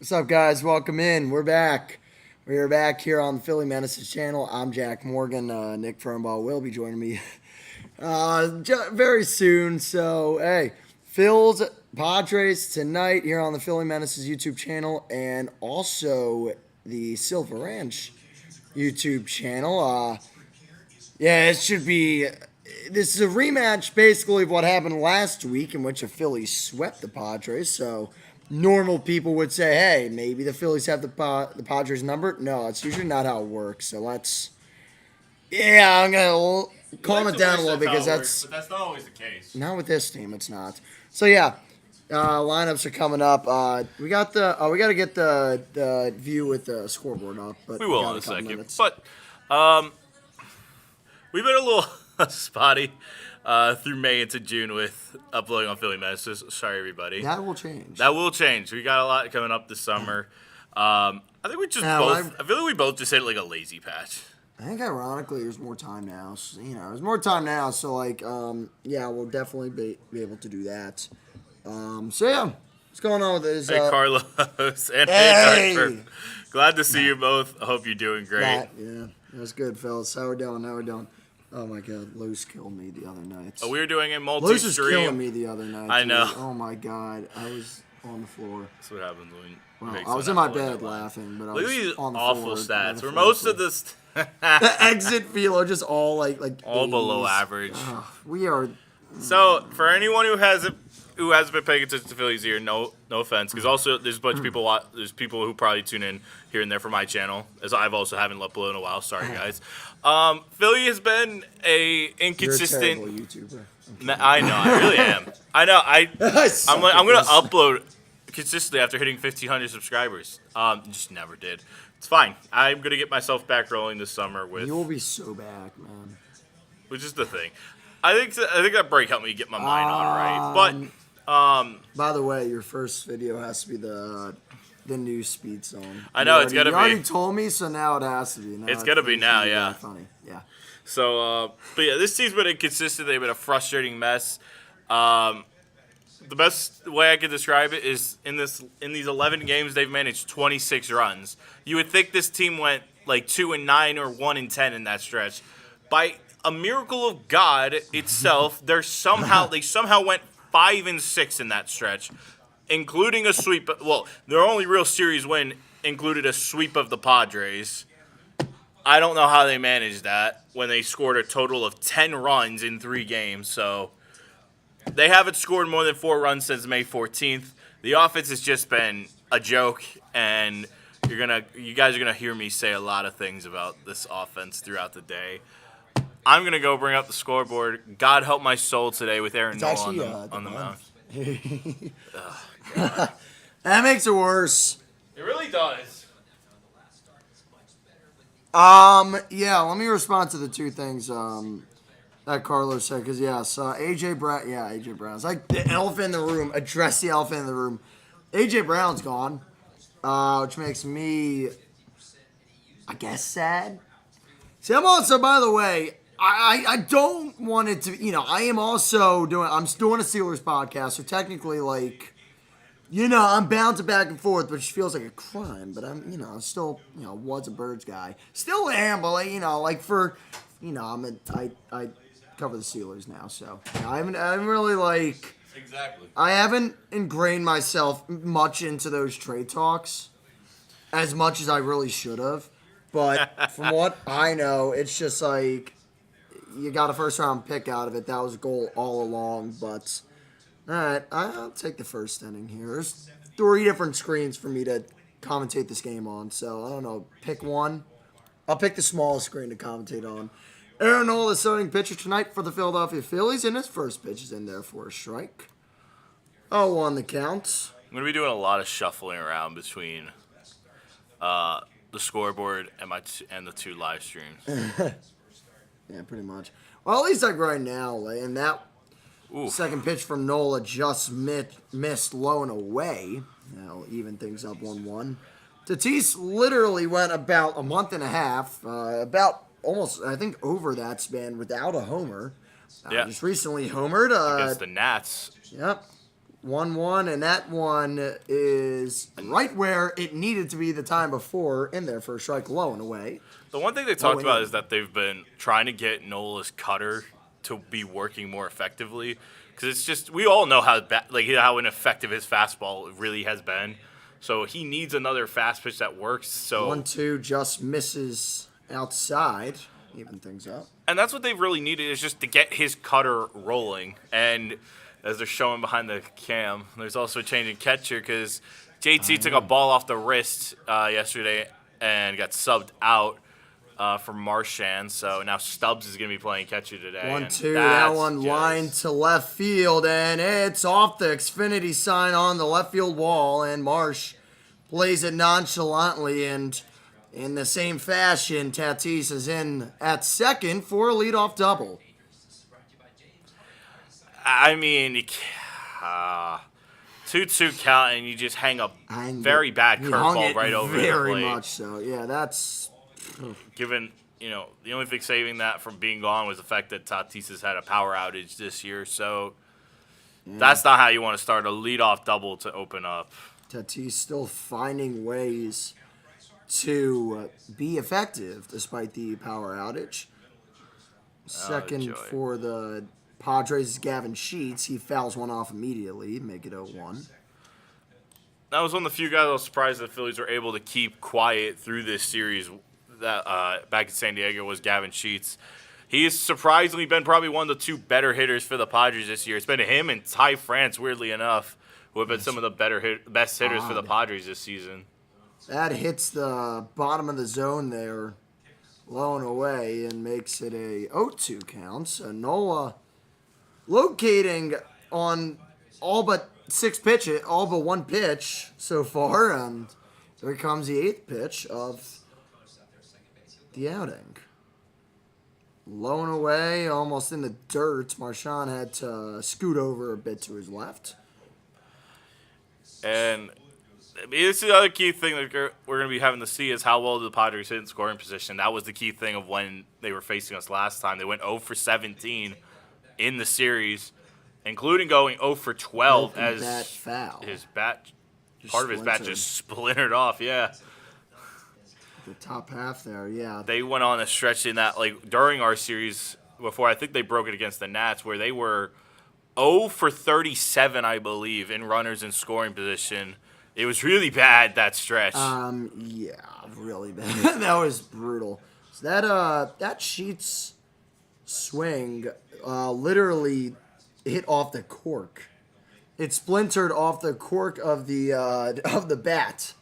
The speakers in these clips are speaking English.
What's up, guys? Welcome in. We're back. We're back here on the Philly Menaces channel. I'm Jack Morgan. Nick Fernbaugh will be joining me very soon. So, hey, Phil's Padres tonight here on the Philly Menaces YouTube channel and also the Silver Ranch YouTube channel. It should be. This is a rematch, basically, of what happened last week, in which the Phillies swept the Padres. So, normal people would say, "Hey, maybe the Phillies have the Padres number." No, it's usually not how it works. So I'm gonna calm it down a little because but that's not always the case. not with this team. It's not. So lineups are coming up. We got we got to get the view with the scoreboard up, but We will got in a couple second. minutes. But we've been a little spotty through May into June with uploading on Philly Menaces. Sorry, everybody. That will change. That will change. We got a lot coming up this summer. I think we just I feel like we both just hit like a lazy patch. I think ironically, there's more time now. So, there's more time now. So we'll definitely be able to do that. What's going on with this? Hey, Carlos and Hey! Harper. Glad to see you both. I hope you're doing great. That's good, fellas. How we doing? Oh my God, Luce killed me the other night. We were doing a Luce was multi-stream. killing me the other night. I dude. know. Oh my God, I was on the floor. That's what happens when you Well, make I was in someone my have to bed win. laughing, but I Look at was these on the awful floor. stats. For on the most floor. of this, the exit velo just all like all 80s. below average. We are. So for anyone who hasn't been paying attention to Phillies here, no offense, because also there's a bunch of people. There's people who probably tune in here and there for my channel, as I've also haven't uploaded in a while. Sorry, guys. Philly has been a inconsistent. You're a terrible YouTuber. I know, I really am. I know, I'm gonna upload consistently after hitting 1,500 subscribers. Just never did. It's fine. I'm gonna get myself back rolling this summer with. You will be so back, man. Which is the thing. I think that break helped me get my mind on right. But by the way, your first video has to be the new speed zone. I know, it's gotta You be. already told me, so now it has to be. Now It's gotta be now, yeah. Funny, yeah. So, but yeah, this team's been inconsistent. They've been a frustrating mess. The best way I could describe it is in these 11 games they've managed 26 runs. You would think this team went like 2-9 or 1-10 in that stretch. By a miracle of God itself, they somehow went 5-6 in that stretch, including a sweep. Well, their only real series win included a sweep of the Padres. I don't know how they managed that when they scored a total of 10 runs in 3 games. So they haven't scored more than 4 runs since May 14th. The offense has just been a joke, and you guys are gonna hear me say a lot of things about this offense throughout the day. I'm gonna go bring up the scoreboard. God help my soul today with Aaron Nola on the mound. That makes it worse. It really does. Let me respond to the two things that Carlos said, because AJ Brown. It's like the elephant in the room. Address the elephant in the room. AJ Brown's gone, which makes me, I guess, sad. See, I'm also, by the way, I don't want it to, I am also I'm doing a Steelers podcast, so technically, I'm bouncing back and forth, which feels like a crime, but I'm still, was a Birds guy. Still am, but, I cover the Steelers now, so I haven't really, Exactly. I haven't ingrained myself much into those trade talks as much as I really should have. But from what I know, it's just you got a first-round pick out of it. That was a goal all along. But, all right, I'll take the first inning here. There's 3 different screens for me to commentate this game on. So, I don't know. Pick one. I'll pick the smallest screen to commentate on. Aaron Nola, the starting pitcher tonight for the Philadelphia Phillies, and his first pitch is in there for a strike. 0-1 the count. I'm gonna be doing a lot of shuffling around between the scoreboard and the 2 live streams. Yeah, pretty much. Well, at least right now, and that second pitch from Nola just missed low and away. Now even things up 1-1. Tatis literally went about a month and a half, about almost, I think, over that span without a homer. Just recently homered. Against the Nats. Yep. 1-1, and that one is right where it needed to be the time before in there for a strike low and away. The one thing they talked about is that they've been trying to get Nola's cutter to be working more effectively, because it's just, we all know how ineffective his fastball really has been. So he needs another fast pitch that works. So 1-2 just misses outside, even things up. And that's what they've really needed, is just to get his cutter rolling. And as they're showing behind the cam, there's also a change in catcher because JT took a ball off the wrist yesterday and got subbed out for Marchand. So now Stubbs is going to be playing catcher today. 1-2, that one lined to left field, and it's off the Xfinity sign on the left field wall, and Marsh plays it nonchalantly, and in the same fashion, Tatis is in at second for a leadoff double. I mean, 2-2 count, and you just hang a very bad curveball right over the plate. Very much so. Yeah, that's... Given, the only thing saving that from being gone was the fact that Tatis has had a power outage this year. So that's not how you want to start a leadoff double to open up. Tatis still finding ways to be effective despite the power outage. Second for the Padres is Gavin Sheets. He fouls one off immediately, make it 0-1. That was one of the few guys I was surprised the Phillies were able to keep quiet through this series. That back in San Diego was Gavin Sheets. He has surprisingly been probably one of the two better hitters for the Padres this year. It's been him and Ty France, weirdly enough, who have been some of the best hitters for the Padres this season. That hits the bottom of the zone there, low and away, and makes it a 0-2 count. So Nola locating on all but one pitch so far, and there comes the 8th pitch of the outing. Low and away, almost in the dirt. Marchand had to scoot over a bit to his left. And this is the other key thing that we're going to be having to see is how well the Padres hit in scoring position. That was the key thing of when they were facing us last time. They went 0 for 17 in the series, including going 0 for 12 as his bat, part of his bat just splintered off. Yeah. The top half there, yeah. They went on a stretch in that, during our series before, I think they broke it against the Nats, where they were 0 for 37, I believe, in runners in scoring position. It was really bad, that stretch. Yeah, really bad. That was brutal. So that Sheets swing literally hit off the cork. It splintered off the cork of the bat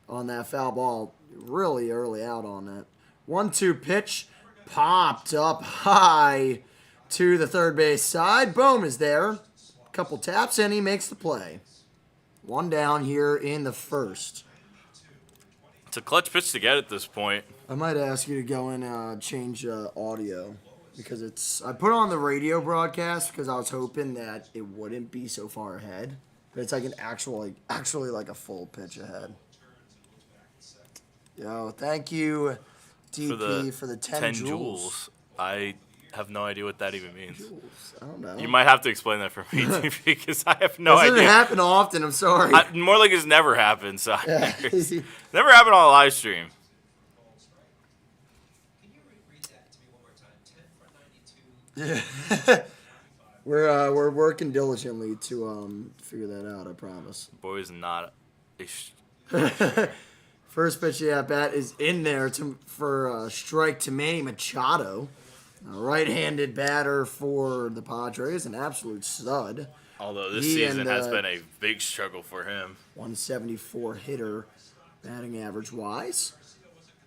on that foul ball. Really early out on that. 1-2 pitch popped up high to the third base side. Bohm is there. Couple taps and he makes the play. One down here in the first. It's a clutch pitch to get at this point. I might ask you to go in and change audio because I put on the radio broadcast because I was hoping that it wouldn't be so far ahead, but it's like an actually like a full pitch ahead. Yo, thank you, DP, for the 10 joules. I have no idea what that even means. Joules. I don't know. You might have to explain that for me, DP, because I have no idea. It doesn't happen often, I'm sorry. More like it's never happened. So Yeah. never happened on a live stream. Yeah. We're working diligently to figure that out, I promise. Boy is not First pitch of that bat is in there for a strike to Manny Machado. A right-handed batter for the Padres, an absolute stud. Although this season has been a big struggle for him. 174 hitter, batting average-wise.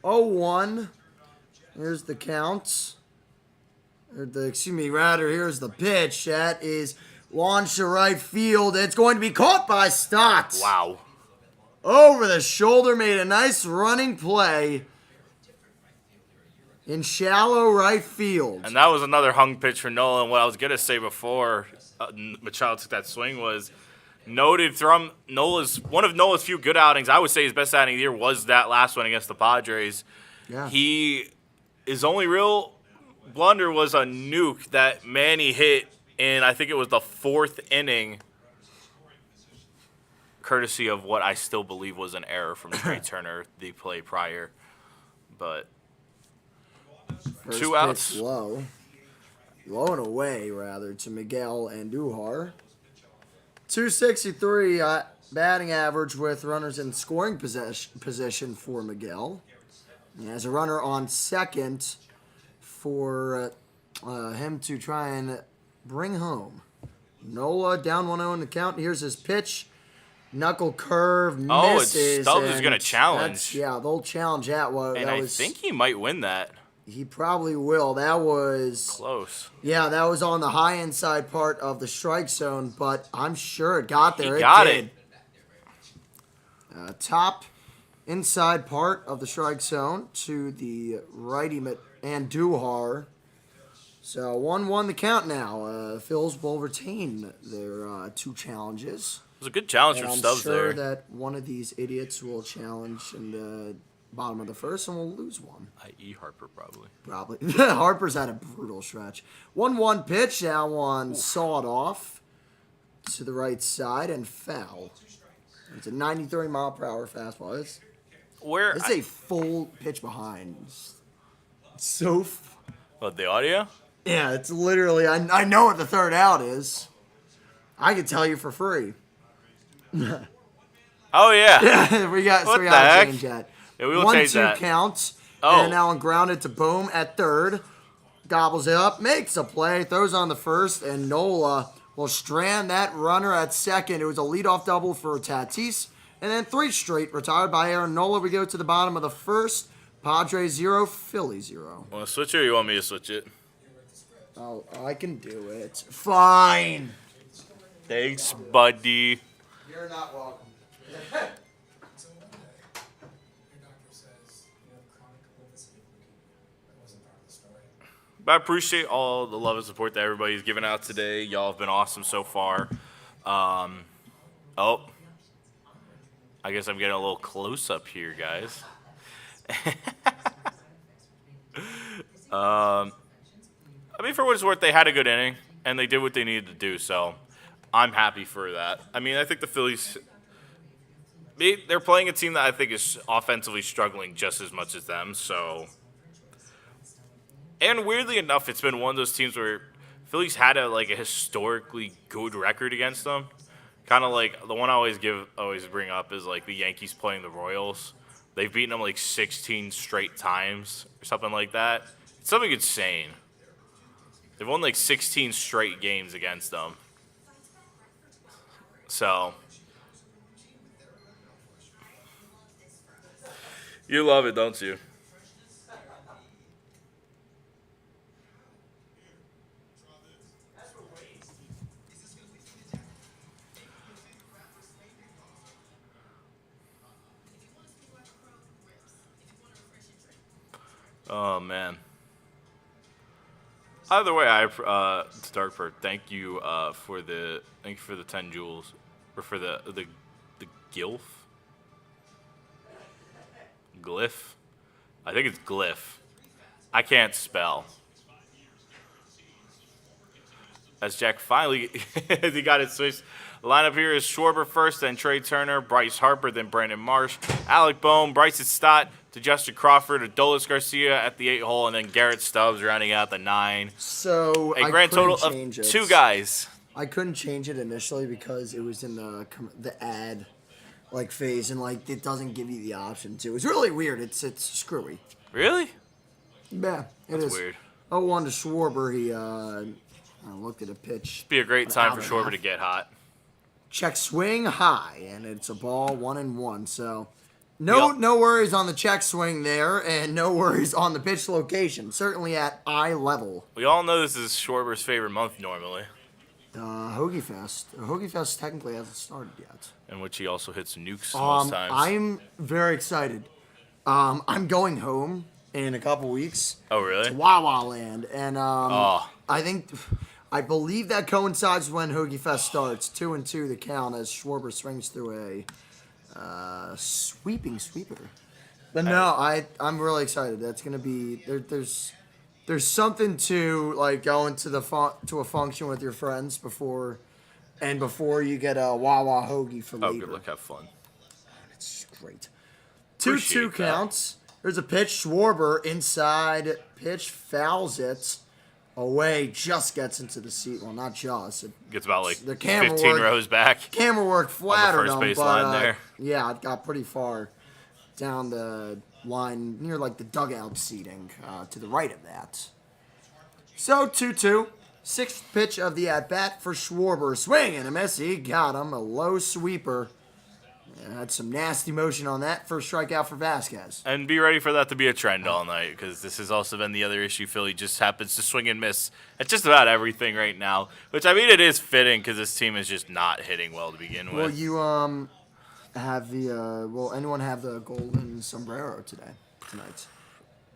0-1. Here's the count. Here's the pitch. That is launched to right field. It's going to be caught by Stott. Wow. Over the shoulder, made a nice running play in shallow right field. And that was another hung pitch for Nola. And what I was going to say before Machado took that swing was noted from one of Nola's few good outings. I would say his best outing of the year was that last one against the Padres. Yeah. His only real blunder was a nuke that Manny hit in, I think it was the 4th inning courtesy of what I still believe was an error from Trey Turner the play prior. But First 2 pitch outs. low. Low and away, rather, to Miguel Andujar. 263 batting average with runners in scoring position for Miguel. He has a runner on second for him to try and bring home. Nola down 1-0 in the count. Here's his pitch. Knuckle curve misses. Oh, it's Stubbs is going to challenge. Yeah, they'll challenge that one. And I think he might win that. He probably will. That was close. Yeah, that was on the high inside part of the strike zone, but I'm sure it got there. He got it. Top inside part of the strike zone to the righty Andujar. So 1-1 the count now. Phils will retain their 2 challenges. It was a good challenge And from I'm Stubbs sure there. that one of these idiots will challenge in the bottom of the first, and we'll lose one. I.e. Harper, probably. Probably. Harper's had a brutal stretch. 1-1 pitch. That one sawed off to the right side and foul. It's a 93-mile-per-hour fastball. It's a full pitch behind. So. What, the audio? Yeah, it's literally. I know what the third out is. I can tell you for free. Oh, yeah. Yeah, we got What to the heck? change that. Yeah, we will change that. 1-2 counts. Oh. And now grounded to Boom at third. Gobbles it up, makes a play, throws on the first, and Nola will strand that runner at second. It was a leadoff double for Tatis. And then 3 straight retired by Aaron Nola. We go to the bottom of the first. Padres 0, Phillies 0. Want to switch it or you want me to switch it? Oh, I can do it. Fine. Thanks, buddy. You're not welcome. But I appreciate all the love and support that everybody's given out today. Y'all have been awesome so far. I guess I'm getting a little close up here, guys. I mean, for what it's worth, they had a good inning, and they did what they needed to do, so I'm happy for that. I mean, I think the Phillies, they're playing a team that I think is offensively struggling just as much as them, so. And weirdly enough, it's been one of those teams where Phillies had a historically good record against them. Kind of like the one I always bring up is like the Yankees playing the Royals. They've beaten them like 16 straight times or something like that. It's something insane. They've won like 16 straight games against them. So you love it, don't you? Oh man. Either way, Darkford, thank you for the 10 jewels, or for the glyph. I think it's glyph. I can't spell. As Jack finally he got it switched. The lineup here is Schwarber first, then Trey Turner, Bryce Harper, then Brandon Marsh, Alec Bohm, Bryson Stott, to Justin Crawford, Adolis Garcia at the 8 hole, and then Garrett Stubbs rounding out the 9. So a grand total of 2 guys. I couldn't change it initially because it was in the ad phase, and it doesn't give you the option to. It's really weird. It's screwy. Really? Yeah, That's weird. 0-1 to Schwarber. He I looked at a pitch. Be a great time for Schwarber to get hot. Check swing high, and it's a ball 1-1. So no worries on the check swing there, and no worries on the pitch location. Certainly at eye level. We all know this is Schwarber's favorite month normally. Hoagie Fest. Hoagie Fest technically hasn't started yet. In which he also hits nukes most times. I'm very excited. I'm going home in a couple weeks. Oh, really? To Wawa Land. And I believe that coincides when Hoagie Fest starts. 2-2 the count as Schwarber swings through a sweeping sweeper. But no, I'm really excited. That's gonna be there's something to going to a function with your friends before And before you get a Wawa hoagie for Oh, later. good luck. Have fun. It's great. 2-2 Appreciate that. counts. There's a pitch. Schwarber inside. Pitch fouls it away. Just gets into the seat. Well, not just. Gets about like The camera 15 work- rows back. Camera work flattered first him, base but line there. yeah, it got pretty far down the line near like the dugout seating to the right of that. So 2-2. Sixth pitch of the at-bat for Schwarber. Swing and a miss. He got him. A low sweeper. Had some nasty motion on that. First strikeout for Vazquez. And be ready for that to be a trend all night, because this has also been the other issue. Philly just happens to swing and miss at just about everything right now, which, I mean, it is fitting because this team is just not hitting well to begin with. Will you have the will anyone have the golden sombrero tonight?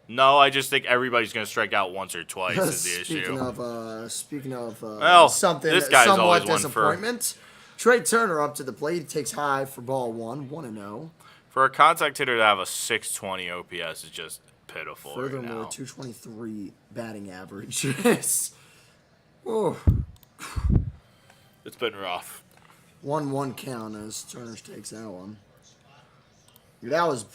No, I just think everybody's going to strike out once or twice is the Speaking of Well, something this guy's somewhat always one for- disappointment. Trey Turner up to the plate. He takes high for ball 1-0. For a contact hitter to have a 620 OPS is just pitiful right Furthermore, now. 223 batting average. Oh, It's been rough. 1-1 count as Turner takes that one. That was.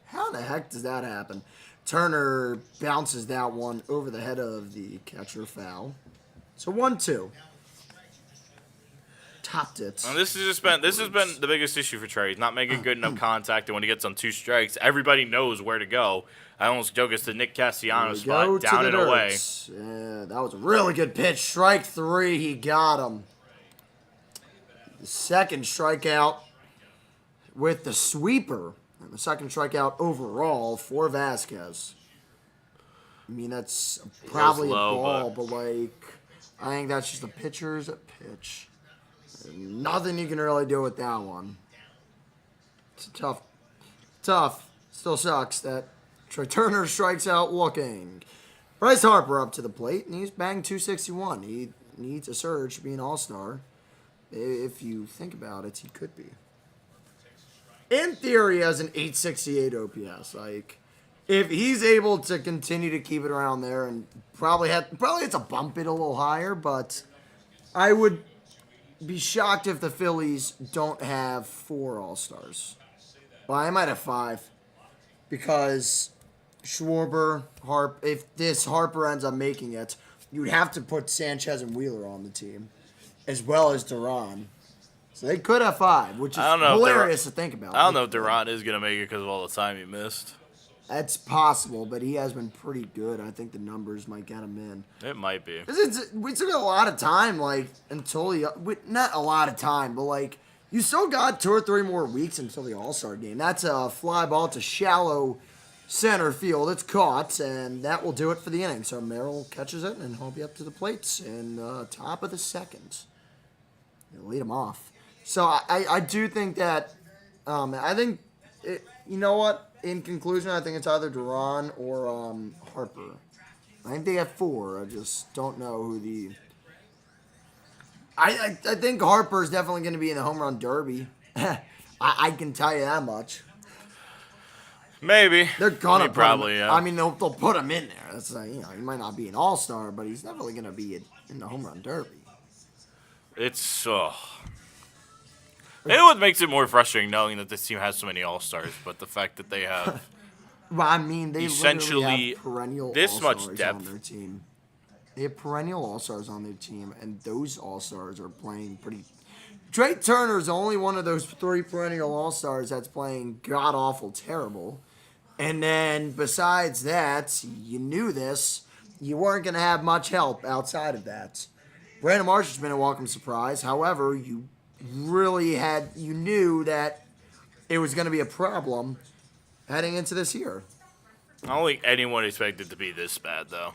How the heck does that happen? Turner bounces that one over the head of the catcher, foul. So 1-2. Topped it. And this has been the biggest issue for Trey. He's not making good enough contact, and when he gets on 2 strikes, everybody knows where to go. I almost joke it's the Nick Castellanos spot, down and away. Yeah, that was a really good pitch. Strike 3, he got him. The second strikeout with the sweeper. And the second strikeout overall for Vazquez. I mean, that's probably low, a ball, but like, I think that's just a pitcher's pitch. Nothing you can really do with that one. It's tough. Still sucks that Trey Turner strikes out looking. Bryce Harper up to the plate, and he's banged 261. He needs a surge to be an all-star. If you think about it, he could be. In theory, he has an 868 OPS. Like, if he's able to continue to keep it around there, and probably it's a bump it a little higher, but I would be shocked if the Phillies don't have 4 All-Stars. Well, I might have 5. Because Schwarber, if this Harper ends up making it, you'd have to put Sanchez and Wheeler on the team, as well as Duran. So they could have 5, which is hilarious to think about. I don't know if Durant is going to make it because of all the time he missed. That's possible, but he has been pretty good. I think the numbers might get him in. It might be. We took a lot of time, like, until not a lot of time, but, like, you still got 2 or 3 more weeks until the All-Star game. That's a fly ball to shallow center field. It's caught, and that will do it for the inning. So Merrill catches it, and he'll be up to the plates in the top of the second. He'll lead him off. So I do think that, you know what? In conclusion, I think it's either Duran or Harper. I think they have 4. I just don't know who the... I think Harper is definitely going to be in the home run derby. I can tell you that much. Maybe. They're gonna probably, yeah. I mean, they'll put him in there. That's he might not be an all-star, but he's definitely going to be in the home run derby. It's and what makes it more frustrating knowing that this team has so many all-stars, but the fact that they have Well, I mean, they essentially literally have perennial this much all-stars depth. on their team. They have perennial all-stars on their team, and those all-stars are playing pretty... Trey Turner is only one of those 3 perennial all-stars that's playing god-awful terrible. And then, besides that, you knew this. You weren't going to have much help outside of that. Brandon Marsh has been a welcome surprise. However, you knew that it was going to be a problem heading into this year. I don't think anyone expected it to be this bad, though.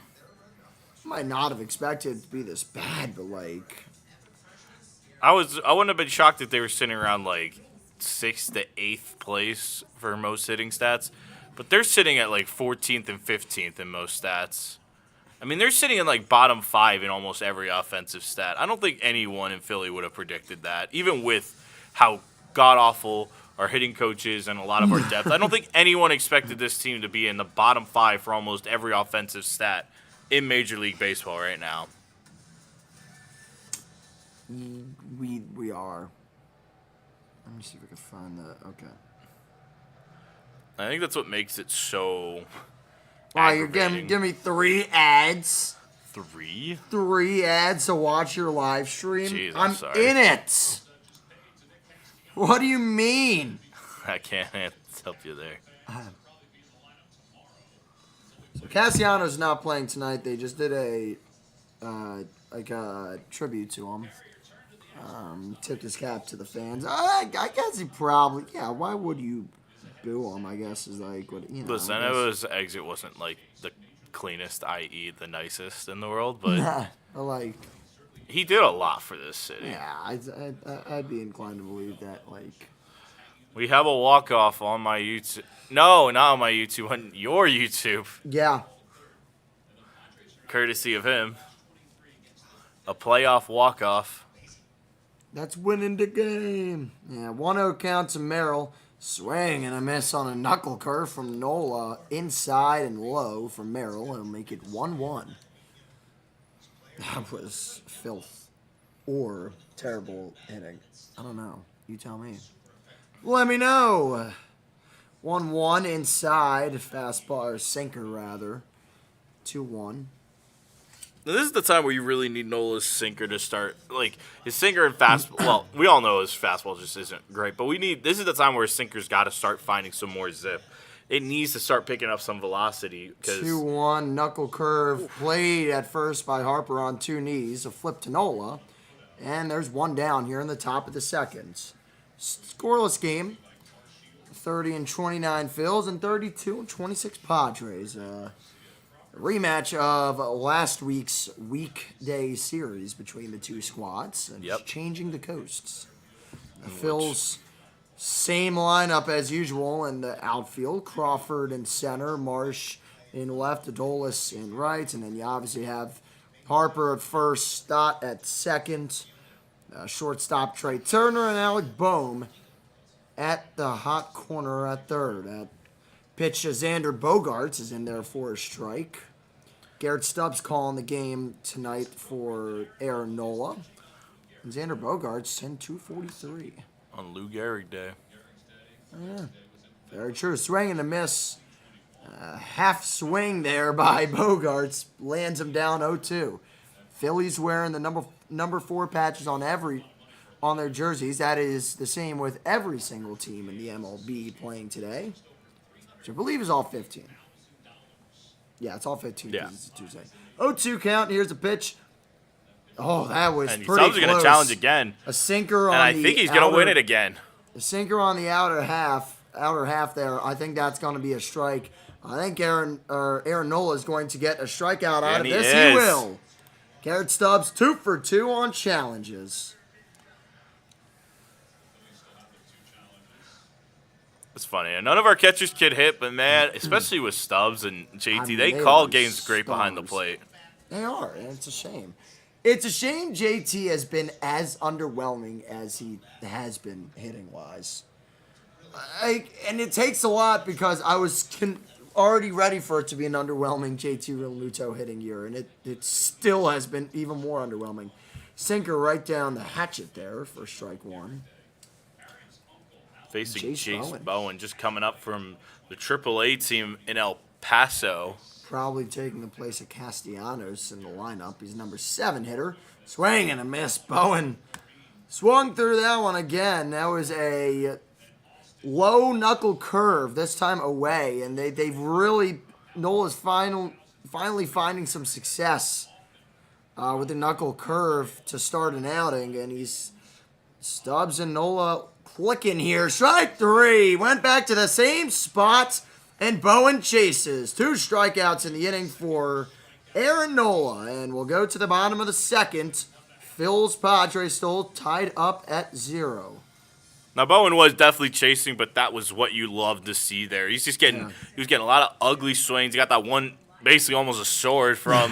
Might not have expected it to be this bad, but like... I wouldn't have been shocked if they were sitting around like 6th to 8th place for most hitting stats, but they're sitting at like 14th and 15th in most stats. I mean, they're sitting in like bottom 5 in almost every offensive stat. I don't think anyone in Philly would have predicted that, even with how god-awful our hitting coach is and a lot of our depth. I don't think anyone expected this team to be in the bottom 5 for almost every offensive stat in Major League Baseball right now. We are. Let me see if I can find that. Okay. I think that's what makes it so All right, you're aggravating. giving me 3 ads. 3? 3 ads to watch your live stream. Jeez, I'm I'm sorry. in it. What do you mean? I can't help you there. So Cassiano's not playing tonight. They just did a tribute to him. Tipped his cap to the fans. I guess he probably, yeah. Why would you boo him? I guess is like what you know. Listen, I know his exit wasn't like the cleanest, i.e., the nicest in the world, but like he did a lot for this city. yeah, I'd be inclined to believe that like. We have a walk-off on my YouTube. No, not on my YouTube, on your YouTube, Yeah, courtesy of him. A playoff walk-off. that's winning the game. Yeah, 1-0 count to Merrill. Swing and a miss on a knuckle curve from Nola. Inside and low from Merrill. It'll make it 1-1. That was filth. Or terrible hitting. I don't know. You tell me. Let me know. 1-1 inside. Fastball, or sinker rather. 2-1. Now, this is the time where you really need Nola's sinker to start. Like, his sinker and fastball. Well, we all know his fastball just isn't great, but this is the time where his sinker's got to start finding some more zip. It needs to start picking up some velocity. 2-1 knuckle curve played at first by Harper on 2 knees. A flip to Nola. And there's 1 down here in the top of the second. Scoreless game. 30-29 Phils and 32-26 Padres. Rematch of last week's weekday series between the two squads. And Yep. changing the coasts. The Phils, same lineup as usual in the outfield. Crawford in center, Marsh in left, Adolis in right. And then you obviously have Harper at first, Stott at second. Shortstop Trey Turner and Alec Boehm at the hot corner at third. Pitch to Xander Bogaerts is in there for a strike. Garrett Stubbs calling the game tonight for Aaron Nola. And Xander Bogaerts in 243. On Lou Gehrig Day. Yeah, very true. Swing and a miss. Half swing there by Bogaerts. Lands him down 0-2. Phillies wearing the number 4 patches on their jerseys. That is the same with every single team in the MLB playing today, which I believe is all 15. Yeah, it's all 15 Yeah. because it's a Tuesday. 0-2 count. Here's a pitch. Oh, that was And pretty Stubbs close. going to challenge again. A sinker on And I the think he's going to win it again. A sinker on the outer half there. I think that's going to be a strike. I think Aaron Nola is going to get a strikeout out of And this. he He is. will. Garrett Stubbs 2 for 2 on challenges. It's funny. And none of our catchers could hit, but man, especially with Stubbs and JT, I mean, they they call are games great behind the stars. plate. They are, and it's a shame. It's a shame JT has been as underwhelming as he has been hitting-wise. And it takes a lot because I was already ready for it to be an underwhelming JT Realmuto hitting year, and it still has been even more underwhelming. Sinker right down the hatchet there for strike 1. Facing Chase Chase Bowen. Bowen, just coming up from the AAA team in El Paso. Probably taking the place of Castellanos in the lineup. He's number 7 hitter. Swing and a miss. Bowen swung through that one again. That was a low knuckle curve, this time away. And they've really, Nola's finally finding some success with the knuckle curve to start an outing. And he's Stubbs and Nola clicking here. Strike 3. Went back to the same spot. And Bowen chases. 2 strikeouts in the inning for Aaron Nola. And we'll go to the bottom of the second. Phil's Padres still tied up at 0. Now Bowen was definitely chasing, but that was what you loved to see there. He's just getting he was getting a lot of ugly swings. He got that one basically almost a sword from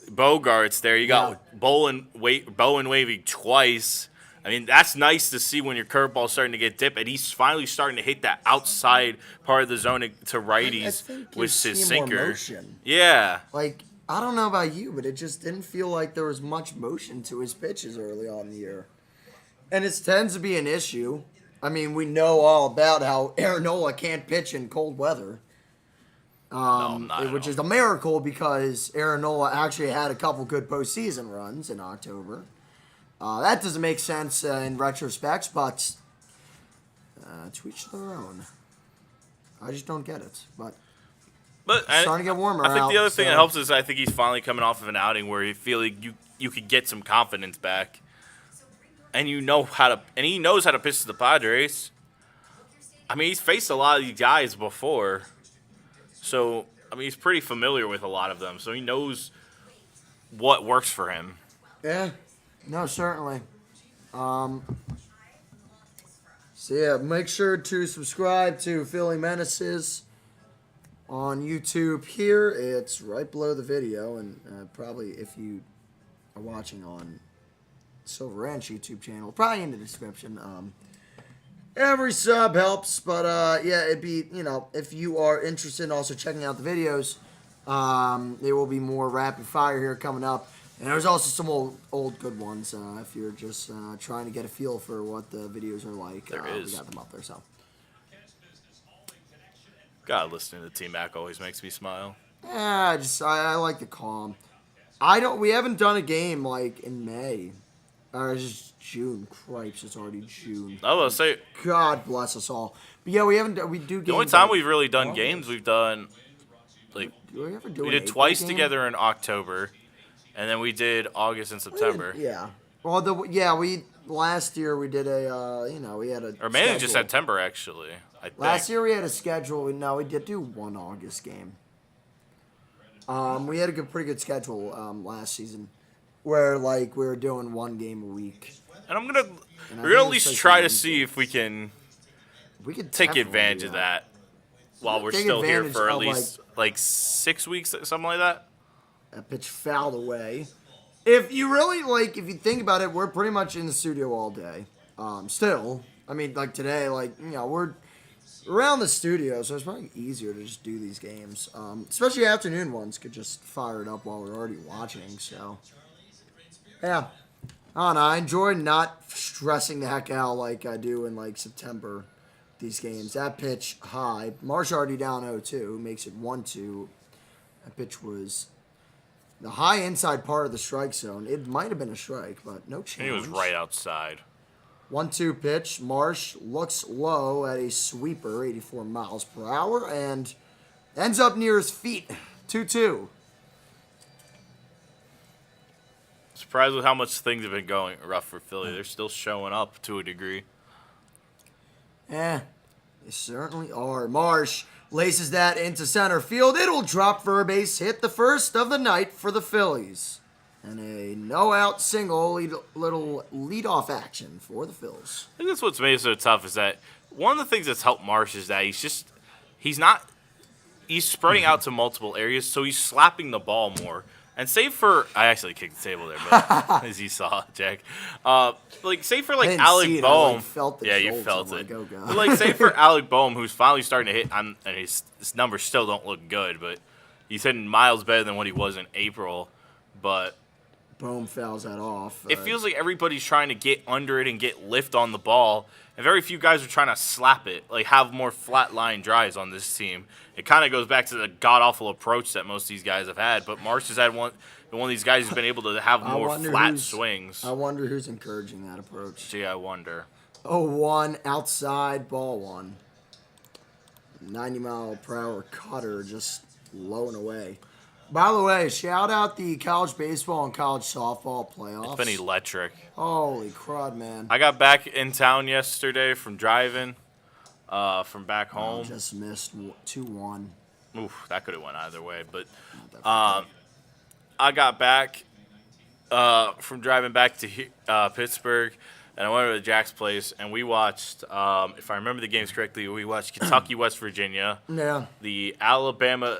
Bogaerts there. You got Bowen waving twice. I mean, that's nice to see when your curveball's starting to get dipped, and he's finally starting to hit that outside part of the zone to righties think with you're his seeing more sinker. motion. Yeah. Like, I don't know about you, but it just didn't feel like there was much motion to his pitches early on in the year. And it tends to be an issue. I mean, we know all about how Aaron Nola can't pitch in cold weather. No, not at Which all. is a miracle because Aaron Nola actually had a couple good postseason runs in October. That doesn't make sense in retrospect, but to each their own. I just don't get it. But But it's starting to get warmer I think out, the other thing so- that helps is I think he's finally coming off of an outing where you feel like you could get some confidence back, and he knows how to pitch to the Padres. I mean, he's faced a lot of these guys before, so I mean he's pretty familiar with a lot of them, so he knows what works for him. Yeah, no, certainly. So yeah, make sure to subscribe to Philly Menaces on YouTube here. It's right below the video, and probably if you are watching on Silver Ranch YouTube channel, probably in the description. Every sub helps, but yeah, it'd be, if you are interested in also checking out the videos, there will be more rapid fire here coming up. And there's also some old good ones if you're just trying to get a feel for what the videos are like. There is. We got them up there, so. God, listening to T-Mac always makes me smile. Yeah, I like the calm. We haven't done a game like in May. Or it's just June. Cripes, it's already June. I was gonna say God bless us all. But yeah, we do games. the only time like- we've really done games, we've done like Do we ever do we an did April twice game? together in October, and then we did August and September. Yeah. Well, last year we did we had a Or maybe just schedule. September, actually. I think. Last year we had a schedule. No, we did do one August game. We had a pretty good schedule last season, where we were doing one game a week. And I we're gonna think at it's least like try to one see if we can We could take definitely advantage do of that while we're Take still here advantage for at of, least like 6 weeks, something like that. That pitch fouled away. If you really if you think about it, we're pretty much in the studio all day. Still, I mean, today, we're around the studio, so it's probably easier to just do these games. Especially afternoon ones could just fire it up while we're already watching. So, yeah. I don't know. I enjoy not stressing the heck out like I do in September. These games. That pitch high. Marsh already down 0-2, makes it 1-2. That pitch was the high inside part of the strike zone. It might have been a strike, but no And he challenge. was right outside. 1-2 pitch. Marsh looks low at a sweeper, 84 miles per hour, and ends up near his feet. 2-2. Surprised with how much things have been going rough for Philly. They're still showing up to a degree. Yeah, they certainly are. Marsh laces that into center field. It'll drop for a base hit, the first of the night for the Phillies. And a no-out single, little leadoff action for the Phils. I think that's what's made it so tough is that one of the things that's helped Marsh is that he's spreading out to multiple areas, so he's slapping the ball more. And save for, I actually kicked the table there, but as you saw, Jack. Save for I didn't see Alec it, I, Boehm. felt the Yeah, you jolts. felt I'm it. like, oh, God. But save for Alec Boehm, who's finally starting to hit, and his numbers still don't look good, but he's hitting miles better than what he was in April. But Boom fouls that off. it feels like everybody's trying to get under it and get lift on the ball, and very few guys are trying to slap it, have more flat line drives on this team. It kind of goes back to the god-awful approach that most of these guys have had, but Marsh has had one of these guys who's been able to have more flat swings. I wonder who's encouraging that approach. Gee, I wonder. 0-1, outside, ball one. 90-mile-per-hour cutter just low and away. By the way, shout out the college baseball and college softball playoffs. It's been electric. Holy crud, man. I got back in town yesterday from driving from back I home. just missed 2-1. Oof, that could have went either way. But Not that I got back from driving back to Pittsburgh, and I went to Jack's place, and we watched, if I remember the games correctly, we watched Kentucky, West Virginia, Yeah. the Alabama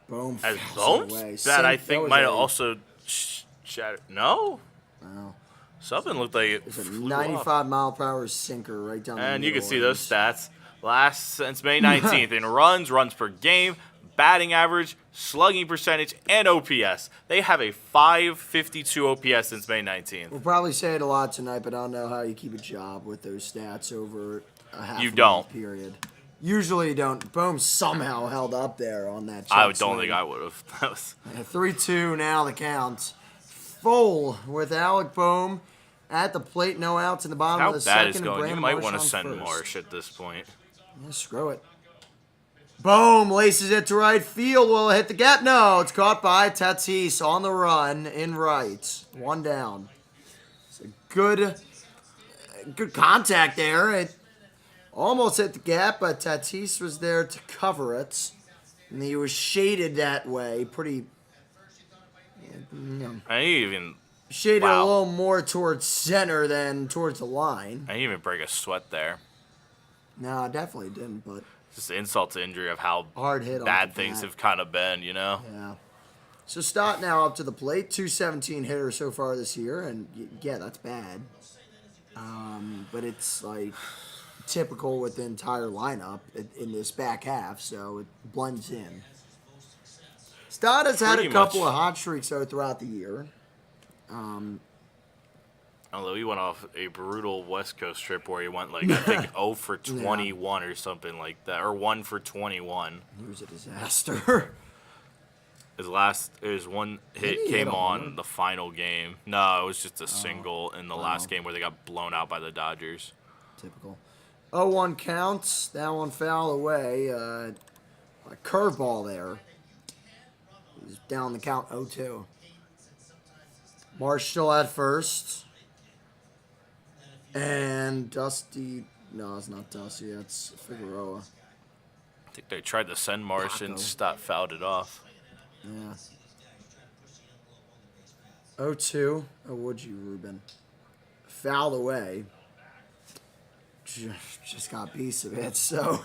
Boom. as fouls bones away. that I That think was might have a- also shattered. No, Wow. something looked like it It's a flew off. 95-mile-per-hour sinker right down the And you can middle, see those stats. Last since May 19th in runs per game, batting average, slugging percentage, and OPS. They have a 552 OPS since May 19th. We'll probably say it a lot tonight, but I don't know how you keep a job with those stats over a half You a don't. month period. Usually you don't. Boom somehow held up there on that. I don't think I would have. 3-2 now the count. Full with Alec Boehm at the plate, no outs in the bottom How of the bad second. it's and going. You Brandon might Marsh want to on send first. Marsh at this point. Yeah, screw it. Boom, laces it to right field. Will it hit the gap? No, it's caught by Tatis on the run in right. One down. It's a good contact there. It almost hit the gap, but Tatis was there to cover it. And he was shaded that way. Pretty, I even shaded Wow. a little more towards center than towards the line. I didn't even break a sweat there. No, I definitely didn't, but Just insult to injury of how hard hit. bad off the things bat. have kind of been, you know? Yeah. So Stott now up to the plate, 217 hitter so far this year, and yeah, that's bad. But it's like typical with the entire lineup in this back half, so it blends in. Stott has had a Pretty couple much. of hot streaks though throughout the year. Although he went off a brutal West Coast trip where he went like I think 0 for 21 or something like that, or 1 for 21. He was a disaster. His one hit he hit came a on home? the final game. No, it was just a single in the last game where they got blown out by the Dodgers. Typical. 0-1 counts. That one foul away. A curveball there. He's down the count 0-2. Marsh still at first. And Dusty. No, it's not Dusty. That's Figueroa. I think they tried to send Marsh and Paco. Stott fouled it off. Yeah. 0-2. Oh, would you, Ruben? Fouled away. Just got a piece of it, so.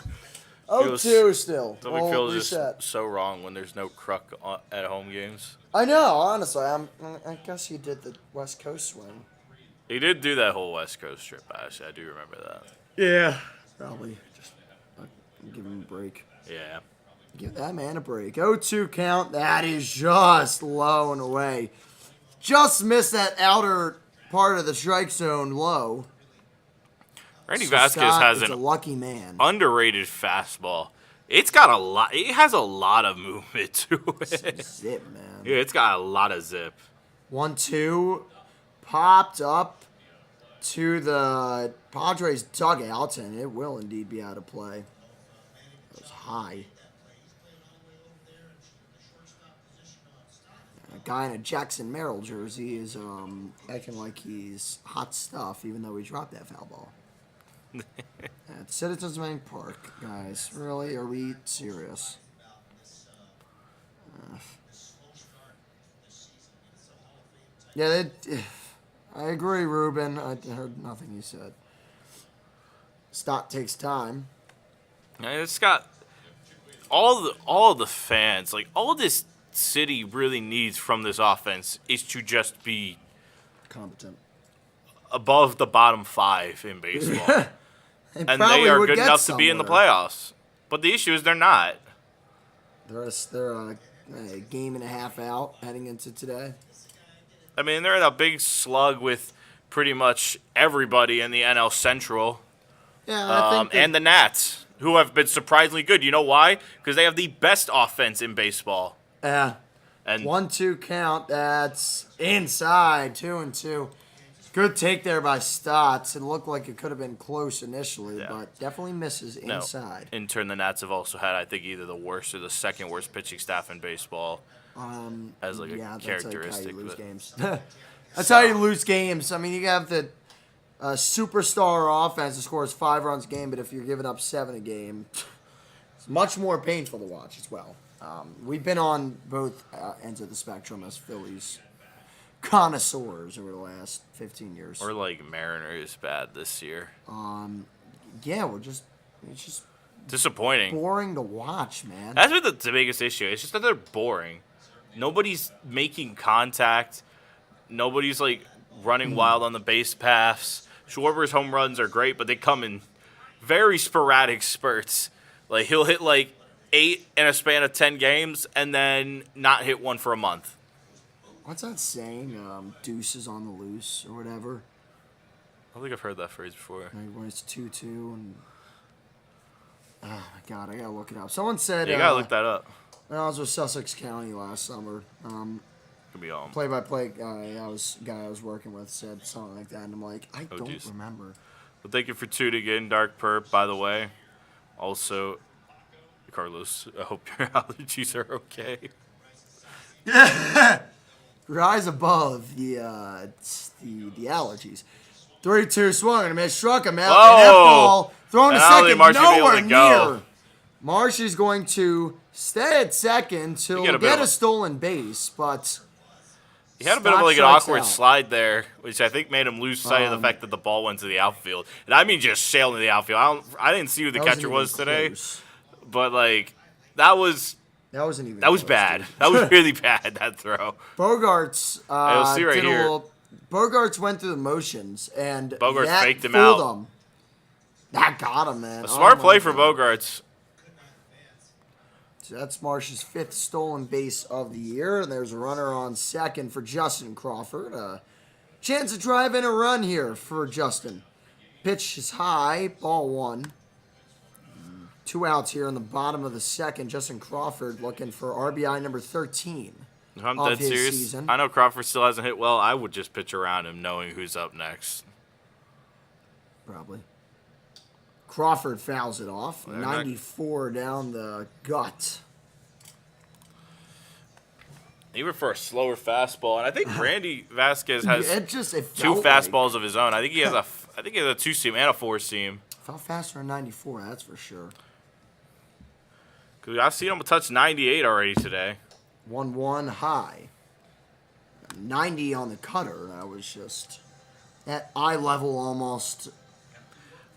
0-2 still. Something We'll feels reset. just so wrong when there's no Kruk at home games. I know, honestly. I guess he did the West Coast swing. He did do that whole West Coast trip, actually. I do remember that. Yeah. Probably. Just give him a break. Yeah. Give that man a break. 0-2 count. That is just low and away. Just missed that outer part of the strike zone low. Randy So Vazquez Scott has is an a lucky man. underrated fastball. It's got a lot. It has a lot of movement to it. Zip, man. Yeah, it's got a lot of zip. 1-2. Popped up to the Padres dugout, and it will indeed be out of play. It was high. A guy in a Jackson Merrill jersey is acting like he's hot stuff, even though he dropped that foul ball. At Citizens Bank Park, guys. Really? Are we serious? Yeah, I agree, Ruben. I heard nothing you said. Stott takes time. And it's got all the fans, like all this city really needs from this offense is to just be Competent. above the bottom 5 in baseball. And they probably are would good get enough to be in the somewhere. playoffs. But the issue is they're not. They're a game and a half out heading into today. I mean, they're in a big slug with pretty much everybody in the NL Central. Yeah, I think And the Nats, who have been surprisingly good. You know why? Because they have the best offense in baseball. yeah. And 1-2 count. That's inside. 2-2. Good take there by Stotts. It looked like it could have been close initially, Yeah. but definitely misses no, inside. in turn, the Nats have also had, I think, either the worst or the second worst pitching staff in baseball. As like Yeah, a that's like characteristic. how you lose but- games. That's how you lose games. I mean, you have the superstar offense that scores 5 runs a game, but if you're giving up 7 a game, it's much more painful to watch as well. We've been on both ends of the spectrum as Phillies connoisseurs over the last 15 years. Or like Mariners bad this year. Yeah, it's just Disappointing. boring to watch, man. That's been the biggest issue. It's just that they're boring. Nobody's making contact. Nobody's like running wild on the base paths. Schwarber's home runs are great, but they come in very sporadic spurts. Like he'll hit like 8 in a span of 10 games and then not hit one for a month. What's that saying? Deuces on the loose or whatever. I think I've heard that phrase before. Like when it's 2-2 and. Oh my God, I gotta look it up. Someone said. Yeah, you gotta look that up. When I was with Sussex County last summer. Could be on. Play-by-play guy I was working with said something like that, and I'm like, I don't geez. remember. Well, thank you for tuning in, Dark Perp, by the way. Also, Carlos, I hope your allergies are okay. Rise above the allergies. 3-2 swung and a miss, struck him out. And that ball thrown to And I don't think second, Marsh will be able nowhere to go. near. Marsh is going to stay at second to get a stolen base, but he had a bit of like an awkward slide there, which I think made him lose sight of the fact that the ball went to the outfield. And I mean just sailed to the outfield. I didn't see who the catcher was today, but like that was wasn't even that was close, bad. Dude. That was really bad, that throw. Bogarts you'll see right did a here. little. Bogarts went through the motions, and Bogarts that faked him fooled out. him. That got him, man. A smart play for God. Bogarts. So that's Marsh's 5th stolen base of the year. And there's a runner on second for Justin Crawford. Chance to drive in a run here for Justin. Pitch is high, ball 1. 2 outs here in the bottom of the second. Justin Crawford looking for RBI number 13. If I'm of dead his serious, season. I know Crawford still hasn't hit well. I would just pitch around him knowing who's up next. Probably. Crawford fouls it off. Well, 94 down the gut. Even for a slower fastball, and I think Randy Vazquez has It 2 felt fastballs of his own. I think he has a 2-seam and a 4-seam. Felt faster than 94, that's for sure. Cause I've seen him touch 98 already today. 1-1 high. 90 on the cutter. That was just at eye level almost.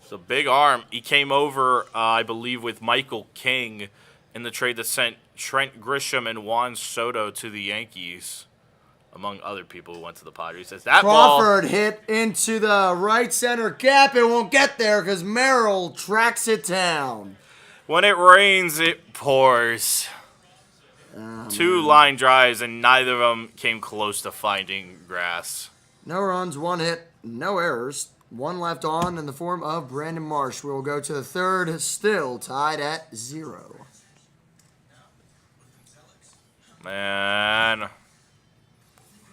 It's a big arm. He came over, I believe, with Michael King in the trade that sent Trent Grisham and Juan Soto to the Yankees, among other people who went to the Padres. As that Crawford hit into the right center gap. It won't get there because Merrill tracks it down. When it rains, it pours. 2 line drives, and neither of them came close to finding grass. No runs, 1 hit, no errors. 1 left on in the form of Brandon Marsh. We will go to the third, still tied at 0. Man.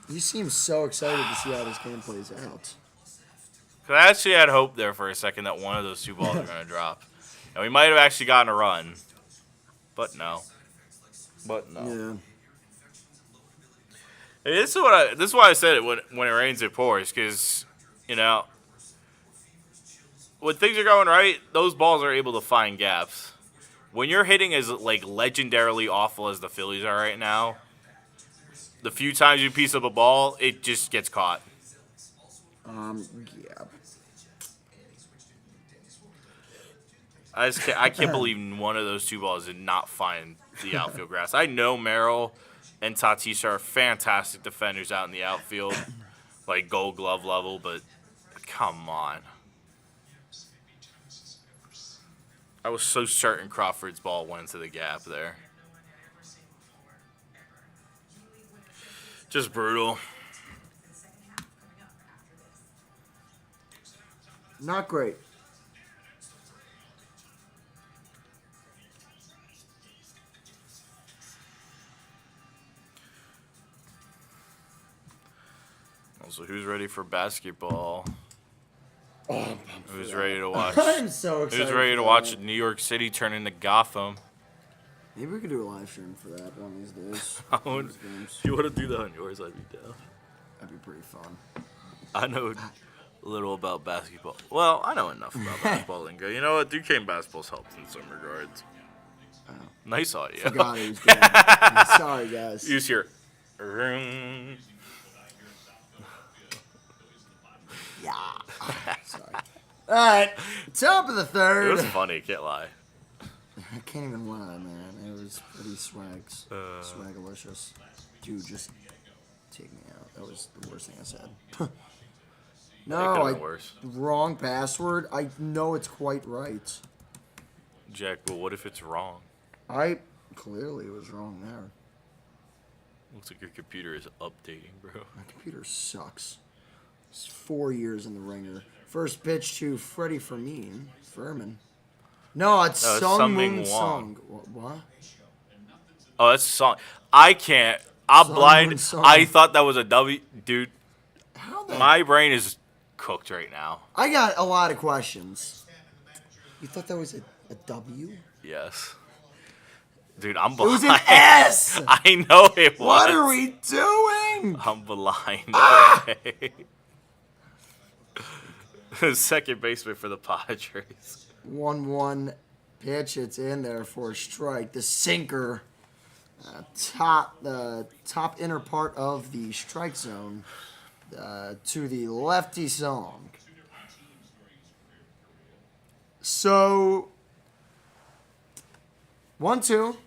You seem so excited to see how this game plays out. I actually had hope there for a second that one of those 2 balls were going to drop. And we might have actually gotten a run. But no. Yeah. Hey, this is why I said it when it rains, it pours. Because, you know, when things are going right, those balls are able to find gaps. When you're hitting as, like, legendarily awful as the Phillies are right now, the few times you piece up a ball, it just gets caught. Yeah. I can't believe one of those 2 balls did not find the outfield grass. I know Merrill and Tatis are fantastic defenders out in the outfield, like Gold Glove level, but come on. I was so certain Crawford's ball went into the gap there. Just brutal. Not great. Also, who's ready for basketball? Oh, Who's ready to watch? I'm so excited. Who's ready to watch New York City turn into Gotham? Maybe we could do a live stream for that one of these days. If you want to do that on yours, I'd be down. That'd be pretty fun. I know a little about basketball. Well, I know enough about basketball lingo. You know what? Duquesne basketball's helped in some regards. Oh. Nice audio. Forgot he was doing it. Sorry, guys. Use your. Yeah. Sorry. All right. Top of the It third. was funny, can't lie. I can't even lie, man. It was pretty swagalicious. Dude, just take me out. That was the worst thing I said. No, Worse. wrong password. I know it's quite right. Jack, but what if it's wrong? I clearly was wrong there. Looks like your computer is updating, bro. My computer sucks. It's 4 years in the ringer. First pitch to Freddie Furman. No, it's No, it's Sung Sung-Min Moon Wong. Sung. What? Oh, that's a song. I can't. I'm Sung blind. Moon Sung. I thought that was a W. Dude, How the? my brain is cooked right now. I got a lot of questions. You thought that was a W? Yes. Dude, I'm It blind. was an S! I know it was. What are we doing? I'm blind. Okay. Second baseman for the Padres. 1-1 pitch. It's in there for a strike. The sinker. The top inner part of the strike zone to the lefty song. So, 1-2.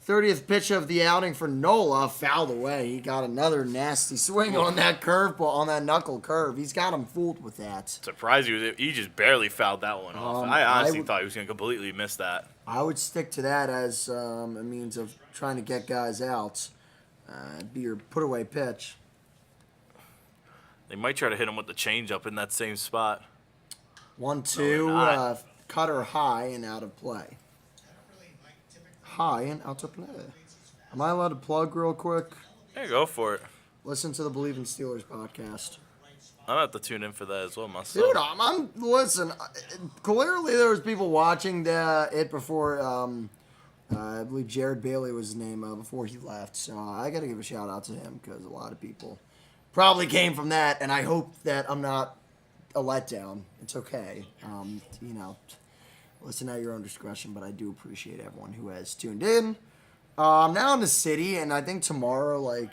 30th pitch of the outing for Nola, fouled away. He got another nasty swing on that curveball, on that knuckle curve. He's got him fooled with that. Surprised he just barely fouled that one off. I honestly thought he was going to completely miss that. I would stick to that as a means of trying to get guys out. Be your put-away pitch. They might try to hit him with the changeup in that same spot. 1-2, not. cutter high and out of play. High and out of play. Am I allowed to plug real quick? Yeah, go for it. Listen to the Believe in Steelers podcast. I'm going to have to tune in for that as well myself. Dude, listen, clearly there was people watching it before, I believe Jared Bailey was his name, before he left. So I got to give a shout out to him because a lot of people probably came from that, and I hope that I'm not a letdown. It's okay. Listen at your own discretion, but I do appreciate everyone who has tuned in. I'm now in the city, and I think tomorrow, and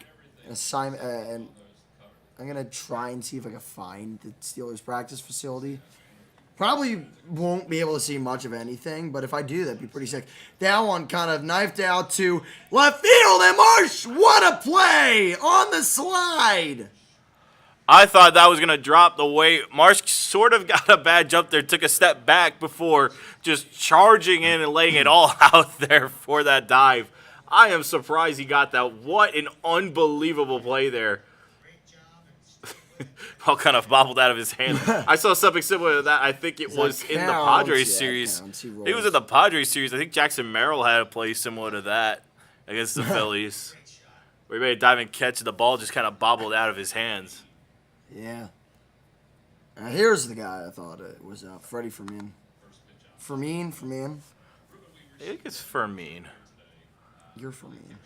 I'm going to try and see if I can find the Steelers practice facility. Probably won't be able to see much of anything, but if I do, that'd be pretty sick. That one kind of knifed out to left field, and Marsh, what a play on the slide. I thought that was going to drop the weight. Marsh sort of got a bad jump there, took a step back before just charging in and laying it all out there for that dive. I am surprised he got that. What an unbelievable play there. All kind of bobbled out of his hand. I saw something similar to that. I think it was in the Padres series. He was in the Padres series. I think Jackson Merrill had a play similar to that against the Phillies, where he made a diving catch and the ball just kind of bobbled out of his hands. Yeah. Here's the guy I thought it was Freddie Fermin. Fermin? I think it's Fermin. You're Fermin.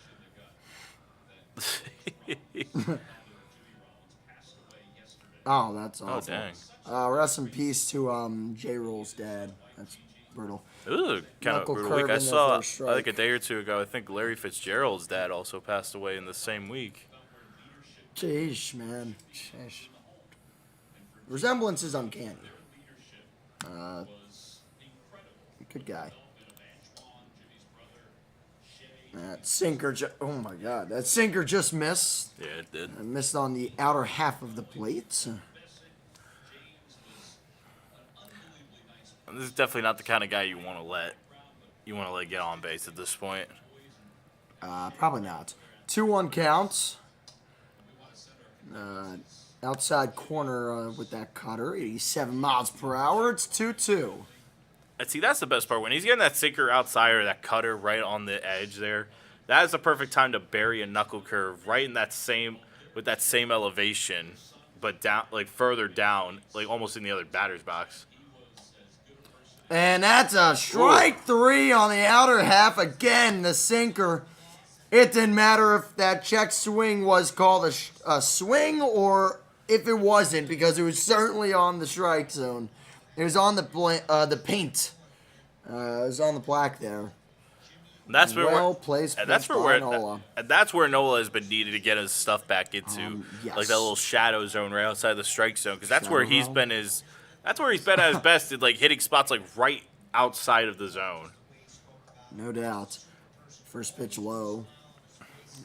Oh, that's awful. Oh, dang. Rest in peace to J-Roll's dad. That's brutal. It was a kind of brutal week. I saw, I think a day or two ago, I think Larry Fitzgerald's dad also passed away in the same week. Jeez, man. Sheesh. Resemblance is uncanny. Good guy. That sinker oh my God. That sinker just missed. Yeah, it did. I missed on the outer half of the plate. This is definitely not the kind of guy you want to let get on base at this point. Probably not. 2-1 counts. Outside corner with that cutter, 87 miles per hour. It's 2-2. And see, that's the best part. When he's getting that sinker outside or that cutter right on the edge there, that is the perfect time to bury a knuckle curve right in that same elevation, but down, further down, almost in the other batter's box. And that's a strike 3 on the outer half. Again, the sinker. It didn't matter if that check swing was called a swing or if it wasn't, because it was certainly on the strike zone. It was on the paint. It was on the plaque there. And that's where Nola. And that's where Nola has been needed to get his stuff back into, yes. that little shadow zone right outside the strike zone, because that's where he's been at his best, at hitting spots right outside of the zone. No doubt. First pitch low.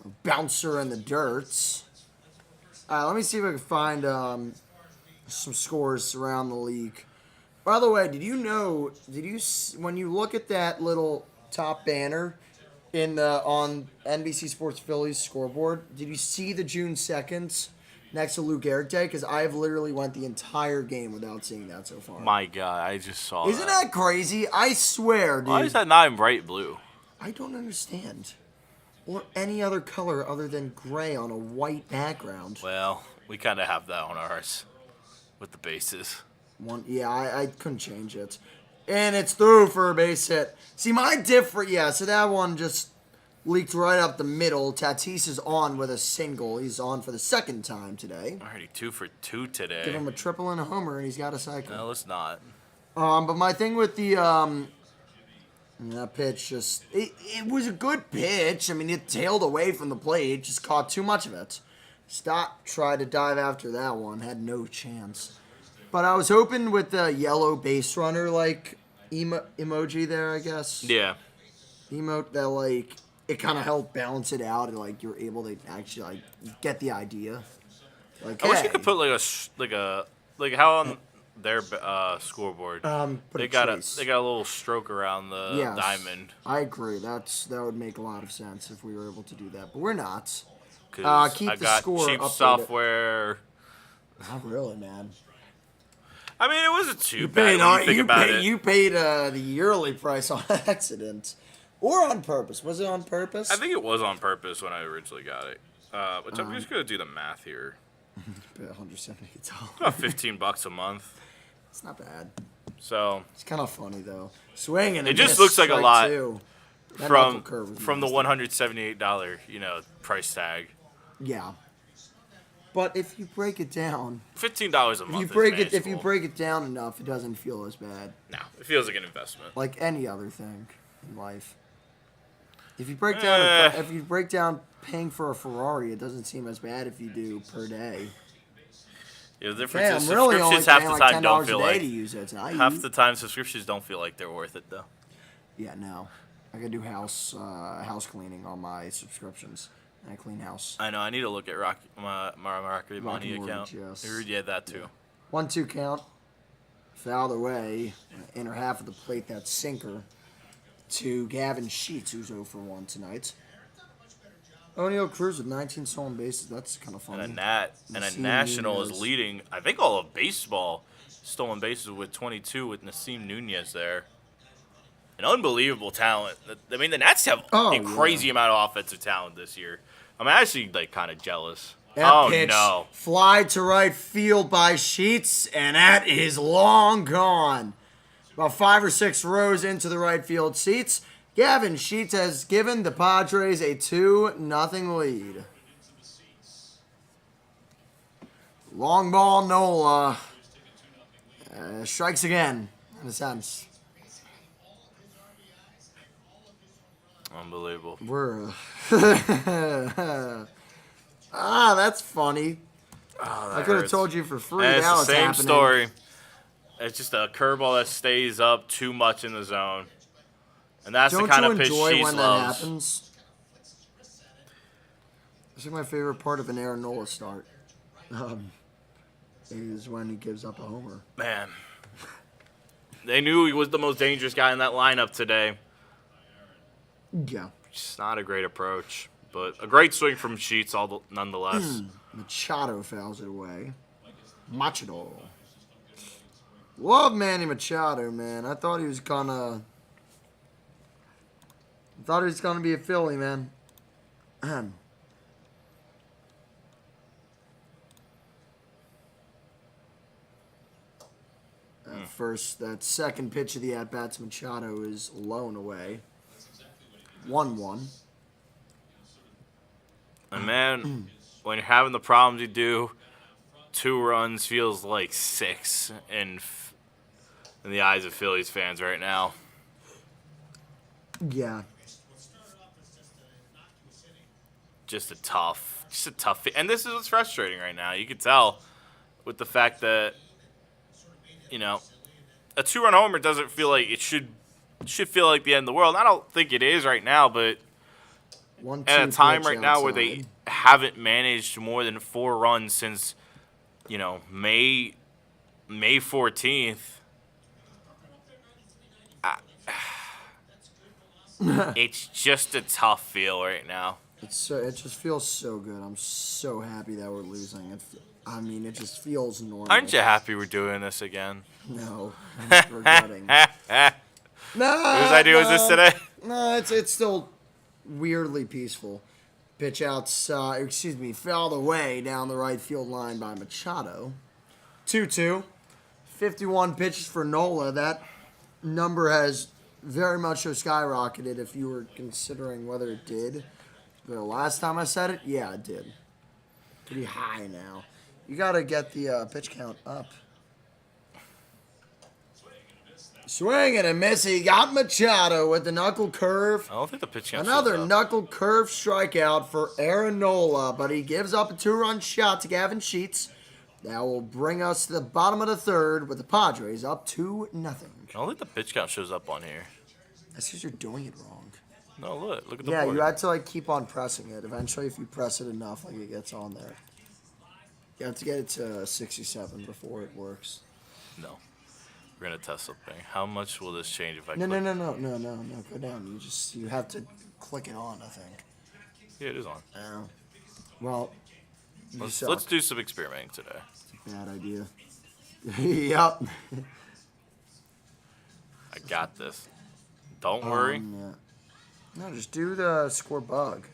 A bouncer in the dirt. Let me see if I can find some scores around the league. By the way, when you look at that little top banner on NBC Sports Phillies scoreboard. Did you see the June 2nd next to Lou Gehrig Day? Because I've literally went the entire game without seeing that so far. My God, I just saw Isn't that crazy? I swear, dude. Why is that not in bright blue? I don't understand. Or any other color other than gray on a white background. Well, we kind of have that on ours with the bases. I couldn't change it. And it's through for a base hit. See, so that one just leaked right up the middle. Tatis is on with a single. He's on for the second time today. Already 2 for 2 today. Give him a triple and a homer, and he's got a cycle. No, let's not. But my thing with the that pitch it was a good pitch. I mean, it tailed away from the plate, just caught too much of it. Stott tried to dive after that one, had no chance. But I was hoping with the yellow base runner emoji there, I guess. Yeah. Emote that it kind of helped balance it out, and you're able to actually get the idea. I wish you could put how on their scoreboard. They got a little stroke around the diamond. I agree. That would make a lot of sense if we were able to do that, but we're not. Keep I got score cheap updated. Software. Not really, man. I mean, it wasn't too bad when you think about it. You paid the yearly price on accident. Or on purpose. Was it on purpose? I think it was on purpose when I originally got it. But I'm just going to do the math here. $178. About $15 a month. It's not bad. So it's kind of funny, though. Swing and it just looks like a lot from the $178, price tag. Yeah. But if you break it down, $15 a month. If you break it down enough, it doesn't feel as bad. No, it feels like an investment. Like any other thing in life. If you break down paying for a Ferrari, it doesn't seem as bad if you do per day. Yeah, the difference is subscriptions half the time don't feel like. Half the time subscriptions don't feel like they're worth it though. Yeah, no. I gotta do house cleaning on my subscriptions. I clean house. I know. I need to look at my Rocket Money account. Yes. Yeah, that too. 1-2 count. Fouled away. Inner half of the plate. That sinker to Gavin Sheets, who's 0 for 1 tonight. O'Neal Cruz with 19 stolen bases. That's kind of funny. And a National is leading, I think, all of baseball stolen bases with 22 with Nasim Nunez there. An unbelievable talent. I mean, the Nats have a crazy amount of offensive talent this year. I'm actually kind of jealous. That pitch fly to right field by Sheets, and that is long gone. About 5 or 6 rows into the right field seats, Gavin Sheets has given the Padres a 2-0 lead. Long ball, Nola. Strikes again, in a sense. Unbelievable. That's funny. I could have told you for free. And it's now the same happening. story. It's just a curveball that stays up too much in the zone. And that's the kind of pitch Sheets loves. That happens? This is my favorite part of an Aaron Nola start. Is when he gives up a homer. Man. They knew he was the most dangerous guy in that lineup today. Yeah. It's not a great approach, but a great swing from Sheets nonetheless. Machado fouls it away. Machado. Love Manny Machado, man. I thought he was gonna be a Philly, man. That second pitch of the at-bats, Machado is low and away. 1-1. And man, when you're having the problems you do, 2 runs feels like 6 in the eyes of Phillies fans right now. Yeah. Just a tough. And this is what's frustrating right now. You could tell with the fact that, a 2-run homer doesn't feel like it should feel like the end of the world. I don't think it is right now, but at a time right now where they haven't managed more than 4 runs since, May 14th. It's just a tough feel right now. It just feels so good. I'm so happy that we're losing. It just feels normal. Aren't you happy we're doing this again? No, I'm regretting. Whose idea was this today? No, it's still weirdly peaceful. Pitch outside, fouled away down the right field line by Machado. 2-2. 51 pitches for Nola. That number has very much so skyrocketed if you were considering whether it did. The last time I said it, yeah, it did. Pretty high now. You got to get the pitch count up. Swing and a miss. He got Machado with the knuckle curve. I don't think the pitch count Another shows up. knuckle curve strikeout for Aaron Nola, but he gives up a 2-run shot to Gavin Sheets. That will bring us to the bottom of the third with the Padres up 2-0. I don't think the pitch count shows up on here. That's because you're doing it wrong. No, look at the Yeah, board. you had to keep on pressing it. Eventually, if you press it enough, it gets on there. You have to get it to 67 before it works. No. We're going to test something. How much will this change if I No, click? no. Go down. You have to click it on, I think. Yeah, it is on. Oh. Well, Let's do some experimenting today. Bad idea. Yep. I got this. Don't worry. Yeah. No, just do the score bug.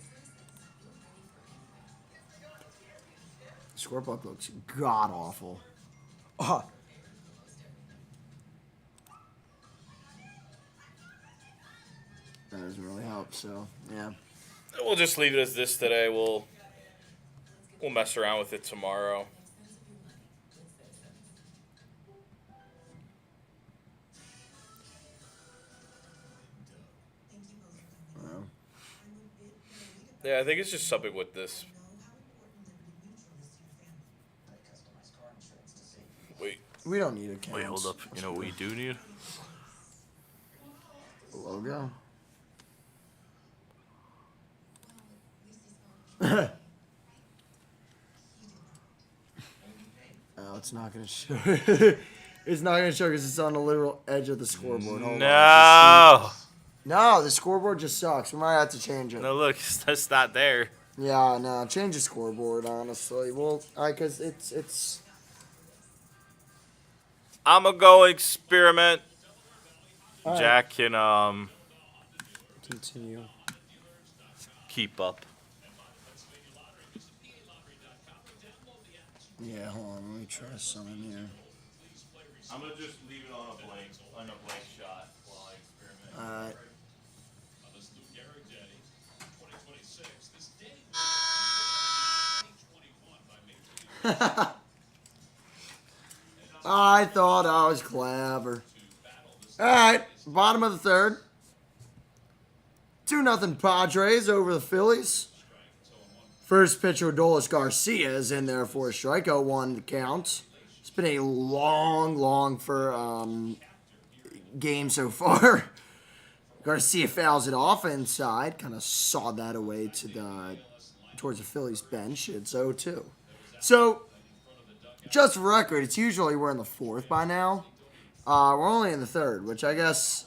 Score bug looks god awful. Oh. That doesn't really help, so yeah. We'll just leave it as this today. We'll mess around with it tomorrow. Yeah, I think it's just something with this. Wait, We don't need a count. hold up. You know what we do need? Logo. Oh, it's not going to show. It's not going to show because it's on the literal edge of the scoreboard. Hold on. No. No, the scoreboard just sucks. We might have to change it. No, look, that's not there. Yeah, no, change the scoreboard, honestly. Well, because it's. I'm gonna go experiment. All right. Jack can Continue. keep up. Yeah, hold on. Let me try something here. I'm gonna just leave it on a blank shot while I experiment. Alright. I thought I was clever. Alright, bottom of the third. 2-0 Padres over the Phillies. First pitcher, Adolis Garcia, is in there for a strike. 0-1 the count. It's been a long game so far. Garcia fouls it off inside. Kind of sawed that away towards the Phillies bench. It's 0-2. So, just for record, it's usually we're in the fourth by now. We're only in the third, which I guess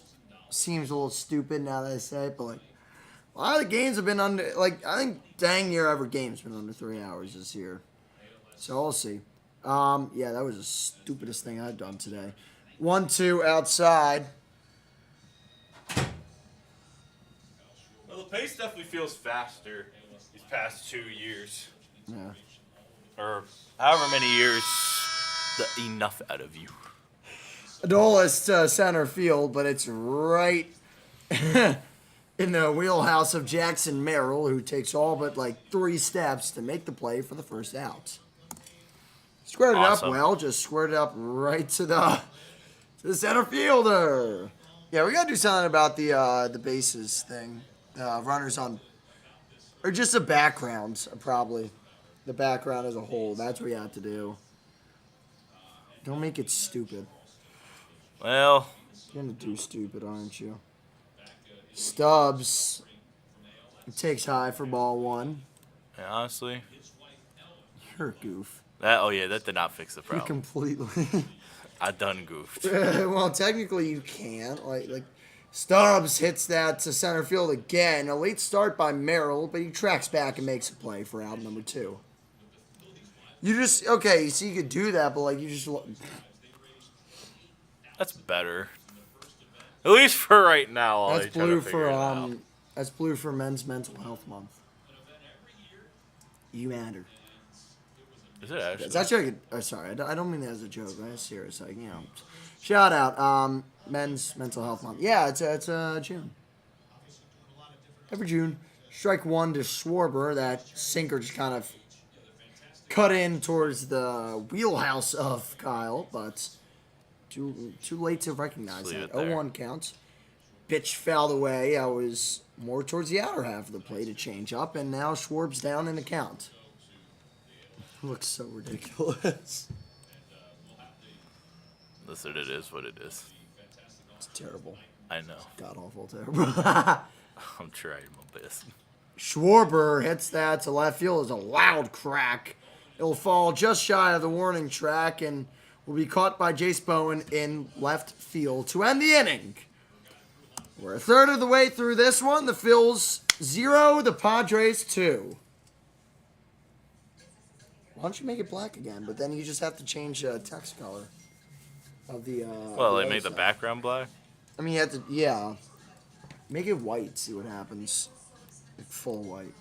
seems a little stupid now that I say it, but a lot of the games have been under, I think dang near every game's been under 3 hours this year. So we'll see. Yeah, that was the stupidest thing I've done today. 1-2 outside. Well, the pace definitely feels faster these past 2 years. Yeah. Or however many years the enough out of you. Adolis to center field, but it's right in the wheelhouse of Jackson Merrill, who takes all but 3 steps to make the play for the first out. Squared it up well, just squared it up right to the center fielder. Yeah, we gotta do something about the bases thing. Runners on, or just the backgrounds, probably. The background as a whole. That's what you have to do. Don't make it stupid. Well, You're gonna do stupid, aren't you? Stubbs takes high for ball 1. honestly, You're a goof. that did not fix the You problem. completely. I done goofed. Well, technically you can't. Stubbs hits that to center field again. A late start by Merrill, but he tracks back and makes a play for out number 2. You just, okay, so you could do that, but, like, you just... That's better. At least for right now. While That's they try to blue figure it out. that's blue for Men's Mental Health Month. You matter. Is it actually? It's actually, sorry, I don't mean that as a joke. That's serious. Like, you know, shout out, Men's Mental Health Month. Yeah, it's June. Every June, strike 1 to Schwarber. That sinker just kind of cut in towards the wheelhouse of Kyle, but too late to recognize that. 0-1 counts. Pitch fouled away. I was more towards the outer half of the plate to change up, and now Schwarb's down in the count. Looks so ridiculous. Listen, it is what it is. It's terrible. I know. God awful terrible. I'm trying my best. Schwarber hits that to left field. It's a loud crack. It'll fall just shy of the warning track and will be caught by Jace Bowen in left field to end the inning. We're a third of the way through this one. The Phils 0, the Padres 2. Why don't you make it black again? But then you just have to change text color of the. Well, they made the background black. I mean, you have to, yeah. Make it white. See what happens. Like full white.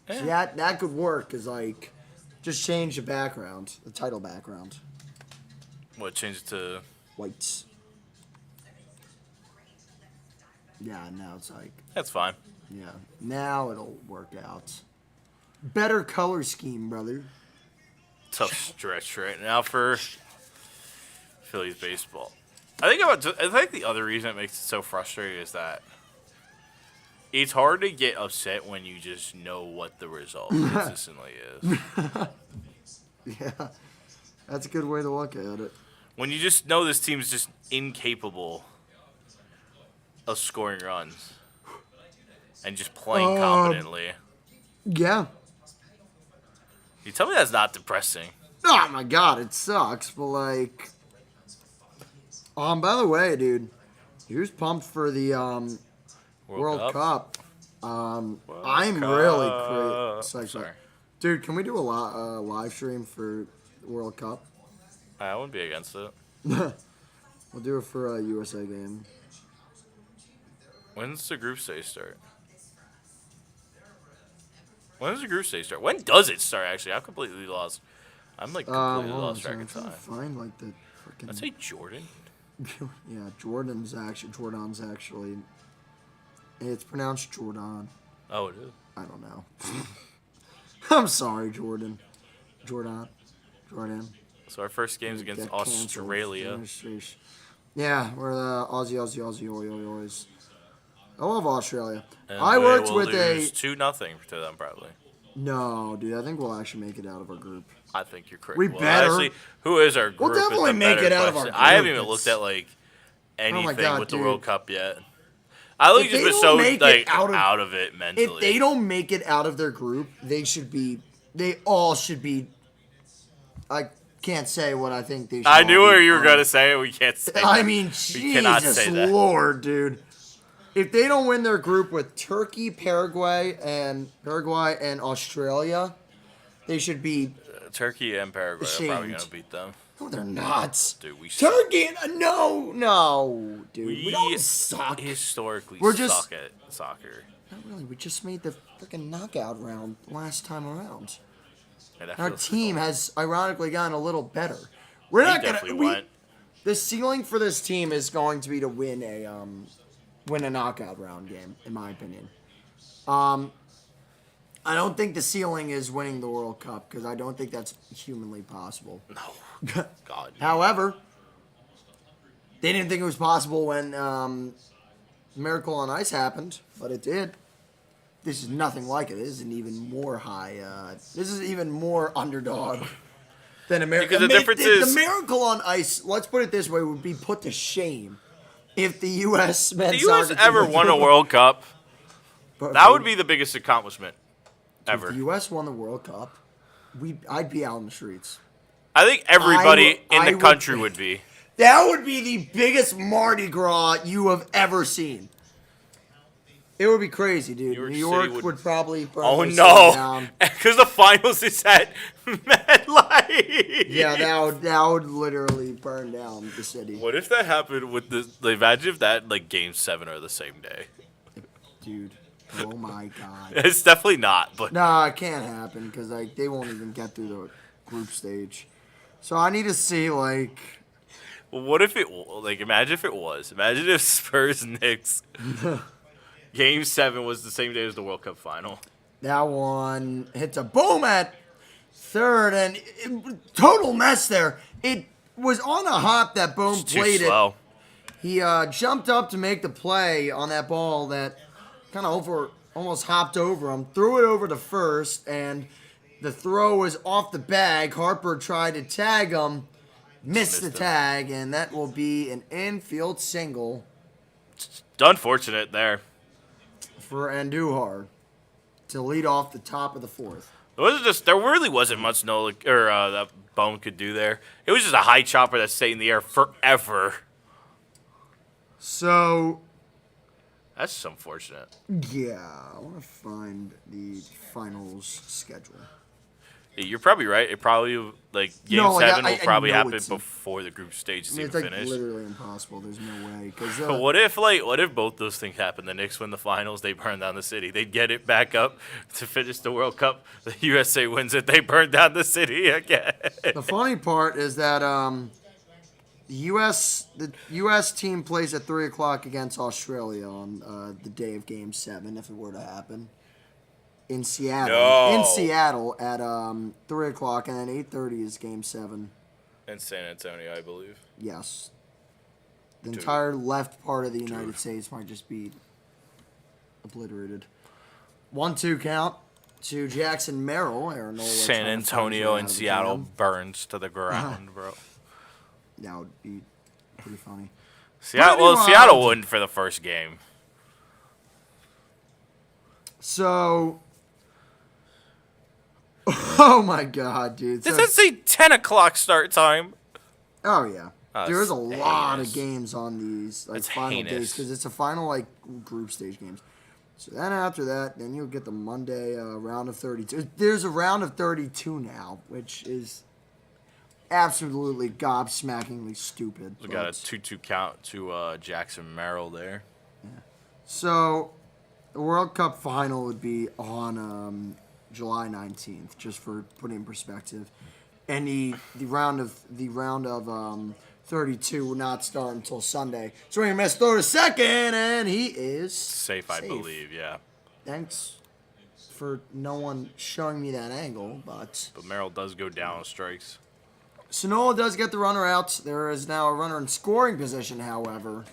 Yeah. See, that could work. Cause like, just change the background, the title background. What, change it to White. Yeah. Now it's like. That's fine. Yeah. Now it'll work out. Better color scheme, brother. Tough stretch right now for Phillies baseball. I think the other reason it makes it so frustrating is that it's hard to get upset when you just know what the result consistently is. Yeah, that's a good way to look at it. When you just know this team's just incapable of scoring runs and just playing competently. Yeah. You tell me that's not depressing. Oh my god, it sucks, but like, by the way, dude, here's pumped for the World Cup. I'm really excited. Sorry. Dude, can we do a live stream for the World Cup? I wouldn't be against it. We'll do it for a USA game. When's the group stage start? When does the group stage start? When does it start, actually? I'm completely lost. I'm like completely lost track of time. Find like the freaking. I'd say Jordan. Yeah, Jordan's actually. It's pronounced Jordan. Oh, it is. I don't know. I'm sorry, Jordan. Jordan. So our first game's against Australia. Yeah, we're the Aussie. I love Australia. And I worked with lose 2-0 to them, probably. No, dude. I think we'll actually make it out of our group. I think you're correct. We better. Actually, who is our group? We'll definitely make it out of our group. I haven't even looked at like anything God, with the dude. World Cup yet. I think just been so like out of it mentally. If they don't make it out of their group, they all should be. I can't say what I think they should. I knew where you were gonna say it. We can't say. I that. mean, we cannot Jesus say that. Lord, dude. If they don't win their group with Turkey, Paraguay, and Australia, they should be. Turkey and Paraguay are probably gonna beat them. No, they're not. Dude, we Turkey, no, dude. We don't suck. Historically, We're just suck at soccer. Not really. We just made the freaking knockout round last time around. Yeah, Our team has ironically gotten a little better. We're not gonna. The ceiling for this team is going to be to win a knockout round game, in my opinion. I don't think the ceiling is winning the World Cup because I don't think that's humanly possible. No. God. However, they didn't think it was possible when Miracle on Ice happened, but it did. This is nothing like it. This is an even more high. This is even more underdog than America. Because the difference is the Miracle on Ice. Let's put it this way: would be put to shame if the U.S. men's If the U.S. soccer ever team won a World Cup, that would be the biggest accomplishment ever. If the U.S. won the World Cup, I'd be out in the streets. I think everybody in the country would be. That would be the biggest Mardi Gras you have ever seen. It would be crazy, dude. New York would probably burn Oh the city no! down. Because the finals is at MetLife. Yeah, that would literally burn down the city. What if that happened with the? Like, imagine if that like Game 7 are the same day. Dude, oh my god. It's definitely not, but Nah, it can't happen because like they won't even get through the group stage. So I need to see like. what if it like? Imagine if it was. Imagine if Spurs Knicks Game 7 was the same day as the World Cup final. That one hits a boom at third, and total mess there. It was on a hop that Boom Too played slow. it. He jumped up to make the play on that ball that kind of almost hopped over him, threw it over to first, and the throw was off the bag. Harper tried to tag him, missed the tag, and that will be an infield single Unfortunate there. for Andujar to lead off the top of the fourth. There really wasn't much Nola or that Bone could do there. It was just a high chopper that stayed in the air forever. So, That's just unfortunate. yeah, I want to find the finals schedule. You're probably right. It probably Game No, like, 7 will probably know happen it's- before the group stage is I mean, it's even like finished. literally impossible. There's no way. Cause, But what if both those things happen? The Knicks win the finals, they burn down the city. They'd get it back up to finish the World Cup. The USA wins it, they burn down the city again. the funny part is that the U.S. team plays at 3 o'clock against Australia on the day of Game 7, if it were to happen. In Seattle. No. In Seattle at 3 o'clock, and then 8:30 is Game 7. In San Antonio, I believe. Yes. The Dude. entire left part of the United States might just be obliterated. 1-2 count to Jackson Merrill. Aaron Nola San trying to find his Antonio way out and of the Seattle jam. burns to the ground, bro. That would be pretty funny. Seattle won for the first game. So, oh my God, dude. Does So, that say 10 o'clock start time? oh yeah, Oh, there's a that's lot heinous. of games on these That's final days heinous. because it's a final group stage games. So then after that, then you'll get the Monday round of 32. There's a round of 32 now, which is absolutely gobsmackingly stupid. We got a 2-2 count to Jackson Merrill there. So, the World Cup final would be on July 19th, just for putting in perspective. And the round of 32 will not start until Sunday. So we're gonna throw to second, and he is Safe, I believe, yeah. Thanks for no one showing me that angle, but But Merrill does go down on strikes. Nola does get the runner out. There is now a runner in scoring position, however.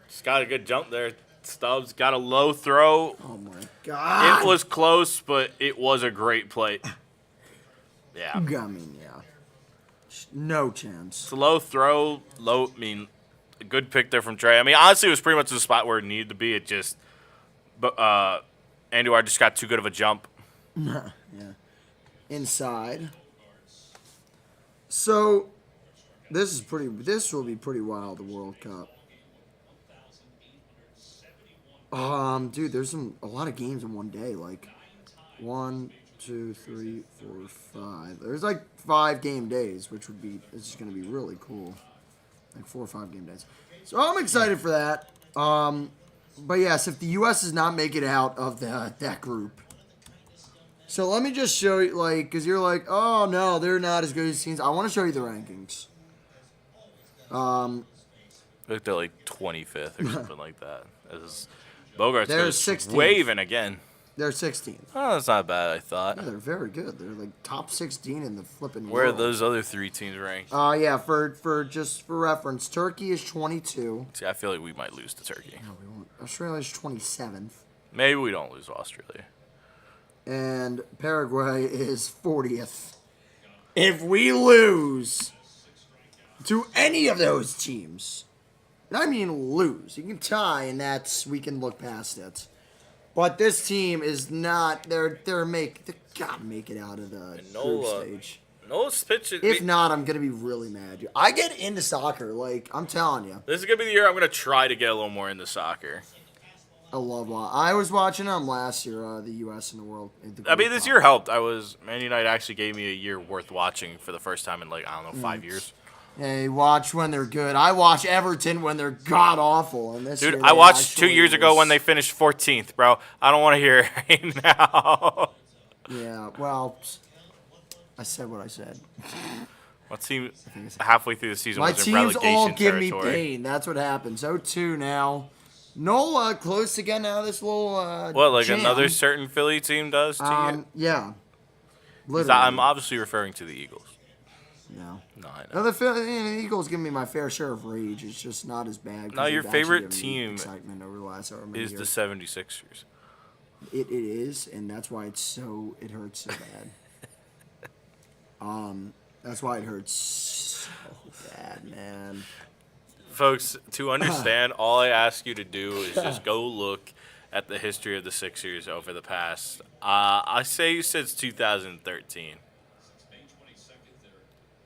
Just got a good jump there. Stubbs got a low throw. Oh my God! It was close, but it was a great play. Yeah. I mean, yeah. No chance. It's a low throw. A good pick there from Trey. I mean, honestly, it was pretty much the spot where it needed to be. It just, Andujar just got too good of a jump. Yeah. Inside. So, this will be pretty wild, the World Cup. Dude, there's a lot of games in one day. Like, 1, 2, 3, 4, 5. There's like 5 game days, which it's just gonna be really cool. Like 4 or 5 game days. So I'm excited for that. But yes, if the U.S. does not make it out of that group. So let me just show you, because you're like, oh no, they're not as good as teams. I want to show you the rankings. Looked at like 25th or something like that. Bogart's They're goes 16th. waving again. They're 16th. Oh, that's not bad, I thought. Yeah, they're very good. They're like top 16 in the flipping Where are world. those other 3 teams ranked? Yeah, for reference, Turkey is 22. See, I feel like we might lose to Turkey. No, we won't. Australia is 27th. Maybe we don't lose to Australia. And Paraguay is 40th. If we lose to any of those teams, and I mean lose, you can tie, and we can look past it. But this team is not. They gotta make it out of the group stage. Nola's pitching. If not, I'm gonna be really mad. I get into soccer, like I'm telling you. This is gonna be the year I'm gonna try to get a little more into soccer. I love. I was watching them last year, the U.S. and the world. I mean, this year helped. Man United actually gave me a year worth watching for the first time in 5 years. Hey, watch when they're good. I watch Everton when they're god awful. And this Dude, year I they watched 2 actually years ago when they finished 14th, bro. I don't want to hear it right now. Yeah, well, I said what I said. My team halfway through the season My was in teams relegation all give me territory. pain. That's what happens. 0-2 now. Nola close to getting out of this little What, like jam. another certain Philly team does to you? Yeah. 'Cause Literally. I'm obviously referring to the Eagles. No. No, I No, know. the Eagles give me my fair share of rage. It's just not as bad. 'Cause No, your they've actually favorite given me team excitement over the last however many Is the years. 76ers. It is, and that's why it hurts so bad. That's why it hurts so bad, man. Folks, to understand, all I ask you to do is just go look at the history of the Sixers over the past, I say since 2013.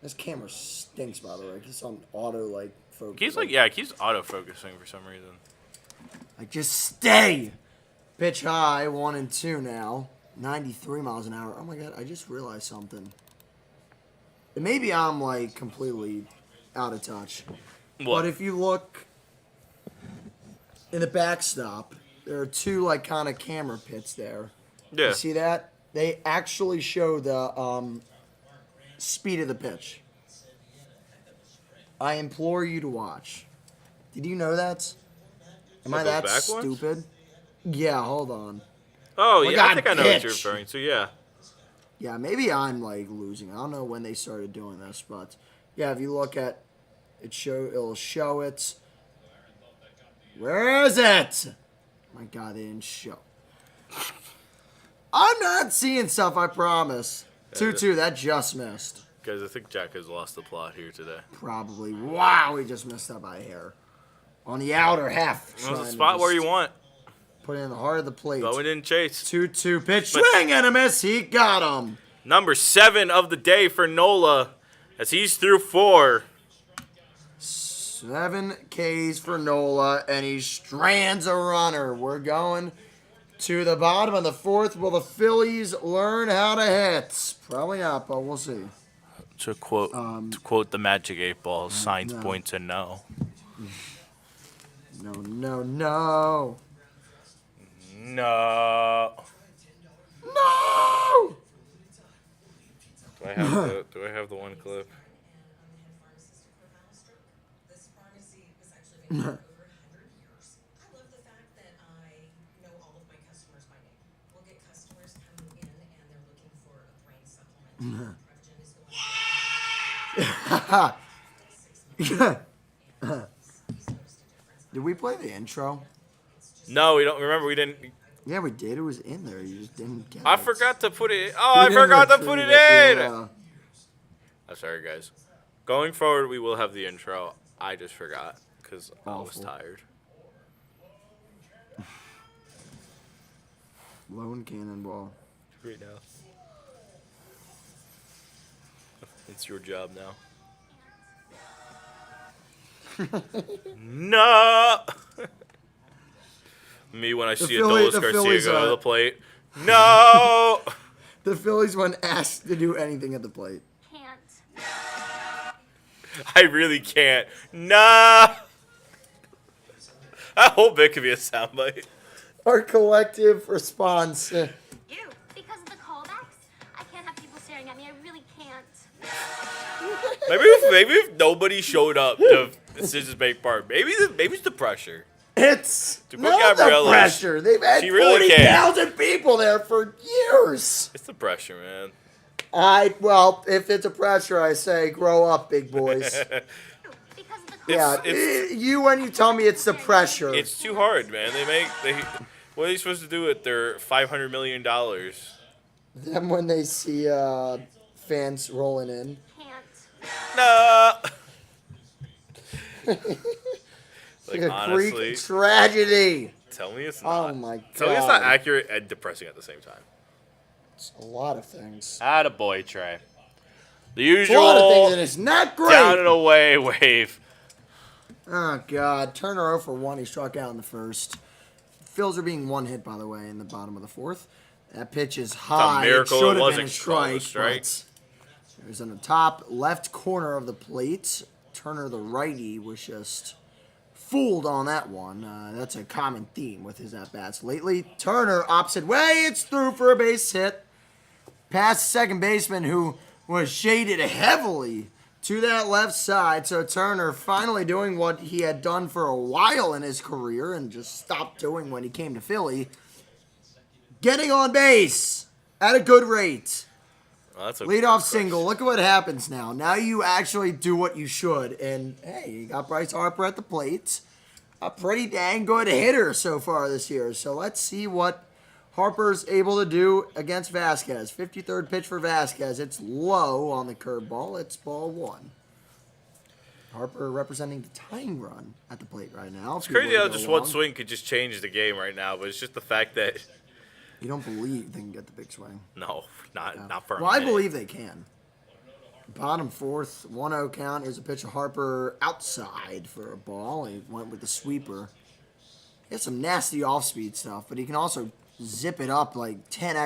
This camera stinks, by the way. It's on auto focus. It keeps autofocusing for some reason. Just stay. Pitch high, 1-2 now. 93 miles an hour. Oh my god, I just realized something. Maybe I'm completely out of touch. What? But if you look in the backstop, there are two kind of camera pits there. Yeah. You see that? They actually show the speed of the pitch. I implore you to watch. Did you know that? Am I that Those back ones? stupid? Yeah, hold on. Oh, my yeah, I God, think I know what you're pitch. referring to, yeah. Yeah, maybe I'm losing. I don't know when they started doing this, but yeah, if you look at it, it'll show it. Where is it? My God, they didn't show. I'm not seeing stuff. I promise. 2-2. That just missed. Guys, I think Jack has lost the plot here today. Probably. Wow, he just missed that by a hair. On the outer half. That was a spot where you want. Put it in the heart of the plate. But we didn't chase. 2-2 pitch. Swing and a miss. He got him. Number 7 of the day for Nola as he's through 4. 7 Ks for Nola, and he strands a runner. We're going to the bottom of the 4th. Will the Phillies learn how to hit? Probably not, but we'll see. To quote the Magic 8 Ball, signs no. point to no. No, no, no. No. No! Do I have the one clip? This pharmacy was actually made for over 100 years. I love the fact that I know all of my customers by name. We'll get customers coming in and they're looking for a brain supplement. Prevagen is going Did we play the intro? No, we don't. Remember, we didn't. Yeah, we did. It was in there. You just didn't get I it. forgot to put it. Oh, You I didn't forgot to put it retrieve in. Yeah. I'm sorry, guys. Going forward, we will have the intro. I just forgot because I was Awful. tired. Lone cannonball. Right now. It's your job now. No. Me when I see Phillies- Adolis the Garcia Phillies, go to the plate. No. The Phillies, when asked to do anything at the plate. Can't. I really can't. No. That whole bit could be a soundbite. Our collective response. Ew. Because of the callbacks, I can't have people staring at me. I really can't. Maybe if nobody showed up to Scissors Bank Park, maybe it's the pressure. It's To put not the Gabriella, pressure. They've had she really 40,000 people there for years. It's the pressure, man. Well, if it's a pressure, I say grow up, big boys. Ew. Because of the Yeah, callbacks. you when you tell me it's the pressure. It's too hard, man. What are they supposed to do with their $500 million? Then when they see fans rolling in. Can't. No. Like Like, a honestly, Greek tragedy. tell me it's not. Oh my god. Tell me it's not accurate and depressing at the same time. It's a lot of things. Attaboy, Trey. The A lot of things, usual and it's not great. down and away wave. Oh, God. Turner 0 for 1. He struck out in the first. Phils are being one hit, by the way, in the bottom of the fourth. That pitch is high. miracle Should it have wasn't been a called a strike. strike. But it was in the top left corner of the plate. Turner, the righty, was just fooled on that one. That's a common theme with his at-bats lately. Turner, opposite way. It's through for a base hit. Past second baseman, who was shaded heavily to that left side. So Turner finally doing what he had done for a while in his career and just stopped doing when he came to Philly. Getting on base at a good rate. Well, that's a Leadoff crush. single. Look at what happens now. Now you actually do what you should. And, hey, you got Bryce Harper at the plate. A pretty dang good hitter so far this year. So let's see what Harper's able to do against Vazquez. 53rd pitch for Vazquez. It's low on the curveball. It's ball 1. Harper representing the tying run at the plate right now. It's crazy how just one swing could just change the game right now, but it's just the fact that You don't believe they can get the big swing. no, not for a Well, I minute. believe they can. Bottom fourth, 1-0 count. Here's a pitch of Harper outside for a ball. He went with the sweeper. He has some nasty off-speed stuff, but he can also zip it up like 10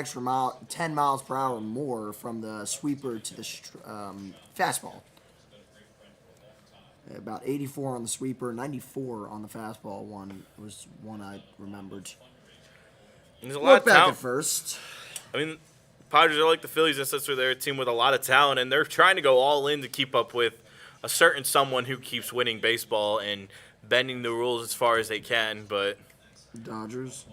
miles per hour more from the sweeper to the fastball. About 84 on the sweeper, 94 on the fastball. One was one I remembered. There's a lot Look of back at talent. first. I mean, Padres are like the Phillies in a sense where they're a team with a lot of talent, and they're trying to go all in to keep up with a certain someone who keeps winning baseball and bending the rules as far as they can, but Dodgers.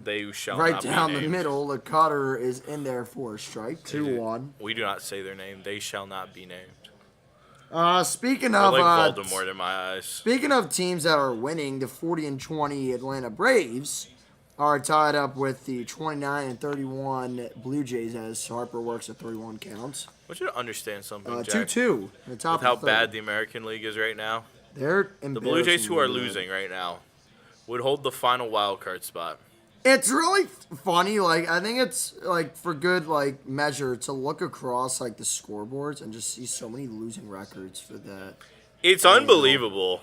they shall Right not down be the named. middle, the cutter is in there for a strike. 2-1. We do not say their name. They shall not be named. Speaking They're of like Voldemort in my eyes. speaking of teams that are winning, the 40-20 Atlanta Braves are tied up with the 29-31 Blue Jays as Harper works at 31 counts. I want you to understand something, Jack. 2-2. The top With how of the bad third. the American League is right now. They're The Blue Jays, who are embarrassingly losing bad. right now, would hold the final wild card spot. It's really funny. Like, I think it's like for good like measure to look across like the scoreboards and just see so many losing records for that. It's unbelievable.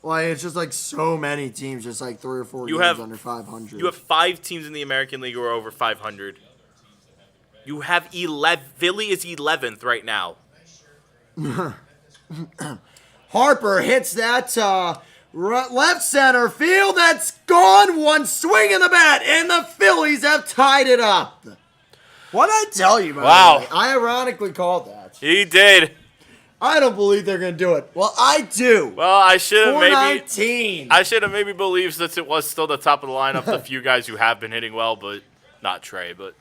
Like, it's just like so many teams, just like 3 or 4 You games have- under 500. You have 5 teams in the American League who are over 500. You have 11. Philly is 11th right now. Harper hits that left center field. That's gone. One swing in the bat, and the Phillies have tied it up. What did I tell you, by Wow. the way? I ironically called that. He did. I don't believe they're going to do it. Well, I do. Well, I should have maybe. 419. I should have maybe believed since it was still the top of the lineup, the few guys who have been hitting well, but not Trey. But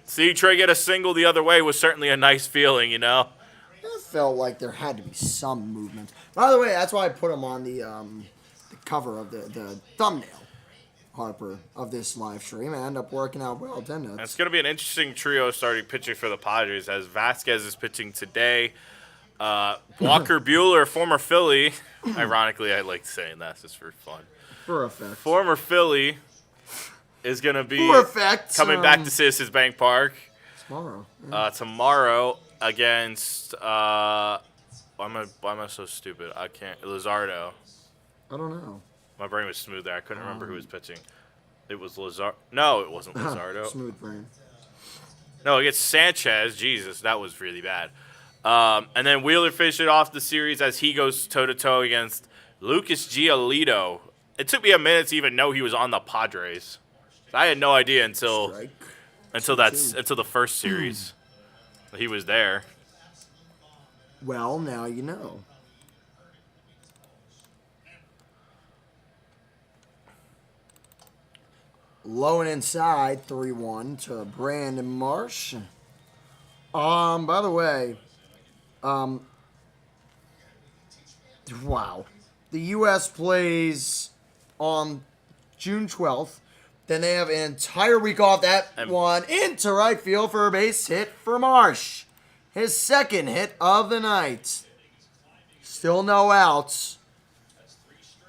see Trey get a single the other way was certainly a nice feeling, you know. It felt like there had to be some movement. By the way, that's why I put him on the cover of the thumbnail, Harper, of this live stream. I end up working out well, didn't it? It's going to be an interesting trio starting pitching for the Padres as Vazquez is pitching today. Walker Buehler, former Philly. Ironically, I like saying that just for fun. For effect. Former Philly is going to be For effect. coming back to Citizens Bank Park Tomorrow. tomorrow against. Why am I so stupid? I can't. Lizardo. I don't know. My brain was smooth there. I couldn't remember who was pitching. It was Lizardo. No, it wasn't Lizardo. Smooth brain. No, against Sanchez. Jesus, that was really bad. And then Wheeler finished it off the series as he goes toe-to-toe against Lucas Giolito. It took me a minute to even know he was on the Padres. I had no idea until Strike. the first series that he was there. Well, now you know. Low and inside, 3-1 to Brandon Marsh. By the way, wow. The U.S. plays on June 12th. Then they have an entire week off. That one into right field for a base hit for Marsh. His second hit of the night. Still no outs.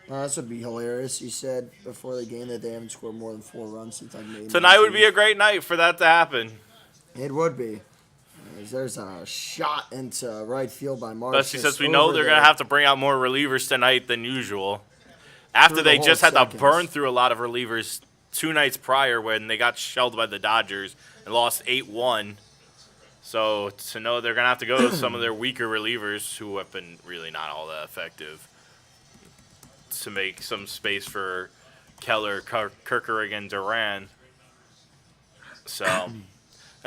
This would be hilarious. He said before the game that they haven't scored more than 4 runs since I've made. Tonight would be a great night for that to happen. It would be. There's a shot into right field by Marsh. Especially since we know they're going to have to bring out more relievers tonight than usual. After Through they the just whole had to seconds. burn through a lot of relievers 2 nights prior when they got shelled by the Dodgers and lost 8-1. So to know they're going to have to go to some of their weaker relievers who have been really not all that effective to make some space for Keller, Kirkering, and Duran. So and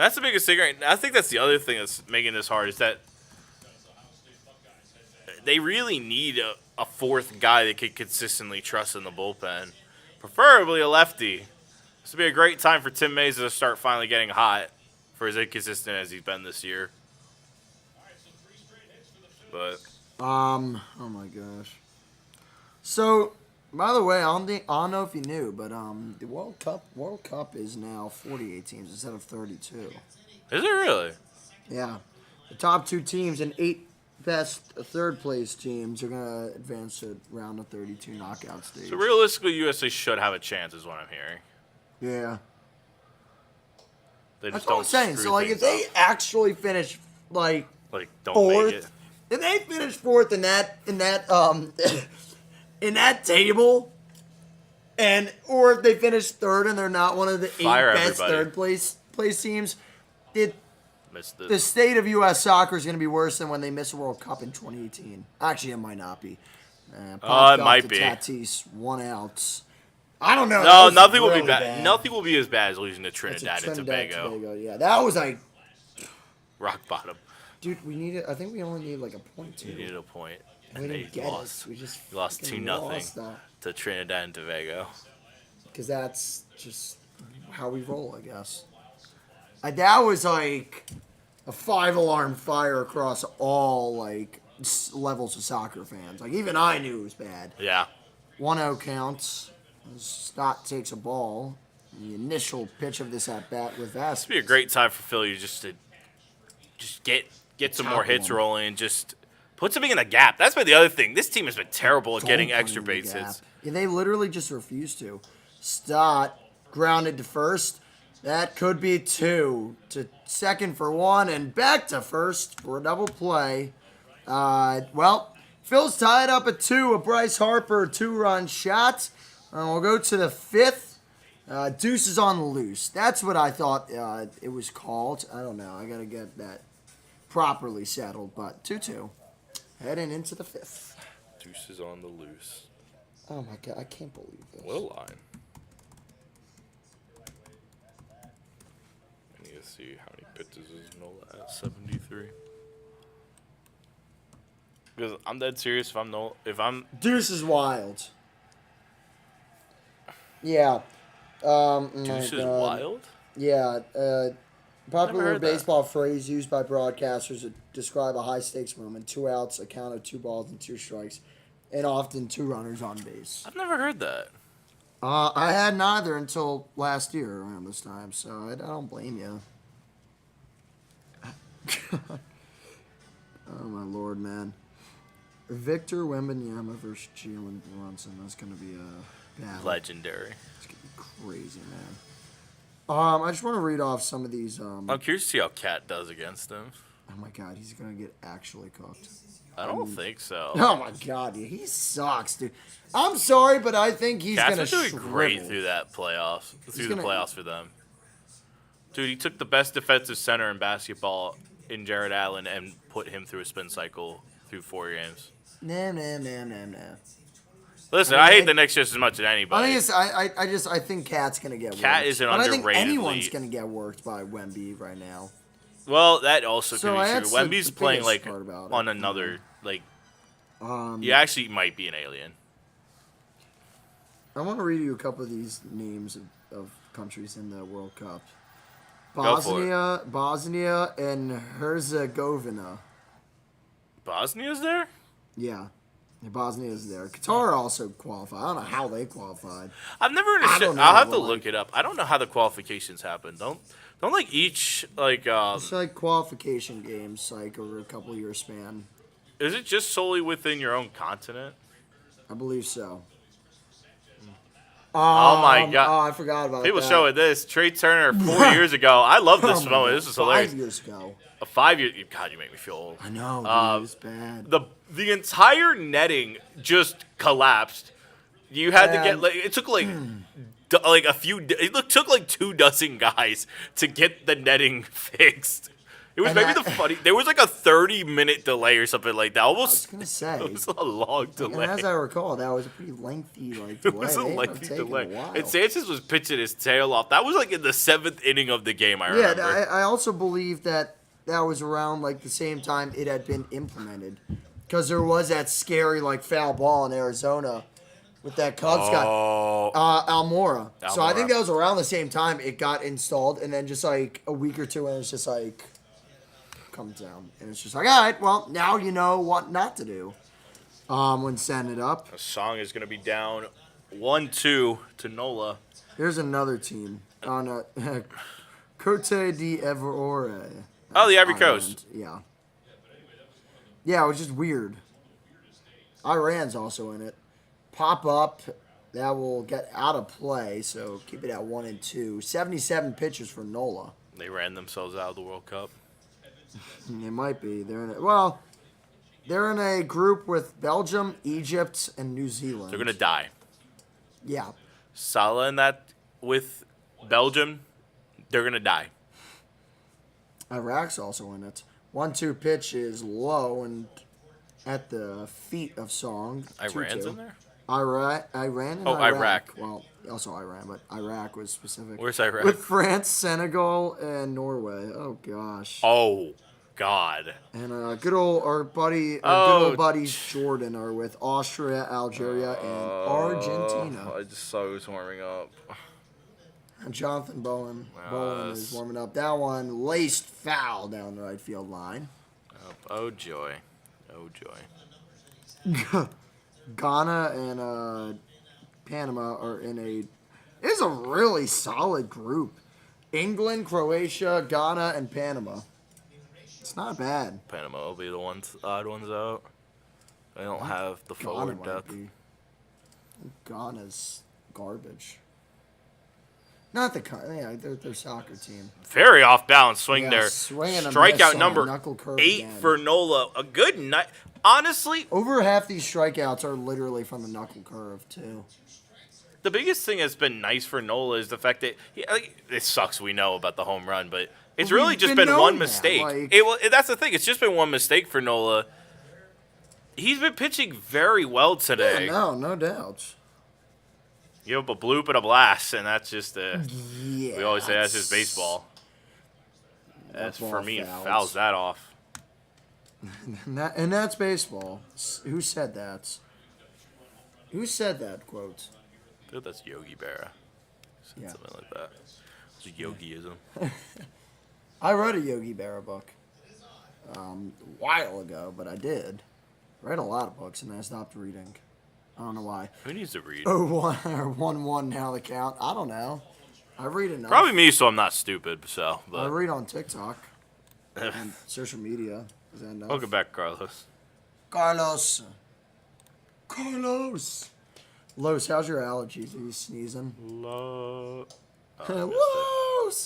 that's the biggest thing right now. I think that's the other thing that's making this hard is that they really need a fourth guy they could consistently trust in the bullpen, preferably a lefty. This would be a great time for Tim Mayza to start finally getting hot for as inconsistent as he's been this year. But oh my gosh. So, by the way, I don't know if you knew, but the World Cup is now 48 teams instead of 32. is it really? Yeah, the top 2 teams and 8 best third place teams are gonna advance to round of 32 knockout stage. So realistically, USA should have a chance, is what I'm hearing. Yeah, They that's just what I'm don't saying. screw So like, if things they up. actually finish like Don't fourth, make it. if they finish fourth in that in that table, and or if they finish third and they're not one of the 8 Fire best everybody. third place teams, Missed the it. state of U.S. soccer is going to be worse than when they miss a World Cup in 2018. Actually, it might not be. It might be. Tatis, 1 out. I don't know. That No, was nothing will be really bad. Nothing will be as bad as losing to That's a Trinidad and Tobago. Yeah, that was like, Rock bottom. dude, we needed. I think we only need like a point You too. needed a point, We and they didn't get lost. it. We just Lost fucking 2-0 lost that. to Trinidad and Tobago. Because that's just how we roll, I guess. That was like a 5-alarm fire across all like levels of soccer fans. Like even I knew it was bad. Yeah. 1-0 counts. Stott takes a ball. The initial pitch of this at bat with Vazquez. It'd be a great time for Philly to get some more hits one. rolling and just put something in the gap. That's been the other thing. This team has been terrible at Don't getting put extra him in the base gap. hits. Yeah, they literally just refuse to. Stott grounded to first. That could be 2 to second for 1 and back to first for a double play. Well, Phil's tied up at 2. A Bryce Harper 2-run shot. We'll go to the 5th. Deuces on the loose. That's what I thought it was called. I don't know. I got to get that properly settled. But 2-2. Heading into the 5th. Deuces on the loose. Oh, my God. I can't believe this. What a line. I need to see how many pitches is Nola at 73. Because I'm dead serious. If I'm Deuce is wild. Yeah. My Deuce is God. wild. Yeah. Popular heard that. baseball phrase used by broadcasters to describe a high-stakes moment. 2 outs, a count of 2 balls and 2 strikes, and often 2 runners on base. I've never heard that. I had neither until last year around this time, so I don't blame you. Oh, my Lord, man. Victor Wembanyama versus Jalen Brunson. That's going to be a battle. Legendary. It's going to be crazy, man. I just want to read off some of these. I'm curious to see how Cat does against him. Oh, my God. He's going to get actually cooked. I don't think so. Oh, my God. Yeah, he sucks, dude. I'm sorry, but I think he's Cat's going to been doing great through that playoffs. Through the gonna- playoffs for them. Dude, he took the best defensive center in basketball in Jared Allen and put him through a spin cycle through 4 games. Nah. Listen, I mean, I hate I- the Knicks just as much as anybody. I think Cat's gonna get worked. Cat is an but I think underrated anyone's lead. gonna get worked by Wemby right now. Well, that also So could be that's true. the Wemby's playing biggest like part about it. on another like. Um, He actually might be an alien. I want to read you a couple of these names of countries in the World Cup. Go for it. Bosnia and Herzegovina. Bosnia's there? Yeah, Bosnia is there. Qatar also qualified. I don't know how they qualified. I've never understood. don't know, I'll have to but, look it up. I don't know how the qualifications happen. Don't like each like It's like qualification games, like over a couple year span. is it just solely within your own continent? I believe so. Oh my God. Oh, I forgot about People that. showing this. Trey Turner 4 years ago. I love this Oh my moment. God, This is hilarious. 5 years ago. A 5-year. God, you make me feel old. I know, dude, it's bad. The entire netting just collapsed. You had to get like it took like like a few. Took like 2 dozen guys to get the netting fixed. It was And maybe that- the funny. There was like a 30-minute delay or something like that. I was Almost. gonna say. It was a long And delay. as I recall, that was a pretty lengthy It delay. was a They ended up lengthy taking delay. a while. And Sanchez was pitching his tail off. That was like in the 7th inning of the game. I Yeah, remember. I also believe that was around like the same time it had been implemented, because there was that scary like foul ball in Arizona with that Cubs guy, Almora. So I think Almora. that was around the same time it got installed, and then just like a week or two, and it's just like comes down, and it's just like, all right, well now you know what not to do. When setting it up, The song is going to be down 1-2 to Nola. here's another team on Cote d'Ivoire. Oh, the Ivory Ireland. Coast. Yeah. Yeah, it was just weird. Iran's also in it. Pop up. That will get out of play, so keep it at 1-2. 77 pitches for Nola. They ran themselves out of the World Cup. It might be. They're in a group with Belgium, Egypt, and New Zealand. They're going to die. Yeah. Salah in that with Belgium, they're going to die. Iraq's also in it. 1-2 pitch is low and at the feet of Song. Iran's 2-2. in there? Iran and Oh, Iraq. Iraq. Well, also Iran, but Iraq was specific. Where's Iraq? With France, Senegal, and Norway. Oh gosh. Oh, God. And good old good old buddies Jordan are with Austria, Algeria, and Argentina. I just saw who's warming up. And Jonathan Bowen is warming up. That one laced foul down the right field line. Oh, joy. Oh, joy. Ghana and Panama are in it's a really solid group. England, Croatia, Ghana, and Panama. It's not bad. Panama will be the odd ones out. They don't have the Ghana forward might depth. be. Ghana's garbage. Not their soccer team. Very off balance swing Yeah, there. swing and a miss Strikeout on number a knuckle curve 8 again. for Nola. A good night. Honestly, Over half these strikeouts are literally from the knuckle curve too. the biggest thing that's been nice for Nola is the fact that it sucks. We know about the home run, but it's Well, really we've just been been one known that, mistake. like- That's the thing. It's just been one mistake for Nola. He's been pitching very well today. Yeah, no doubt. You have a bloop and a blast, and that's just Yeah. we always say that's just baseball. That's ball for me, fouls. fouls that off. And that's baseball. Who said that? Who said that quote? I think that's Yogi Berra. Said Yeah. something like that. It's a Yogiism. I wrote a Yogi Berra book a while ago, but I did. I read a lot of books, and I stopped reading. I don't know why. Who needs to read? 0-1 or 1-1 now the count. I don't know. I read enough. Probably me, so I'm not stupid. So, I but read on TikTok and social media. Is that enough? welcome back, Carlos. Carlos. Los, how's your allergies? Are you sneezing? Los!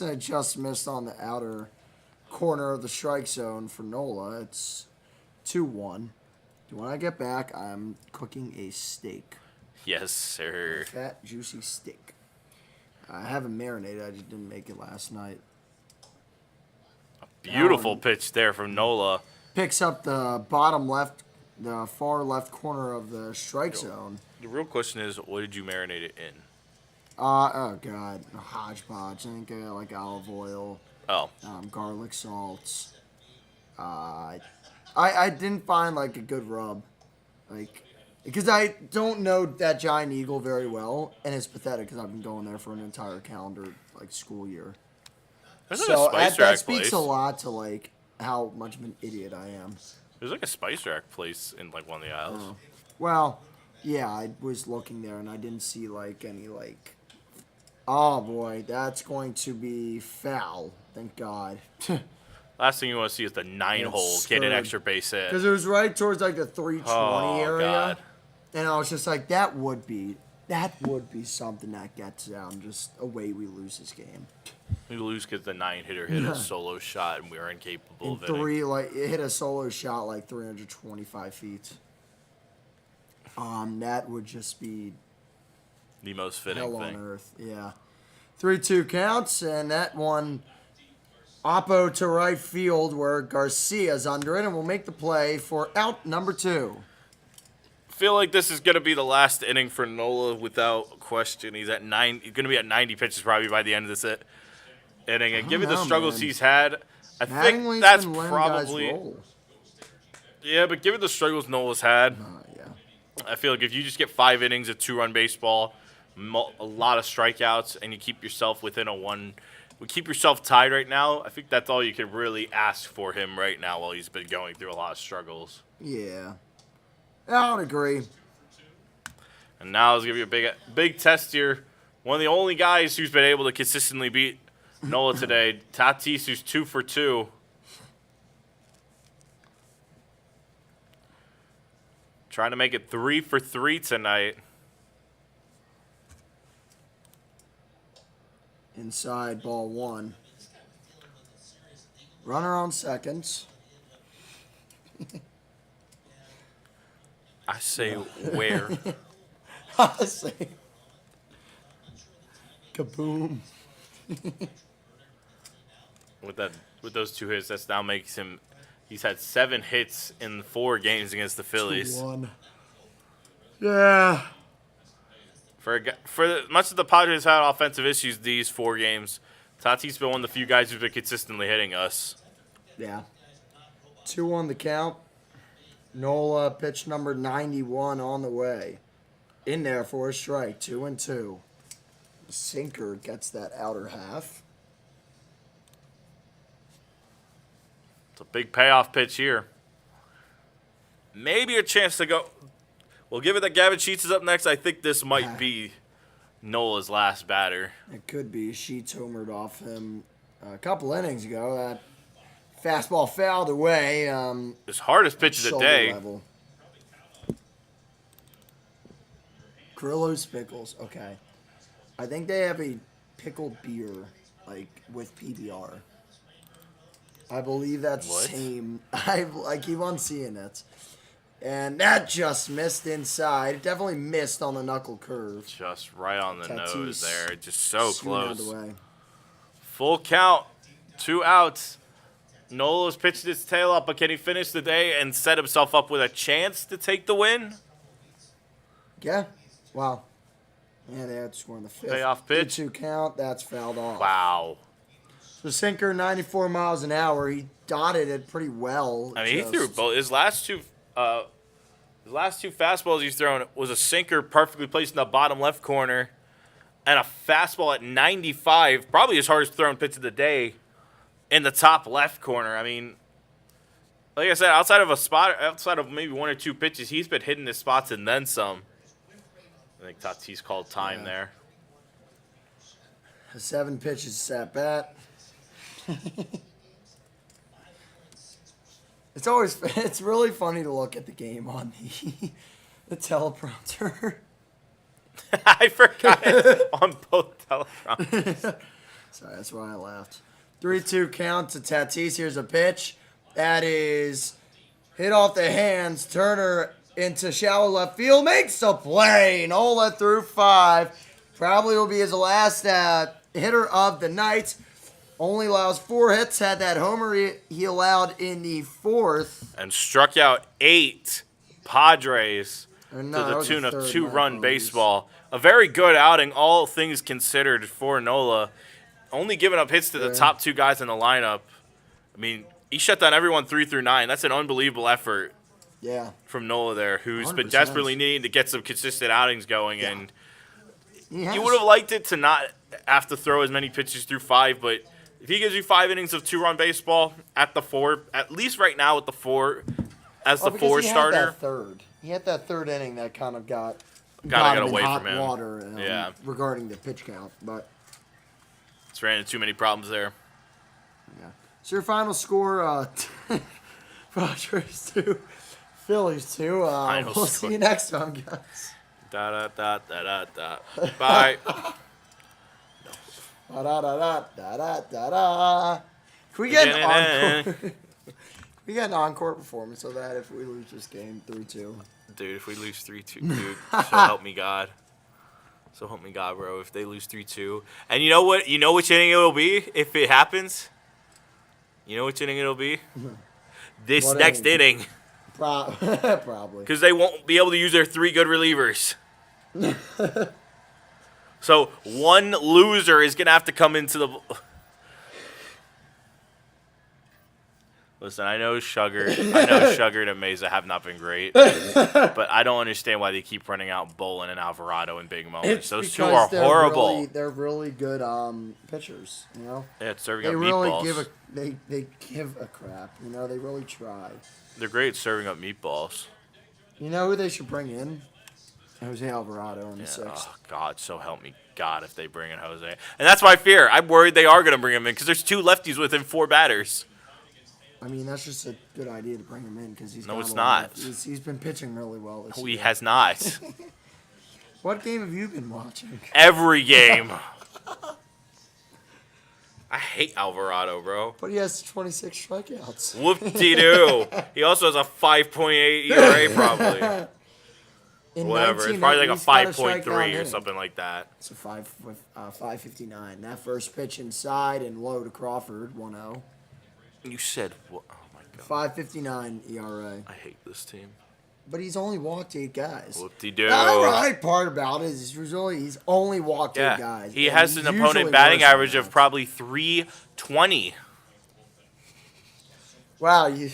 I just missed on the outer corner of the strike zone for Nola. It's 2-1. When I get back, I'm cooking a steak. Yes, sir. Fat, juicy steak. I haven't marinated. I just didn't make it last night. Beautiful pitch there from Nola. Picks up the bottom left, the far left corner of the strike zone. The real question is, what did you marinate it in? Oh god, a hodgepodge. I think I got like olive oil, Oh, garlic salts. I didn't find like a good rub, like because I don't know that Giant Eagle very well, and it's pathetic because I've been going there for an entire calendar like school year. there's like So a Spice that Rack speaks place. a lot to like how much of an idiot I am. There's like a Spice Rack place in like one of the aisles. Oh. Well, yeah, I was looking there and I didn't see like any like. Oh boy, that's going to be foul. Thank God. Last thing you want to see is the 9-hole get an screwed. extra base hit. Because it was right towards like the 320 Oh, area. God. And I was just like, that would be That would be something that gets down. Just a way we lose this game. We lose because the 9-hitter hit a solo shot and we were incapable And of hitting. it hit a solo shot like 325 feet. That would just be The most fitting hell thing. on earth. Yeah. 3-2 counts, and that one oppo to right field where Garcia's under it, and will make the play for out number 2. Feel like this is going to be the last inning for Nola without question. He's at 9. He's going to be at 90 pitches probably by the end of this inning. And given the struggles he's had, I think Mattingly's that's been letting guys probably roll. yeah. But given the struggles Nola's had, Yeah. I feel like if you just get 5 innings of 2-run baseball, a lot of strikeouts, and you keep yourself within keep yourself tied right now. I think that's all you can really ask for him right now while he's been going through a lot of struggles. Yeah. I would agree. And now let's give you a big test here. One of the only guys who's been able to consistently beat Nola today, Tatis, who's 2 for 2. Trying to make it 3 for 3 tonight. Inside ball 1. Runner on seconds. I say where? I say. Kaboom. With those 2 hits, that now makes him. He's had 7 hits in 4 games against the Phillies. 1. Yeah. For much of the Padres had offensive issues these 4 games, Tatis been one of the few guys who's been consistently hitting us. Yeah. 2 on the count. Nola, pitch number 91 on the way. In there for a strike. 2-2. Sinker gets that outer half. It's a big payoff pitch here. Maybe a chance to go. Well, given that Gavin Sheets is up next, I think this might be Nola's last batter. It could be. Sheets homered off him a couple innings ago. That fastball fouled away. His hardest pitch of the Shoulder day. level. Grillo's Pickles. Okay. I think they have a pickled beer, like, with PBR. I believe that's the What? same. I keep on seeing it. And that just missed inside. It definitely missed on the knuckle curve. Just right on the Tatis nose there. Just so Swing out of close. the way. Full count. 2 outs. Nola's pitched his tail up, but can he finish the day and set himself up with a chance to take the win? Yeah. Wow. Yeah, they had to score in the 5th. Payoff pitch. 2 count. That's fouled off. Wow. So sinker, 94 miles an hour. He dotted it pretty well. I mean, he threw both. His last two fastballs he's thrown was a sinker perfectly placed in the bottom left corner, and a fastball at 95, probably his hardest thrown pitch of the day, in the top left corner. I mean, like I said, outside of maybe 1 or 2 pitches, he's been hitting his spots and then some. I think Tatis called time there. 7 pitches at bat. It's really funny to look at the game on the teleprompter. I forgot it on both teleprompters. Sorry, that's why I laughed. 3-2 count to Tatis. Here's a pitch. That is hit off the hands. Turner into shallow left field. Makes the play. Nola through 5. Probably will be his last hitter of the night. Only allows 4 hits. Had that homer he allowed in the 4th. And struck out 8 Padres No, to that the was tune the of third, 2-run my apologies. baseball. A very good outing, all things considered, for Nola. Only giving up hits to the top 2 guys in the lineup. I mean, he shut down everyone 3 through 9. That's an unbelievable effort Yeah. from Nola there, who's been 100%. desperately needing to get some consistent outings going. Yeah. And He has. you would have liked it to not have to throw as many pitches through 5, but if he gives you 5 innings of 2-run baseball at the 4, at least right now with the 4 as the 4 starter, He had that third inning that kind of got got him in away hot from him. water. Yeah. Regarding the pitch count, but it's ran into too many problems there. yeah. So your final score: Padres 2, Phillies 2. Final We'll score. see you next time, guys. Da da da da da da. Bye. Da da da da da da da. Can we get an encore? Can we get an encore performance of that if we lose this game 3-2? Dude, if we lose 3-2, dude, so help me God. So help me God, bro. If they lose 3-2, and you know what? You know which inning it'll be if it happens. You know which inning it'll be? This What next inning. Probably. Because they won't be able to use their 3 good relievers. So one loser is gonna have to come into the. Listen, I know Sugar and Mesa have not been great, but I don't understand why they keep running out Bolin and Alvarado in big moments. Those two are horrible. They're really good pitchers, you know. Yeah, it's serving They up really meatballs. they give a crap, you know. They really try. They're great at serving up meatballs. You know who they should bring in? Jose Alvarado in the sixth. Oh God, so help me God if they bring in Jose. And that's my fear. I'm worried they are gonna bring him in because there's 2 lefties within 4 batters. I mean, that's just a good idea to bring him in because he's. No, it's not. He's been pitching really well this year. He has not. What game have you been watching? Every game. I hate Alvarado, bro. But he has 26 strikeouts. Whoop-de-doo. He also has a 5.8 ERA probably. In Whatever. 19, It's probably like a he's got a strikeout 5.3 or hitting. something like that. It's a 559. That first pitch inside and low to Crawford, 1-0. You said what? Oh my God. 559 ERA. I hate this team. But he's only walked 8 guys. Whoop-de-doo. The ironic part about it is he's only walked 8 guys. He and has he's an usually opponent batting worse than average that. of probably 320. Wow, Dude,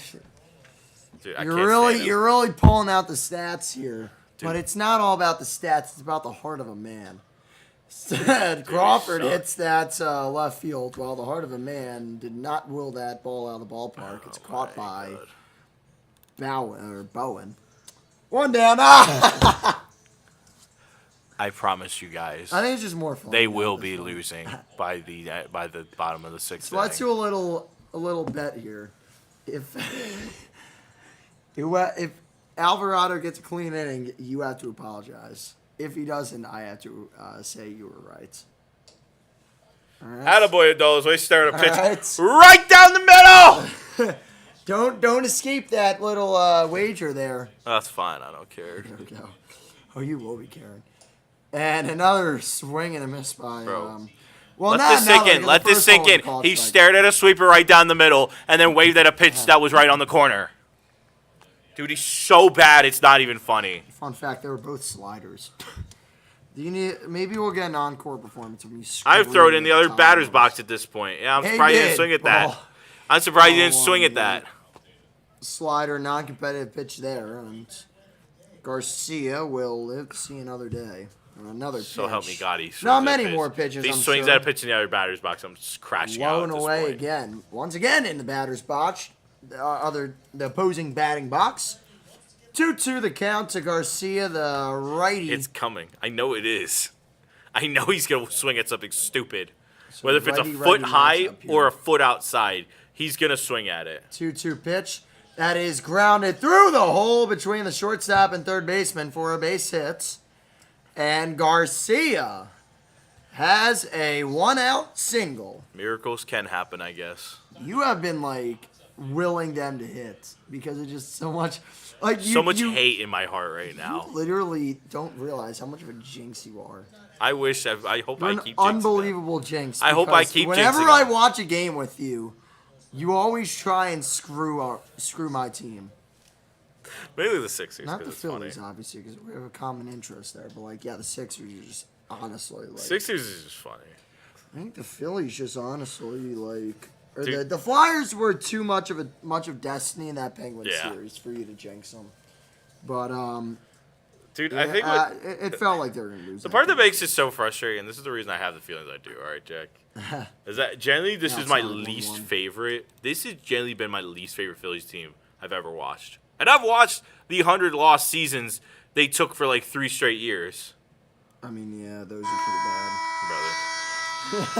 I you're can't really stand him. you're really pulling out the stats here. But it's not all about the stats. It's about the heart of a man. Crawford hits that left field while the heart of a man did not will that ball out of the ballpark. It's caught by Bowen. 1 down. Ah! I promise you guys, I think it's just more fun. they will be losing by the bottom of the 6th So let's do a little bet here. If Alvarado gets a clean inning, you have to apologize. If he doesn't, I have to say you were right. All right. Attaboy, Adolis. We start a pitch right. right down the middle. Don't escape that little wager there. That's fine. I don't care. There we go. Oh, you will be caring. And another swing and a miss by. Bro. Well, Let not this sink now, in. Let this sink in. He stared at a sweeper right down the middle and then waved at a pitch that was right on the corner. Dude, he's so bad, it's not even funny. Fun fact: they were both sliders. Do you need? Maybe we'll get an encore performance of me. I've thrown it in the other batter's box at this point. Yeah, I'm surprised he didn't swing at that. Ball. I'm surprised he didn't swing at that. Slider, non-competitive pitch there, and Garcia will live to see another day. Or another pitch. So help me God, he swings Not at a many pitch. more pitches. If he I'm swings sure. at a pitch in the other batter's box, I'm just crashing out Blown at this away point. again. Once again in the batter's box. The opposing batting box. 2-2 the count to Garcia, the righty. It's coming. I know it is. I know he's going to swing at something stupid. So Whether if it's a righty foot high matchup here. or a foot outside, he's going to swing at it. 2-2 pitch. That is grounded through the hole between the shortstop and third baseman for a base hit. And Garcia has a 1-out single. Miracles can happen, I guess. You have been, willing them to hit because of just so much... So much hate in my heart right now. You literally don't realize how much of a jinx you are. I hope You're I an keep jinxing unbelievable jinx. I hope I because keep whenever jinxing I them. watch a game with you, you always try and screw my team. them. Mainly the Sixers. Not the 'cause it's funny. Phillies, obviously, because we have a common interest there. But the Sixers are just honestly Sixers is just funny. I think the Phillies just honestly or Dude. the Flyers were too much of destiny in that Penguins Yeah. series for you to jinx them. But Dude, yeah, I think it felt like they were gonna lose. the part that makes it so frustrating, and this is the reason I have the feelings I do, all right, Jack, is that generally this Yeah, is my it's not a least 1-1. favorite. This has generally been my least favorite Phillies team I've ever watched. And I've watched the 100-loss seasons they took for 3 straight years. I mean, yeah, those are pretty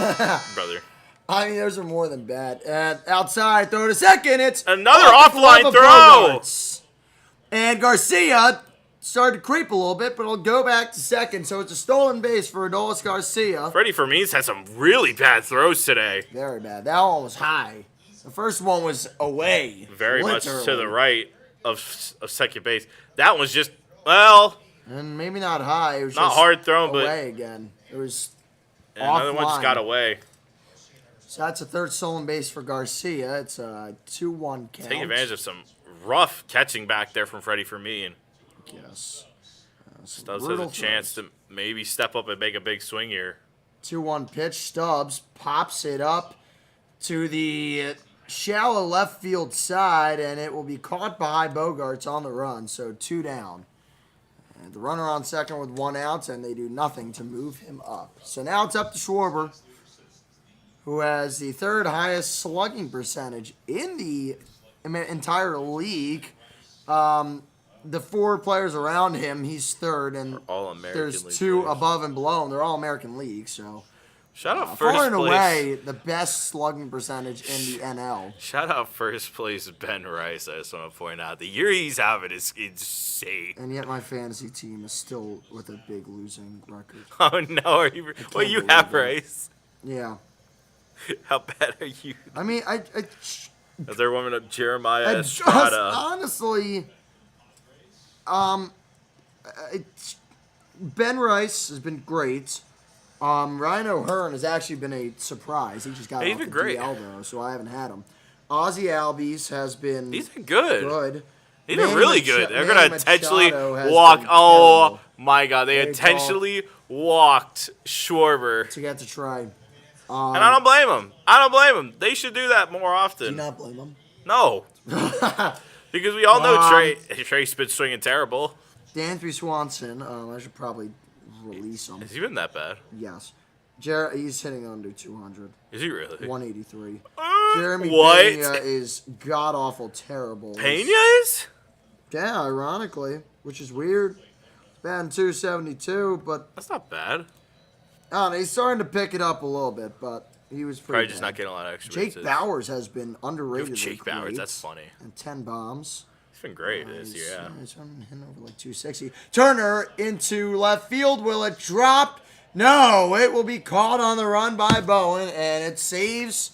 bad. Brother. Brother. I mean, those are more than bad. And outside, throw to second. It's Another off the offline glove of throw. Bogarts. And Garcia started to creep a little bit, but it'll go back to second. So it's a stolen base for Adolis Garcia. Freddie Fermin's had some really bad throws today. Very bad. That one was high. The first one was away. Very much to literally. the right of second base. That one's just, well, And maybe not high. It was not just hard thrown, but away again. It was another one just offline. got away. So that's a third stolen base for Garcia. It's a 2-1 count. Taking advantage of some rough catching back there from Freddie Fermin. Yes. Stubbs has brutal a chance throws. to maybe step up and make a big swing here. 2-1 pitch. Stubbs pops it up to the shallow left field side, and it will be caught by Bogarts on the run. So 2 down. And the runner on second with 1 out, and they do nothing to move him up. So now it's up to Schwarber, who has the third highest slugging percentage in the entire league. The 4 players around him, he's third, and All American there's League 2 players. above and below him. They're all American League, so Shout out first far and place. away the best slugging percentage in the NL. Shout out first place Ben Rice. I just want to point out the year he's having is insane. And yet my fantasy team is still with a big losing record. Oh no, are you? Well, you believe have it. Rice. Yeah, How bad are you? I mean, Is there one of Jeremiah I just Estrada? honestly, Ben Rice has been great. Ryan O'Hearn has actually been a surprise. He just got He's off been the great. DL though, so I haven't had him. Ozzy Albies has been He's been good. good. He's been Manny really Macha- good. They're Manny gonna intentionally Machado has walk. been Oh terrible my God, they Big intentionally walked Schwarber, to get to try. and I don't blame him. I don't blame him. They should do that more often. Do not blame him. No, because we all know Trey's been swinging terrible. Dansby Swanson, I should probably release him. Has he been that bad? Yes. He's hitting under 200. Is he really? 183. Jeremy What? Pena is god-awful terrible. Pena is? Yeah, ironically, which is weird. Batting 272, but That's not bad. I don't know, he's starting to pick it up a little bit, but he was pretty Probably just bad. not getting a lot of extra Jake bases. Bowers has been You underrated. have Jake Bowers. That's funny. And 10 bombs. He's been great this year. Yeah. He's hitting over like 260. Turner into left field. Will it drop? No, it will be caught on the run by Bowen, and it saves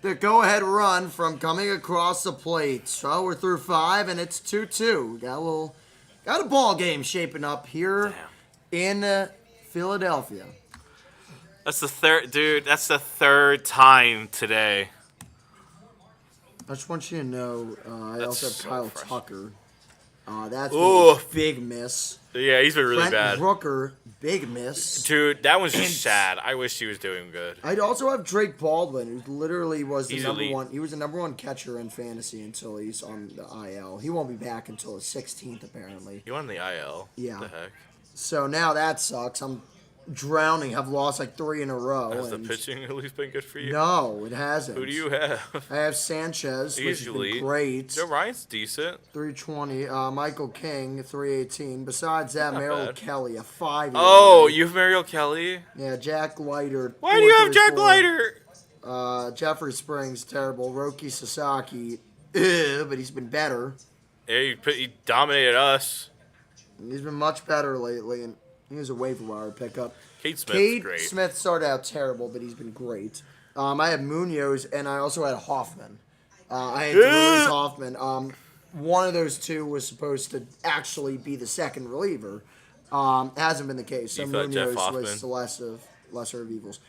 the go-ahead run from coming across the plate. So we're through 5, and it's 2-2. Got a ball game shaping up here in Philadelphia. That's the third, dude. That's the third time today. I just want you to know, I That's also have so Kyle frustrating. Tucker. That's Ooh. a big miss. Yeah, he's been really Brent bad. Brooker, big miss. Dude, that was just And- sad. I wish he was doing good. I'd also have Drake Baldwin, who literally was the He's number elite. 1. He was the number 1 catcher in fantasy until he's on the IL. He won't be back until the 16th, apparently. He won the IL. Yeah. What the heck? So now that sucks. I'm drowning. I've lost like 3 in a row. Has the and- pitching at least been good for you? No, it hasn't. Who do you have? I have Sanchez, which has Usually. been great. Joe Ryan's decent. 320. Michael King, 318. Besides that, Not Merrill bad. Kelly, a 5. Oh, you have Mariel Kelly? Yeah, Jack Leiter. Why do you have Jack 434. Leiter? Jeffrey Springs, terrible. Roki Sasaki, but he's been better. Yeah, he dominated us. He's been much better lately, and he was a waiver wire pickup. Kate Smith's Cade great. Smith started out terrible, but he's been great. I had Munoz, and I also had Hoffman. I had to release Hoffman. One of those two was supposed to actually be the second reliever. It hasn't been the case. So You thought Jeff Munoz Hoffman? was the lesser of evils.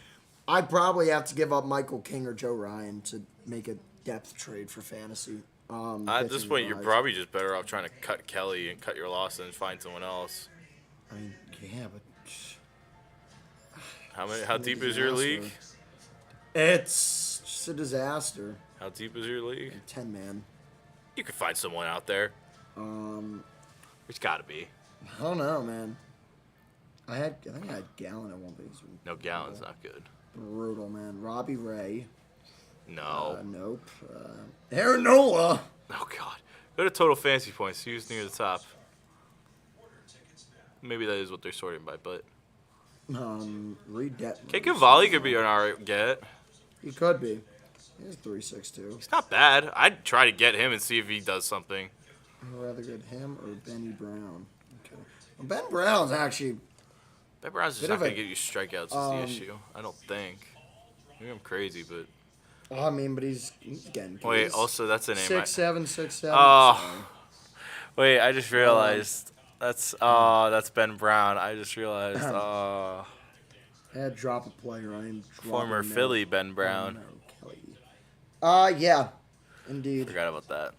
I'd probably have to give up Michael King or Joe Ryan to make a depth trade for fantasy. At this pitching point, you're wise. probably just better off trying to cut Kelly and cut your loss and find someone else. I mean, yeah, but How deep is your disaster. league? It's just a disaster. How deep is your league? 10 man. You could find someone out there. There's got to be. I don't know, man. I think I had Gallon at one point. He's been No, Gallon's not good. brutal, man. Robbie Ray. No. Nope. Aaron Nola. Oh, God. Go to total fantasy points. See who's near the top. Maybe that is what they're sorting by, but... Reed Detmer. Kate Cavalli could be an alright get. He could be. He's 3.62. He's not bad. I'd try to get him and see if he does something. I'd rather get him or Benny Brown. Okay. Ben Brown's actually. Ben Brown's just Bit not of going a- to get you strikeouts is the issue. I don't think. Maybe I'm crazy, but... I mean, but he's getting. Wait, he's also, that's a name. 6'7", 6'7". Oh. Wait, I just realized. That's Ben Brown. I just realized. I had to drop a player on him. Former Philly Ben Brown. Yeah, indeed. Forgot about that.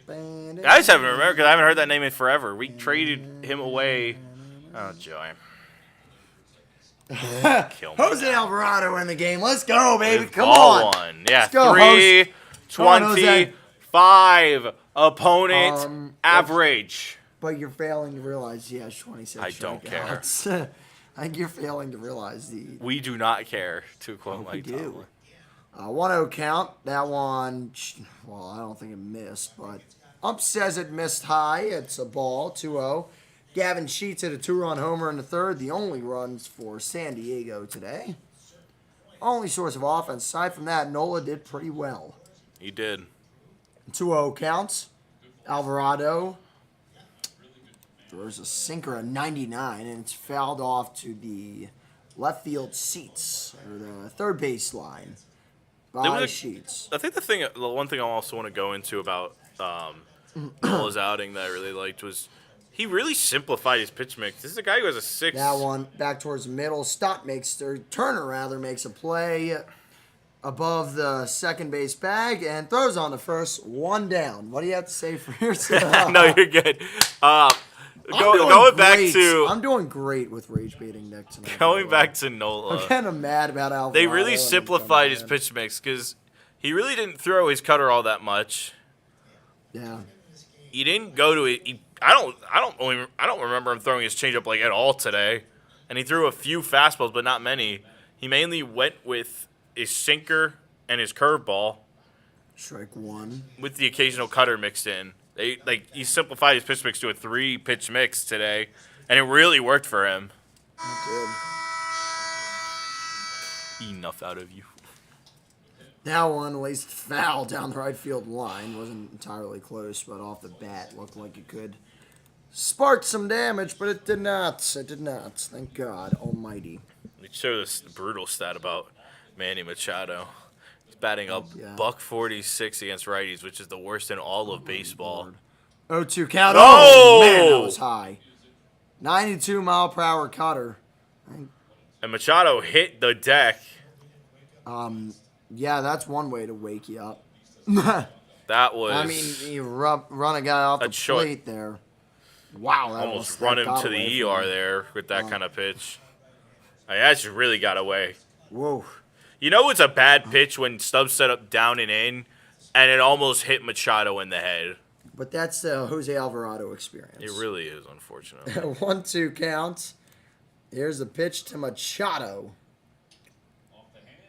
I I just haven't remembered because I haven't heard that name in forever. We traded him away. Oh, joy. Kill me Jose now. Alvarado in the game. Let's go, baby. With Come ball on. one. Yeah, Let's go, Jose. Come on, Jose. 325 opponent average. But you're failing to realize he has 26 I don't strikeouts. I think you're failing to realize We do not care, to quote we Mike do. Tomlin. 1-0 count. That one, well, I don't think it missed, but Ump says it missed high. It's a ball, 2-0. Gavin Sheets hit a 2-run homer in the third, the only runs for San Diego today. Only source of offense. Aside from that, Nola did pretty well. He did. 2-0 counts. Alvarado throws a sinker at 99, and it's fouled off to the left field seats, or the third base line, by Sheets. I think the one thing I also want to go into about Nola's outing that I really liked was he really simplified his pitch mix. This is a guy who has a 6. That one back towards the middle. Turner makes a play above the second base bag and throws on the first. One down. What do you have to say for yourself? No, you're good. Going back to I'm doing great with rage baiting Nick tonight. going back to Nola. I'm kind of mad about Alvarado. They really simplified his pitch mix because he really didn't throw his cutter all that much. Yeah. He didn't go to it. I don't remember him throwing his changeup like at all today, and he threw a few fastballs, but not many. He mainly went with his sinker and his curveball, Strike one. with the occasional cutter mixed in. He simplified his pitch mix to a 3-pitch mix today, and it really worked for him. It did. Enough out of you. That one laced foul down the right field line. Wasn't entirely close, but off the bat looked like it could spark some damage, but it did not. It did not. Thank God Almighty. We showed this brutal stat about Manny Machado. He's batting up Yeah. .146 against righties, which is the worst in all of baseball. 0-2 count. Oh! Oh, man, that was high. 92-mile-per-hour cutter. And Machado hit the deck. Yeah, that's one way to wake you up. That was I mean, you run a guy off the That's short. plate there. Wow, that almost that run him got to the away from ER him. there with that kind of pitch. I mean, that just really got away. Whoa. You know it's a bad pitch when Stubbs set up down and in, and it almost hit Machado in the head. But that's the Jose Alvarado experience. It really is, unfortunately. 1-2 count. Here's the pitch to Machado.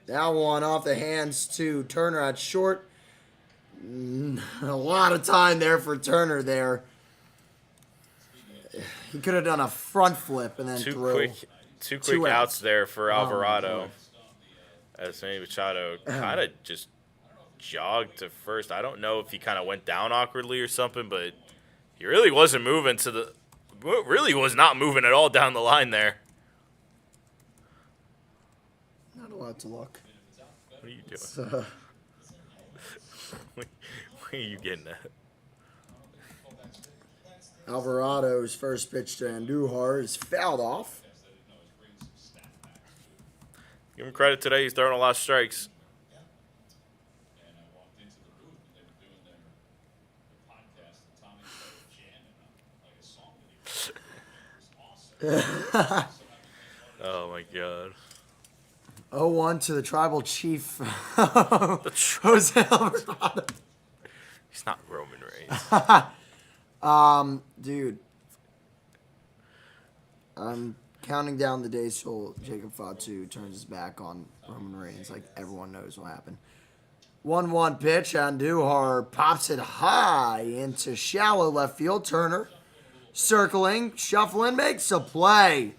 That one off the hands to Turner at short. A lot of time there for Turner there. He could have done a front flip and then Two threw. quick outs. outs there for Alvarado. Lord. As Manny Machado kind of just jogged to first. I don't know if he kind of went down awkwardly or something, but he really wasn't moving really was not moving at all down the line there. Not allowed to look. What are you doing? Where are you getting at? Alvarado's first pitch to Andujar is fouled off. Give him credit today. He's throwing a lot of strikes. Oh, my God. 0-1 to the tribal chief, Jose Alvarado. He's not Roman Reigns. Dude, I'm counting down the days till Jacob Fatu turns his back on Roman Reigns. Like, everyone knows what happened. 1-1 pitch. Andujar pops it high into shallow left field. Turner circling, shuffling, makes a play.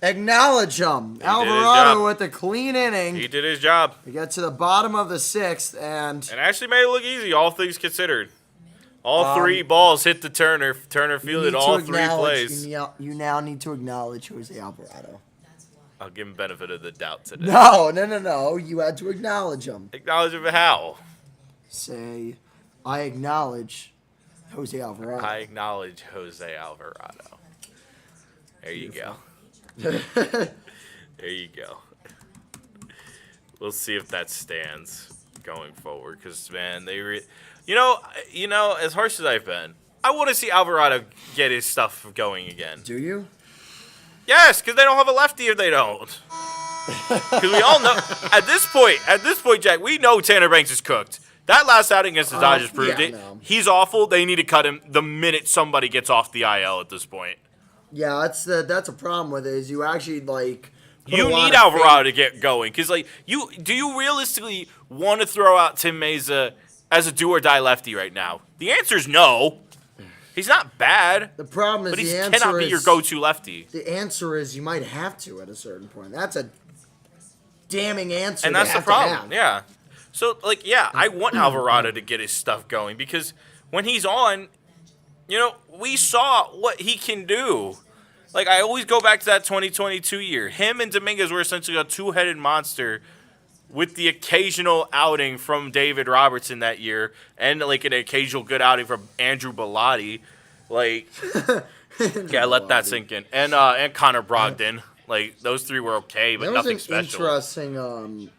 Acknowledge him. Alvarado with a clean inning. He did his job. We get to the bottom of the sixth, and actually made it look easy, all things considered. All three balls hit the Turner. Turner You fielded need all to three acknowledge- plays. You now need to acknowledge Jose Alvarado. I'll give him benefit of the doubt today. No. You had to acknowledge him. Acknowledge him how? Say, I acknowledge Jose Alvarado. I acknowledge Jose Alvarado. There you go. There you go. We'll see if that stands going forward. Because, man, you know, as harsh as I've been, I want to see Alvarado get his stuff going again. Do you? Yes, because they don't have a lefty or they don't. Because we all know, at this point, Jack, we know Tanner Banks is cooked. That last outing against the Dodgers proved it. No. He's awful. They need to cut him the minute somebody gets off the IL at this point. Yeah, that's a problem with it. Is you actually like put You a lot need of Alvarado faith- to get going. Because, like, do you realistically want to throw out Tim Meza as a do-or-die lefty right now? The answer is no. He's not bad, The problem is but he the answer cannot be is your go-to lefty. The answer is you might have to at a certain point. That's a damning answer. And to that's the have to problem. have. Yeah. So, like, yeah, I want Alvarado to get his stuff going because when he's on, you know, we saw what he can do. Like, I always go back to that 2022 year. Him and Dominguez were essentially a two-headed monster with the occasional outing from David Robertson that year and, like, an occasional good outing from Andrew Bellotti. Like, yeah, let that sink in. And Connor Brogdon. Like, those three were okay, but That was nothing an special. interesting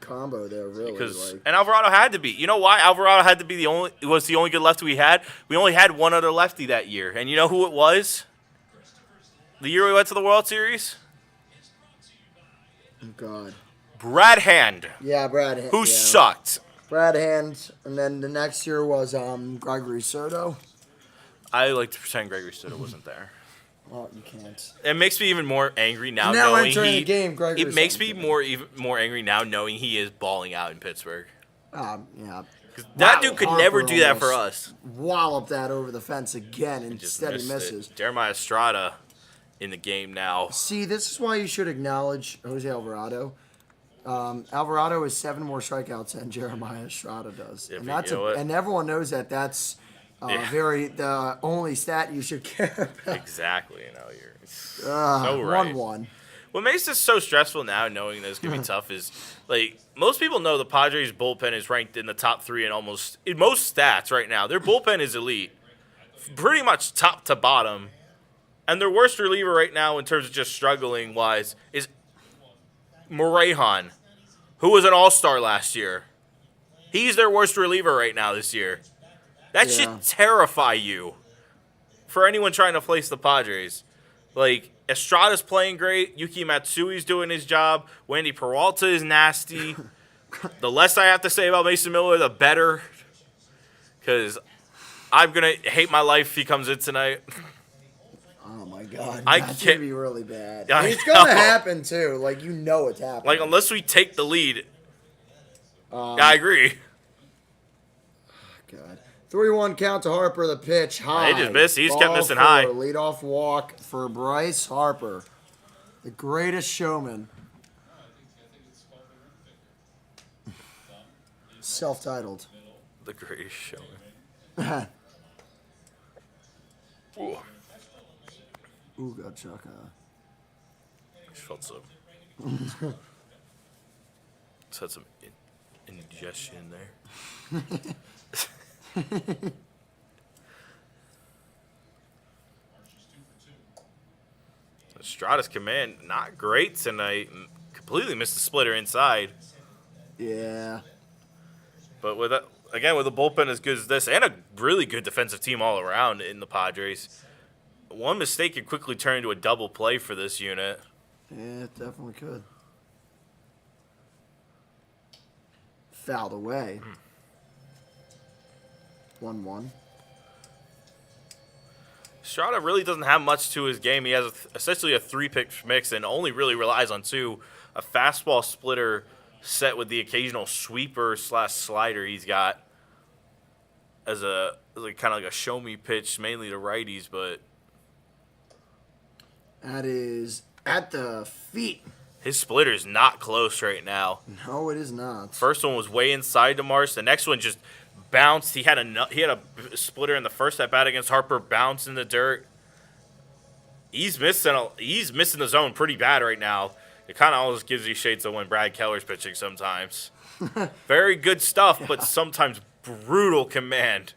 combo there, really. Because Like, and Alvarado had to be. You know why Alvarado had to be the only good lefty we had? We only had one other lefty that year, and you know who it was? The year we went to the World Series, oh God. Brad Hand, Yeah, Brad. who yeah. sucked. Brad Hand, and then the next year was Gregory Soto. I like to pretend Gregory Soto wasn't there. Well, you can't. It makes me even more angry now, Now knowing entering he. the game, Gregory It makes Soto. me even more angry now knowing he is balling out in Pittsburgh. Yeah. That Wow, dude could Harper never do that for almost us. Wallop that over the fence again, and Just instead he missed misses. it. Jeremiah Estrada in the game now. See, this is why you should acknowledge Jose Alvarado. Alvarado has 7 more strikeouts than Jeremiah Estrada does, Yeah, and but that's you know what? and everyone knows that. That's Yeah. the only stat you should care about. Exactly, you know, you're so right. 1-1. What makes this so stressful now, knowing that it's gonna be tough, is like most people know the Padres bullpen is ranked in the top 3 in most stats right now. Their bullpen is elite, pretty much top to bottom, and their worst reliever right now in terms of just struggling wise is Morejon, who was an all-star last year. He's their worst reliever right now this year. That Yeah. should terrify you for anyone trying to place the Padres. Like, Estrada's playing great. Yuki Matsui's doing his job. Wendy Peralta is nasty. The less I have to say about Mason Miller, the better. Because I'm going to hate my life if he comes in tonight. Oh my God, I that's can't- gonna be really bad. I It's gonna know. happen too. Like you know it's happening. Like, unless we take the lead. I agree. God. 3-1 count to Harper. The pitch high. He just missed. He's kept Ball missing 4, high. Leadoff walk for Bryce Harper, the greatest showman. Self-titled. The greatest showman. Ooh. Ooga chaka. Just felt so. Just had some indigestion there. Estrada's command, not great tonight. Completely missed the splitter inside. Yeah. But with that, again, with a bullpen as good as this and a really good defensive team all around in the Padres, one mistake could quickly turn into a double play for this unit. Yeah, it definitely could. Fouled away. 1-1. Estrada really doesn't have much to his game. He has essentially a 3-pitch mix and only really relies on 2. A fastball splitter set with the occasional sweeper / slider he's got as a kind of like a show me pitch, mainly to righties, but That is at the feet. his splitter's not close right now. No, it is not. First one was way inside to Mars. The next one just bounced. He had a splitter in the first at bat against Harper, bounced in the dirt. He's missing the zone pretty bad right now. It kind of almost gives you shades of when Brad Keller's pitching sometimes. Very good stuff, but sometimes brutal command.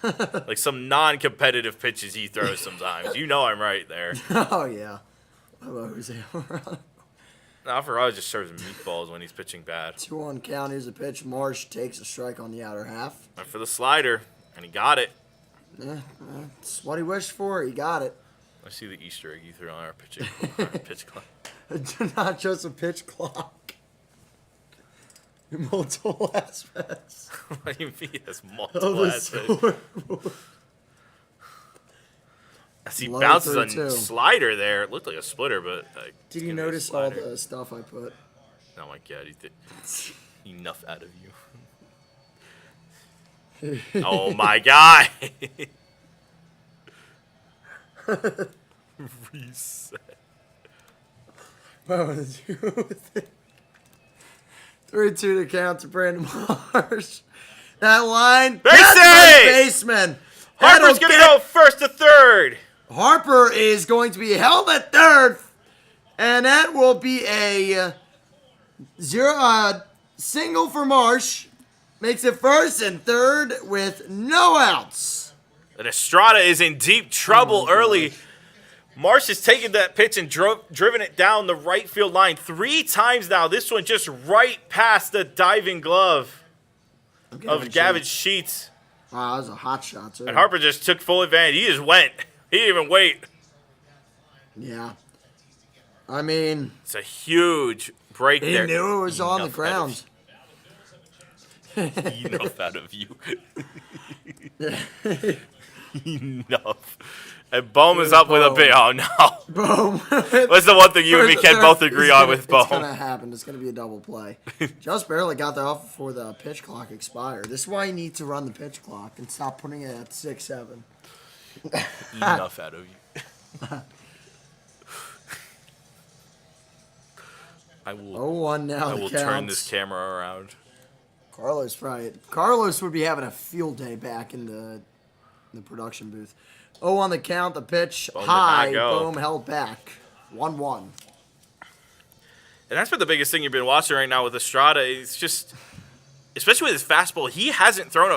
Like some non-competitive pitches he throws sometimes. You know I'm right there. Oh, yeah. How about Jose Alvarado? Alvarado just serves meatballs when he's pitching bad. 2-1 count. Here's a pitch. Marsh takes a strike on the outer half. Went for the slider, and he got it. Yeah, that's what he wished for. He got it. I see the Easter egg you threw on our pitch clock. Not just a pitch clock. Multiple aspects. What do you mean? That's of multiple the aspects. scoreboard. As he Low bounces 3-2. a slider there, it looked like a splitter, but Did you notice all the stuff I put? Oh my god, he did enough out of you. Oh my god. Reset. What was you with it? 3-2 to count to Brandon Marsh. That line. Base That's save! the baseman. Harper's That'll gonna get- go first to third. Harper is going to be held at third, and that will be a single for Marsh. Makes it first and third with no outs. And Estrada is in deep trouble early. Marsh has taken that pitch and driven it down the right field line 3 times now. This one just right past the diving glove of Gavin Sheets. Wow, that was a hot shot, too. And Harper just took full advantage. He just went. He didn't even wait. Yeah. I mean, It's a huge break he there. knew it was on the Enough ground. Enough out of you. Enough. And Bohm is up with a bit. Oh, no. Boom. What's the one thing you and me can both agree on with It's going Bohm? to happen. It's going to be a double play. Just barely got that off before the pitch clock expired. This is why you need to run the pitch clock and stop putting it at 6-7. Enough out of you. I will 0-1 now. I will turn this camera around. Carlos would be having a field day back in the production booth. 0 on the count. The pitch Boom did high. not go. Boom held back. 1-1. And that's been the biggest thing you've been watching right now with Estrada. It's just, especially with his fastball, he hasn't thrown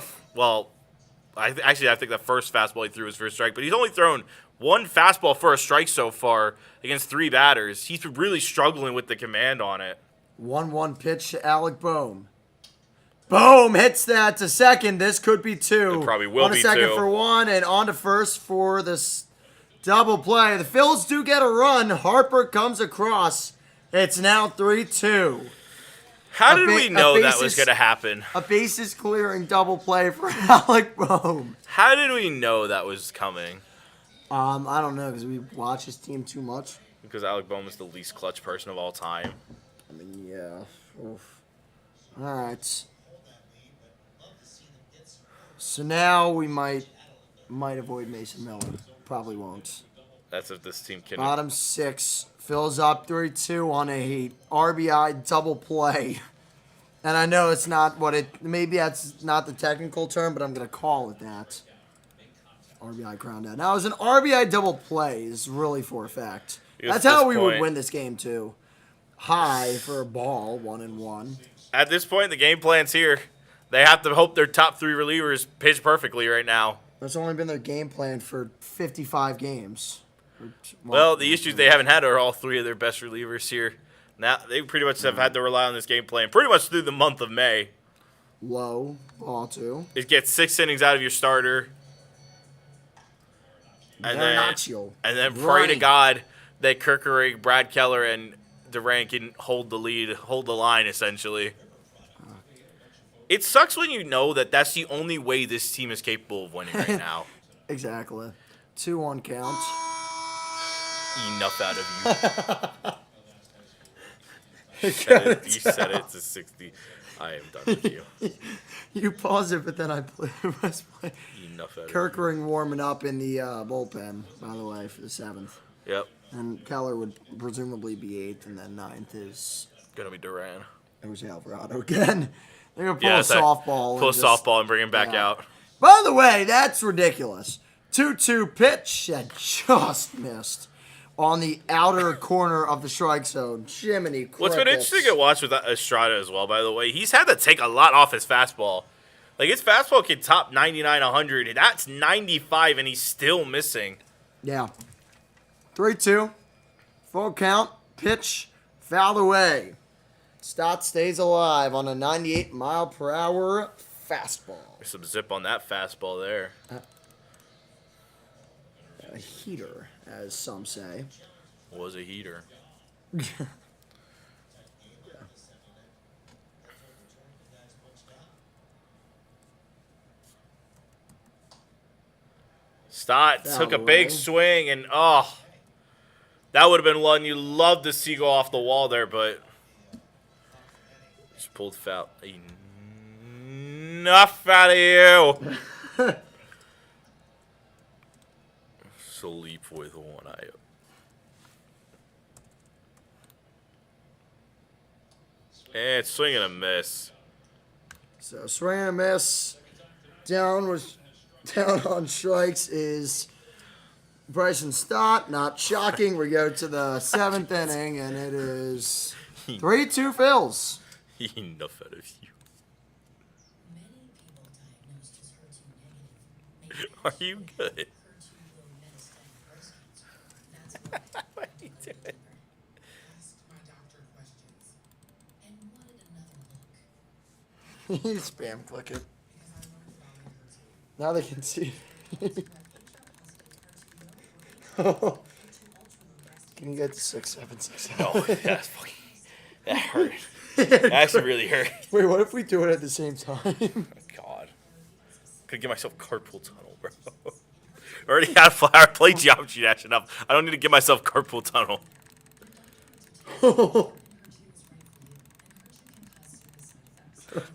I think the first fastball he threw was for a strike, but he's only thrown one fastball for a strike so far against 3 batters. He's been really struggling with the command on it. 1-1 pitch to Alec Bohm. Boom hits that to second. This could be 2. It probably will on to be second 2. for 1 and on to first for this double play. The Phillies do get a run. Harper comes across. It's now 3-2. How did we know that was going to happen? A bases clearing double play for Alec Bohm. How did we know that was coming? I don't know because we watch his team too much. Because Alec Bohm is the least clutch person of all time. I mean, yeah. Oof. All right. So now we might avoid Mason Miller. Probably won't. That's if this team can. Bottom 6 fills up 3-2 on a RBI double play. And I know it's not maybe that's not the technical term, but I'm going to call it that. RBI crown out. Now, it was an RBI double play is really for a fact. That's how we would win this game, too. High for a ball, 1-1. At this point, the game plan's here. They have to hope their top 3 relievers pitch perfectly right now. That's only been their game plan for 55 games. Well, the issues they haven't had are all 3 of their best relievers here. Now they pretty much have had to rely on this game plan pretty much through the month of May. Low, ball 2. It gets 6 innings out of your starter. And then pray to God that Kerkering, Brad Keller, and Durant can hold the lead, hold the line, essentially. It sucks when you know that that's the only way this team is capable of winning right now. Exactly. 2-1 count. Enough out of you. You said it to 60. I am done with you. You pause it, but then I press play. Enough out of Kerkering warming up in the bullpen, by the way, for the 7th. you. Yep. And Keller would presumably be 8th, and then 9th is Gonna be Duran. Jose Alvarado again. They're gonna pull Yeah, a softball. Pull a and just- softball and bring him back yeah. out. By the way, that's ridiculous. 2-2 pitch that just missed on the outer corner of the strike zone. Jiminy crickets. What's been interesting to watch with Estrada as well, by the way, he's had to take a lot off his fastball. Like, his fastball can top 99, 100, and that's 95, and he's still missing. Yeah. 3-2. Full count. Pitch. Fouled away. Stott stays alive on a 98-mile-per-hour fastball. There's some zip on that fastball there. A heater, as some say. Was a heater. Stott took a big swing, and that would have been one you love to see go off the wall there, but just pulled foul. Enough out of you. Sleep with one eye up. And swing and a miss. So swing and a miss. Down on strikes is Bryson Stott. Not shocking. We go to the 7th inning, and it is 3-2 Phils. Enough out of you. Many people diagnosed as HER2 negative Are you good? HER2 low metastatic breast cancer. That's why What are you doing? asked my doctor questions and wanted another look You spam click it. because I learned about HER2. Now they can see. Can you get to 6-7-6? No, that's fucking. That hurt. That actually really hurt. Wait, what if we do it at the same time? Oh, God. Could give myself carpal tunnel, bro. Already had flower play geometry dash enough. I don't need to give myself carpal tunnel.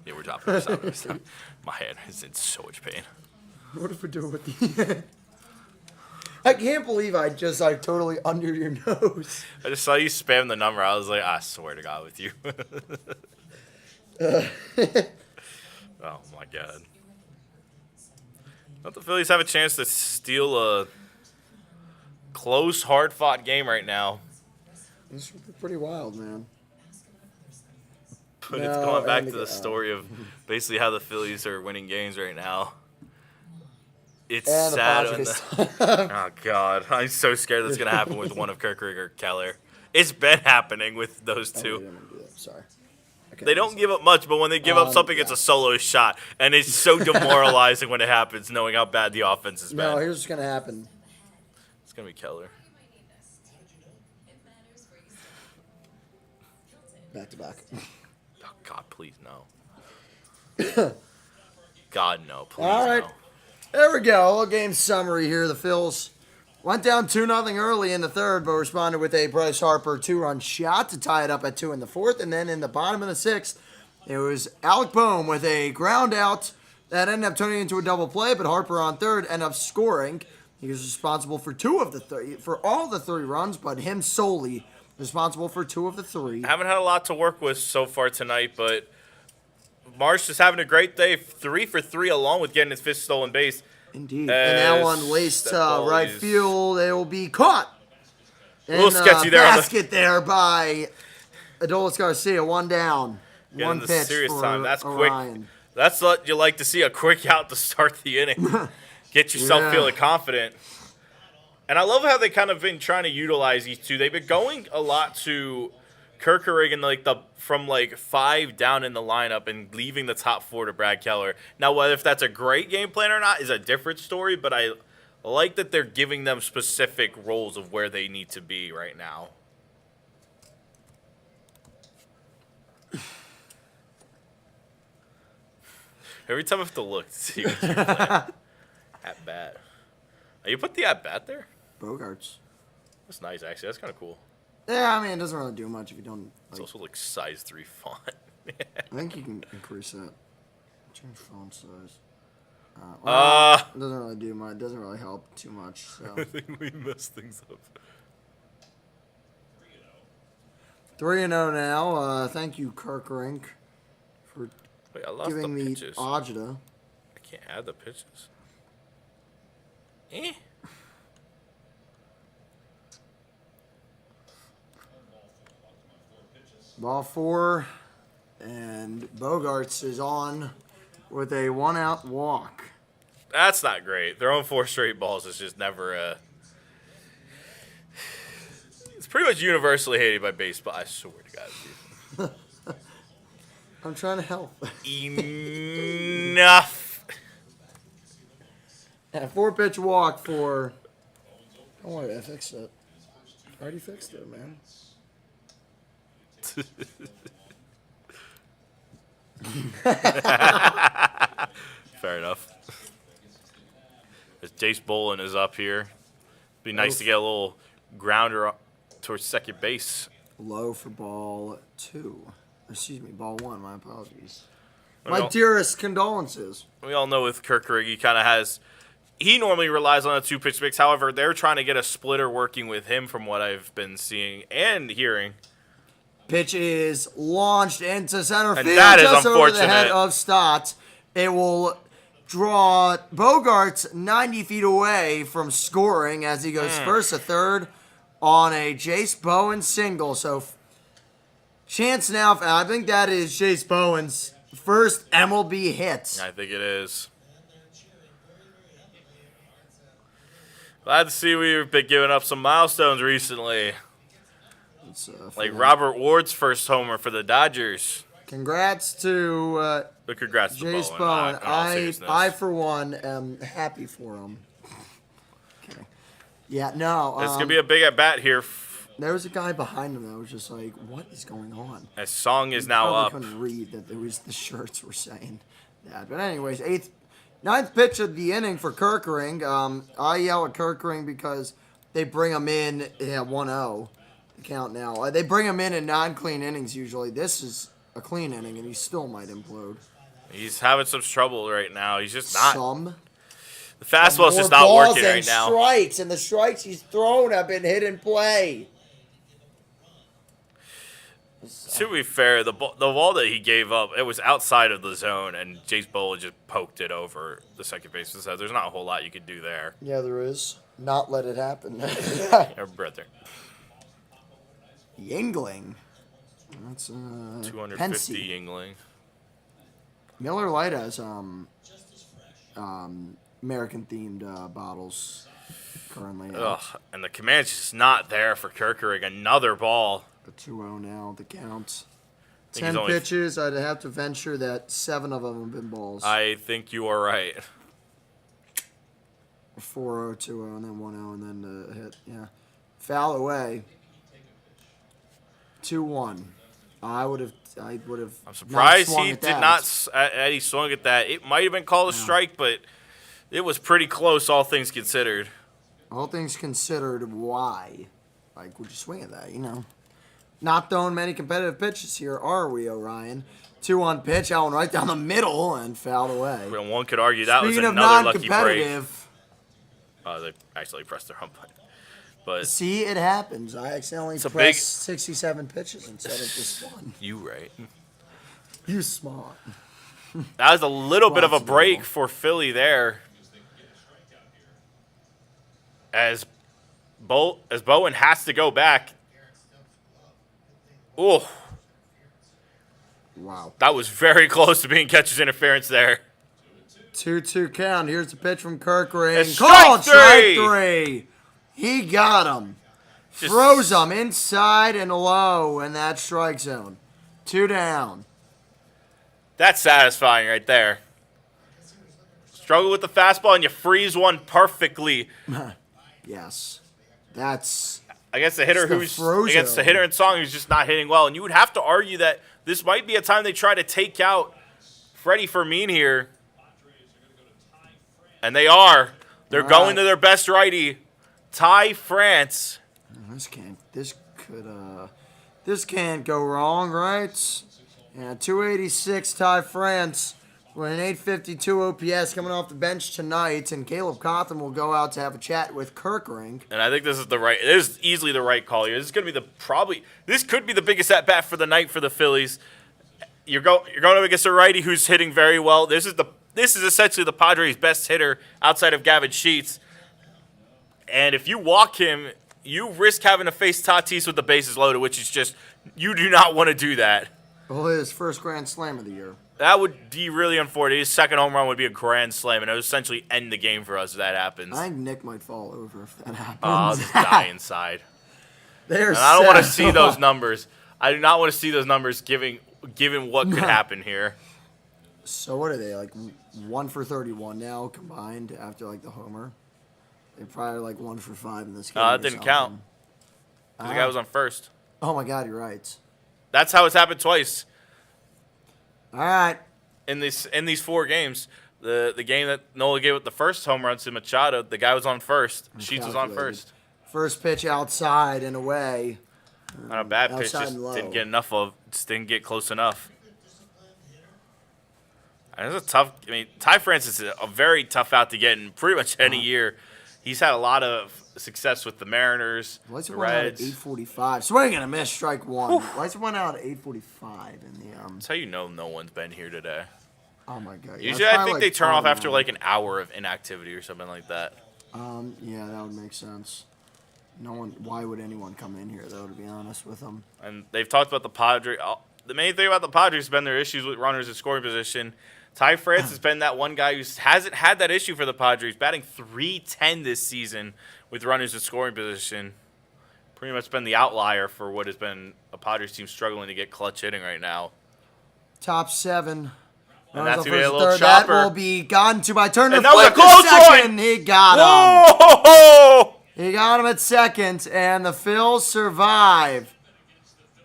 Yeah, we're dropping this out. My hand is in so much pain. What if we do it with the I can't believe I totally under your nose. I just saw you spam the number. I was like, I swear to God with you. Oh, my God. Don't the Phillies have a chance to steal a close, hard-fought game right now? This would be pretty wild, man. But it's No, going back and to the story of basically how the Phillies are winning games right now. It's And the sad. Padres. Oh, God. I'm so scared that's going to happen with one of Kirkrig or Keller. It's been happening with those Oh, two. wait, I'm gonna do that. Sorry. Okay, They don't give up much, but when they give up something, it's yeah. a solo shot. And it's so demoralizing when it happens, knowing how bad the offense has been. No, here's what's gonna happen. It's going to be Keller. Back to back. Oh, God, please, no. God, no. Please, All right. no. There we go. A little game summary here. The Phils went down 2-0 early in the third, but responded with a Bryce Harper 2-run shot to tie it up at 2 in the fourth. And then in the bottom of the sixth, it was Alec Boehm with a ground out that ended up turning into a double play, but Harper on third ended up scoring. He was responsible for all the 3 runs, but him solely responsible for 2 of the 3. Haven't had a lot to work with so far tonight, but Marsh is having a great day. 3 for 3 along with getting his 5th stolen base. Indeed. And now on laced right field, it will be caught. A little sketchy there. Basket there by Adolis Garcia. 1 down. Getting 1 the pitch serious for time. That's Orion. quick. That's what you like to see, a quick out to start the inning. Get yourself Yeah. feeling confident. And I love how they kind of been trying to utilize these two. They've been going a lot to Kirkrig and from 5 down in the lineup and leaving the top 4 to Brad Keller. Now, whether if that's a great game plan or not is a different story, but I like that they're giving them specific roles of where they need to be right now. Every time I have to look to see what you're playing. At bat. Oh, you put the at bat there? Bogarts. That's nice, actually. That's kind of cool. Yeah, I mean, it doesn't really do much if you don't. It's also size 3 font. I think you can increase that. Change font size. It doesn't really do much. It doesn't really help too much. So I think we messed things up. 3-0 now. Thank you, Kirk Rink, for Wait, I lost giving the me pitches. agita. I can't add the pitches. Eh. Ball 4, and Bogarts is on with a 1-out walk. That's not great. Throwing 4 straight balls is just never a. It's pretty much universally hated by baseball. I swear to God, dude. I'm trying to help. Enough. And a 4-pitch walk for. Don't worry, I fixed it. I already fixed it, man. Fair enough. As Jace Bolin is up here, be nice to get a little grounder up towards second base. Low for ball 2. Excuse me, ball 1. My apologies. Well, My dearest condolences. We all know with Kirkrig, he kind of has. He normally relies on a 2-pitch mix. However, they're trying to get a splitter working with him, from what I've been seeing and hearing. Pitch is launched into center And field, that is just over the head unfortunate. of Stotts. It will draw Bogarts 90 feet away from scoring as he goes first to third on a Jace Bowen single. So, chance now. I think that is Jace Bowen's first MLB hit. I think it is. Glad to see we've been giving up some milestones recently. Like Robert Ward's first homer for the Dodgers. Congrats to But congrats to Jace Bowen. Bowen. in all seriousness. I, for one, am happy for him. Okay. Yeah, no. It's going to be a big at-bat here. There was a guy behind him that was just like, what is going on? As Song is now Probably up. couldn't read that there was the shirts were saying that. But anyways, ninth pitch of the inning for Kirkering. I yell at Kirkering because they bring him in at 1-0. The count now. They bring him in non-clean innings usually. This is a clean inning, and he still might implode. He's having some trouble right now. He's just not. The fastball's More just not balls working and right now. Strikes, and the strikes he's thrown have been hit and play. To be fair, the ball that he gave up, it was outside of the zone, and Jace Bowen just poked it over the second baseman's head. There's not a whole lot you could do there. Yeah, there is. Not let it happen. Our brother. Yingling. That's 250 Pensy. Yingling. Miller Lite has American themed bottles currently. Ugh, and the command's just not there for Kirkering. Another ball. A 2-0 now, the count. think 10 he's only- pitches. I'd have to venture that 7 of them have been balls. I think you are right. 4-0, 2-0, and then 1-0, and then the hit. Yeah. Foul away. 2-1. I would have. I'm surprised he did not. Eddie swung at that. It might have been called a strike, but it was pretty close, all things considered. All things considered, why? Like, would you swing at that? You know, not throwing many competitive pitches here, are we, Orion? 2-1 pitch, out right down the middle and fouled away. Well, one could argue that Speaking was of another lucky break. non-competitive, They actually pressed their home button. But see, it happens. I accidentally It's a pressed big- 67 pitches instead of just one. you right. You smart. That was a little bit of a Lots of break ball. for Philly there. As Bowen has to go back. Oh, Wow. that was very close to being catcher's interference there. 2-2 count. Here's the pitch from Kirkring. It's Called strike strike 3. He got him. Just- Froze him inside and low in that strike zone. 2 down. That's satisfying right there. Struggle with the fastball and you freeze one perfectly Yes. That's against the hitter It's the who's Frozo. against the hitter in Song who's just not hitting well. And you would have to argue that this might be a time they try to take out Freddie Fermin here. And they are. They're All going right. to their best righty, Ty France. this can't go wrong, right? Yeah, 286 Ty France with an 852 OPS coming off the bench tonight, and Caleb Cotham will go out to have a chat with Kirkring. And I think this is easily the right call here. This is going to be this could be the biggest at bat for the night for the Phillies. you're going up against a righty who's hitting very well. This is essentially the Padres' best hitter outside of Gavin Sheets. And if you walk him, you risk having to face Tatis with the bases loaded, which is just, you do not want to do that. Well, his first grand slam of the year. That would be really unfortunate. His second home run would be a grand slam, and it would essentially end the game for us if that happens. I think Nick might fall over if that happens. Oh, I'll just die inside. There's. And I don't want to see those numbers. I do not want to see those numbers given what could happen here. So what are they, like 1 for 31 now combined after like the homer? They're probably like 1 for 5 in this game. That didn't count. 'Cause the guy was on first. Oh my God, you're right. That's how it's happened twice All right. in these 4 games. The game that Nola gave with the first home run to Machado, the guy was on first. Sheets was on first. First pitch outside and away. Not a bad pitch, Outside just and low. didn't get enough of, just didn't get close enough. And it's a tough. I mean, Ty France is a very tough out to get in pretty much any year. He's had a lot of success with the Mariners, Lights the went out at Reds. 8:45. Swing and a miss, strike one. Lights went out at 8:45 in the That's how you know no one's been here today. Oh my God. Usually, I think they turn off after like an hour of inactivity or something like that. Yeah, that would make sense. No one. Why would anyone come in here though? To be honest with them. And they've talked about the Padres. The main thing about the Padres has been their issues with runners in scoring position. Ty France has been that one guy who hasn't had that issue for the Padres, batting .310 this season with runners in scoring position. Pretty much been the outlier for what has been a Padres team struggling to get clutch hitting right now. Top 7. And that's Runners on gonna be a first little and third. chopper. That will be gone to by Turner. And that was a Flip to close second. one. He got him. Whoa! He got him at second, and the Phils survive.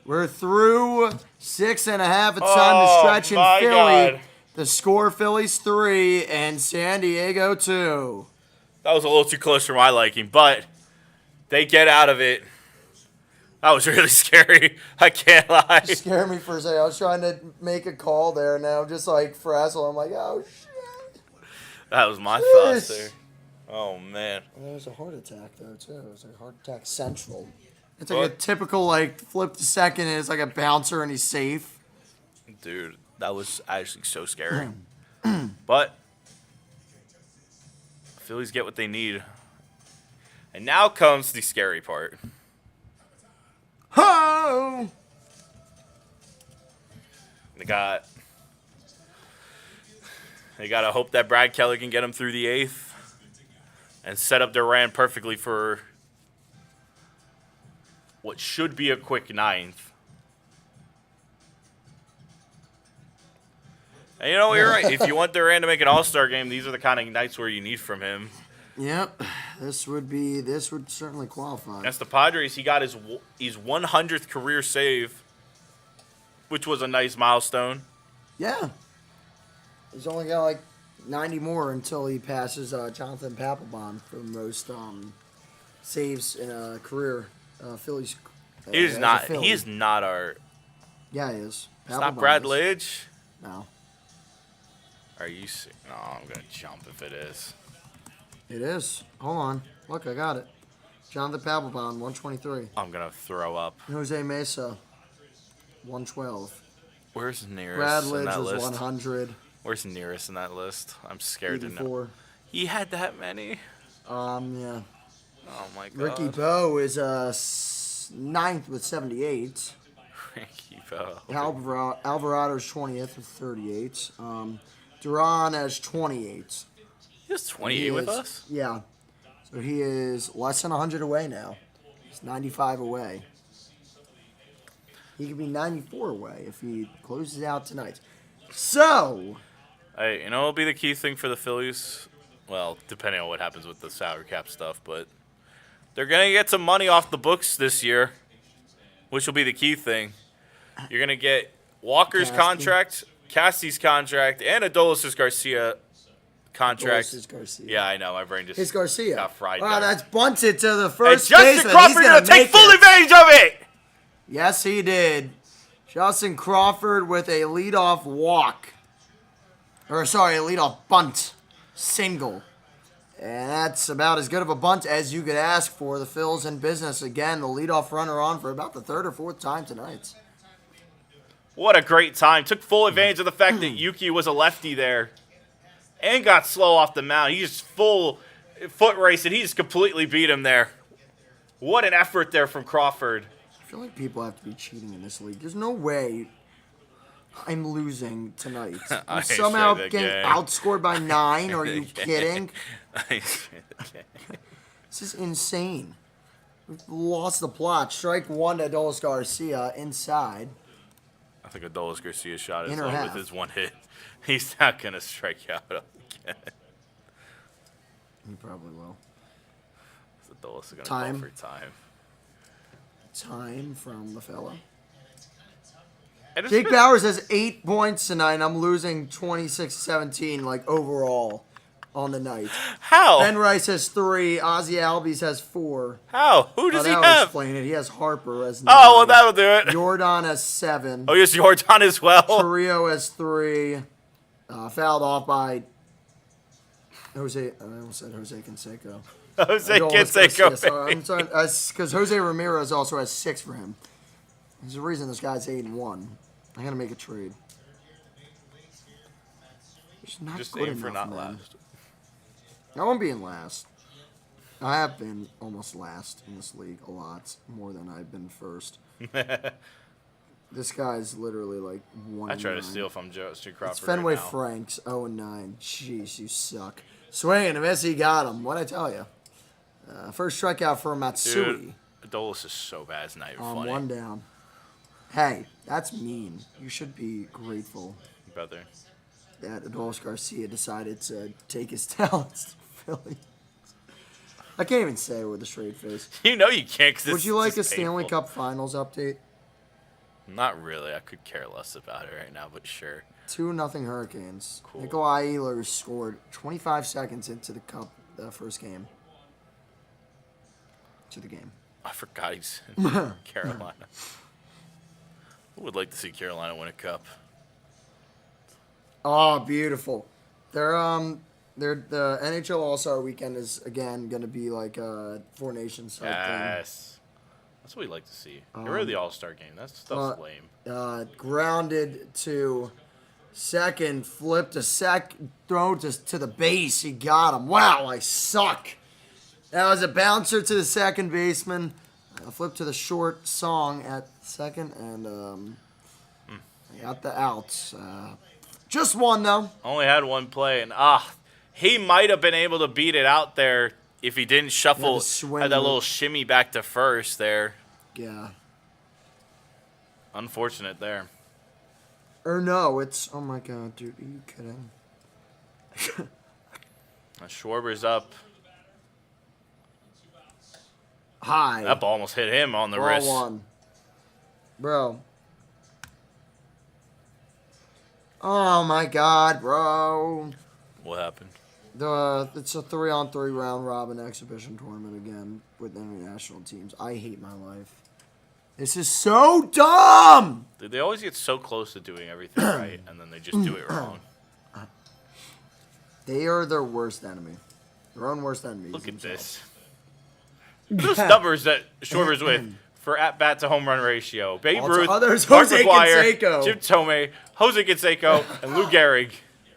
We're through 6.5. It's time to stretch in my Philly. God. The score: Phillies 3 and San Diego 2. That was a little too close for my liking, but they get out of it. That was really scary. I can't lie. Scared me for a second. I was trying to make a call there, and I'm just like frazzled. I'm like, oh shit. That was my Yes. thoughts there. Oh man. There was a heart attack there too. It was a heart attack central. It's like a What? typical like flip to second, and it's like a bouncer, and he's safe. Dude, that was actually so scary. But Phillies get what they need. And now comes the scary part. Ho! They gotta hope that Brad Keller can get them through the 8th and set up Duran perfectly for what should be a quick 9th. And you know, you're right. If you want Duran to make an all-star game, these are the kind of nights where you need from him. Yep, this would certainly qualify. Against the Padres, he got his 100th career save, which was a nice milestone. Yeah, he's only got like 90 more until he passes Jonathan Papelbon for the most saves in a career Phillies. He is as a not. Philly. He is not our. Yeah, he is. It's not Papelbon Brad is. Lidge. No, Are you? No, I'm gonna jump if it is. it is. Hold on. Look, I got it. Jonathan Papelbon, 123. I'm gonna throw up. Jose Mesa, 112. Where's nearest Brad in Lidge that was list? 100. Where's nearest in that list? I'm scared to know. 84. He had that many. Yeah. Oh my god. Ricky Bowe is 9th with 78. Ricky Bowe. Alvarado's 20th with 38. Duran has 28. He was 28 with is- us. Yeah. So he is less than 100 away now. He's 95 away. He could be 94 away if he closes out tonight. So, Hey, you know what'll be the key thing for the Phillies? Well, depending on what happens with the salary cap stuff, but they're gonna get some money off the books this year, which will be the key thing. You're gonna get Walker's Casty. contract, Cassie's contract, and Adolis Garcia contract. Adolis Garcia. Yeah, I know. My brain just It's Garcia. got fried. Wow, there. that's bunted to the And first Justin baseman. Crawford He's gonna take make full it. advantage of it. Yes, he did. Justin Crawford with a leadoff walk. Or, sorry, a leadoff bunt. Single. And that's about as good of a bunt as you could ask for. The Phil's in business again. The leadoff runner on for about the 3rd or 4th time tonight. What a great time. Took full advantage of the fact that Yuki was a lefty there. And got slow off the mound. He just full foot race, and he just completely beat him there. What an effort there from Crawford. I feel like people have to be cheating in this league. There's no way I'm losing tonight. I I'm somehow say the getting game. outscored by 9. Are you kidding? This is insane. We've lost the plot. Strike 1 to Adolis Garcia inside. I think Adolis Garcia shot his Inner low half. with his one hit. He's not going to strike out again. He probably will. Adolis is going to Time. call for time. Time from the fella. And it's Jake been- Bowers has 8 points tonight. I'm losing 26-17, like, overall on the night. How? Ben Rice has 3. Ozzy Albies has 4. How? Who does he that'll have? explain it. He has Harper as 9. Oh, well, that'll do it. Jordan has 7. Oh, yes, Jordan as well. Carrillo has 3. Fouled off by Jose. I almost said Jose Canseco. Jose Adolis Garcia, Canseco. sorry, I'm sorry, because Jose Ramirez also has 6 for him. There's a reason this guy's 8-1. I gotta make a trade. It's not Just good aim for enough, not man. last. I won't be in last. I have been almost last in this league a lot more than I've been first. This guy's literally like 1. I try to steal from Stu Crawford. It's Fenway right now. Franks, 0-9. Jeez, you suck. Swing and a miss, he got him. What'd I tell you? First strikeout for Matsui. Dude, Adolis is so bad. It's not even funny. 1 down. Hey, that's mean. You should be grateful Brother. that Adolis Garcia decided to take his talents to Philly. I can't even say it with a straight face. You know you can't. 'Cause Would it's you like a just Stanley painful. Cup Finals update? Not really. I could care less about it right now, but sure. 2-0 Hurricanes. Cool. Nikolai Ehlers scored 25 seconds into the Cup first game. To the game. I forgot he's in Carolina. Who would like to see Carolina win a cup? Oh, beautiful. The NHL All-Star Weekend is again going to be like a Four Nations type Yes. That's what we like to see. Get rid of the All-Star game. That stuff's lame. thing. Grounded to second, flipped to second, thrown to the base. He got him. Wow, I suck. That was a bouncer to the second baseman. Flip to the short song at second, and I got the outs. Just one, though. Only had one play, and he might have been able to beat it out there if he didn't shuffle. the swing. Had that little shimmy back to first there. Yeah. Unfortunate there. Or no, it's... Oh, my God, dude. Are you kidding? Schwarber's up. High. That ball almost hit him on the Ball wrist. 1. Bro. Oh, my God, bro. What happened? It's a 3-on-3 round robin exhibition tournament again with international teams. I hate my life. This is so dumb. Dude, they always get so close to doing everything right, and then they just do it wrong. They are their worst enemy. Their own worst enemy. Look at this. Those numbers that Schwarber's with for at-bat to home run ratio. Babe Also Ruth, others, Mark Jose McGuire, Canseco. Jim Tomei, Jose Canseco, and Lou Gehrig.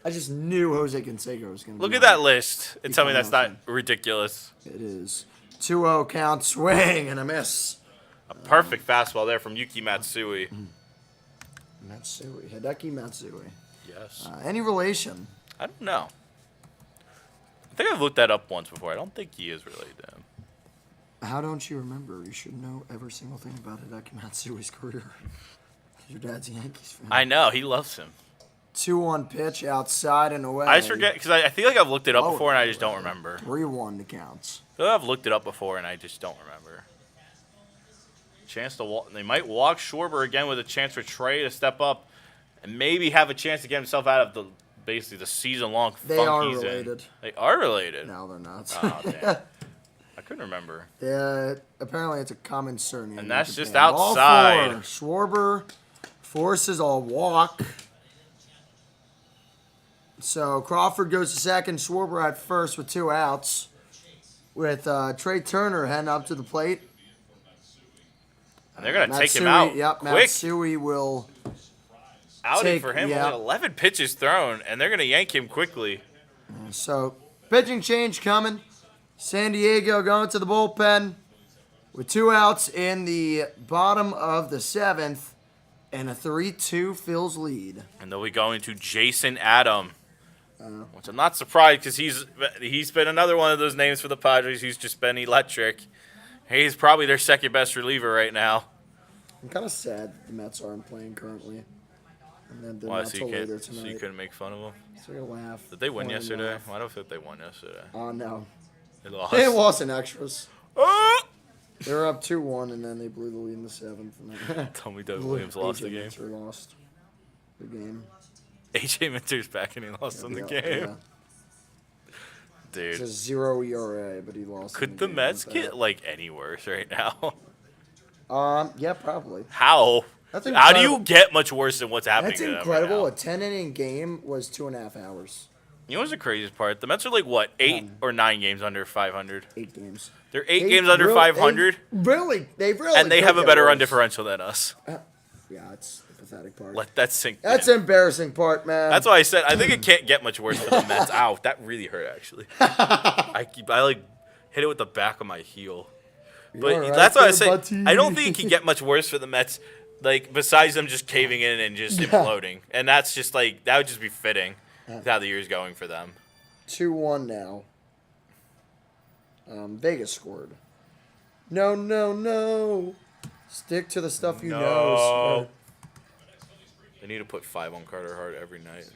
I just knew Jose Canseco was going to Look at that list and tell me that's not ridiculous. It is. 2-0 count, swing, and a miss. A perfect fastball there from Yuki Matsui. Matsui. Hideki Matsui. Yes. Any relation? I don't know. I think I've looked that up once before. I don't think he is related to him. How don't you remember? You should know every single thing about Hideki Matsui's career. Your dad's a Yankees fan. I know. He loves him. 2-1 pitch outside and away. I just forget because I feel like I've looked it up Oh, before and I just don't remember. 3-1 the counts. I feel like I've looked it up before and I just don't remember. Chance to walk. They might walk Schwarber again with a chance for Trey to step up and maybe have a chance to get himself out of basically the season-long They funk are he's related. in. They are related. No, they're not. Oh, damn. I couldn't remember. Yeah, apparently it's a common surname. And in that's Japan. just outside. Ball 4. Schwarber forces a walk. So Crawford goes to second. Schwarber at first with 2 outs. With Trey Turner heading up to the plate. And they're going to take him Matsui- out Yep, quick. Matsui will outing for him. Yeah. Only 11 pitches thrown, and they're going to yank him quickly. So, pitching change coming. San Diego going to the bullpen with 2 outs in the bottom of the 7th and a 3-2 Phil's lead. And they'll be going to Jason Adam, which I'm not surprised because he's been another one of those names for the Padres who's just been electric. He's probably their second best reliever right now. I'm kind of sad the Mets aren't playing currently. And then they're Why? not So till you, later so tonight. you couldn't make fun of them? So you're gonna laugh. Did they win Wanna yesterday? laugh. I don't think they won yesterday. Oh, no. They lost. They lost in extras. Ah! They were up 2-1, and then they blew the lead in the 7th. Tell me Doug Williams lost the AJ game. Minter lost the game. AJ Minter's back and he lost in the Yeah, game. yeah. It's a Dude, 0 ERA, but he lost. could in the game Mets with get that. like any worse right now? Yeah, probably. How? That's How do you incredible. get much worse than what's happening That's to them incredible. right A 10-inning game was 2.5 hours. You know what's the craziest part? The Mets are like, what, 8 or 9 games under 500? 8 games. They're 8 games under 500, They really. and they could have a get better run worse. differential than us. Yeah, it's the pathetic part. Let that sink That's in. the embarrassing part, man. That's why I said I think it can't get much worse for the Mets. Ow, that really hurt actually. I like hit it with the back of my heel. But all right that's why I there, said buddy? I don't think it can get much worse for the Mets. Like besides them just caving in and just imploding, and that's just like that would just be fitting with how the year's going for them. 2-1 now. Vegas scored. No. Stick to the stuff you know. They need to put 5 on Carter Hart every night.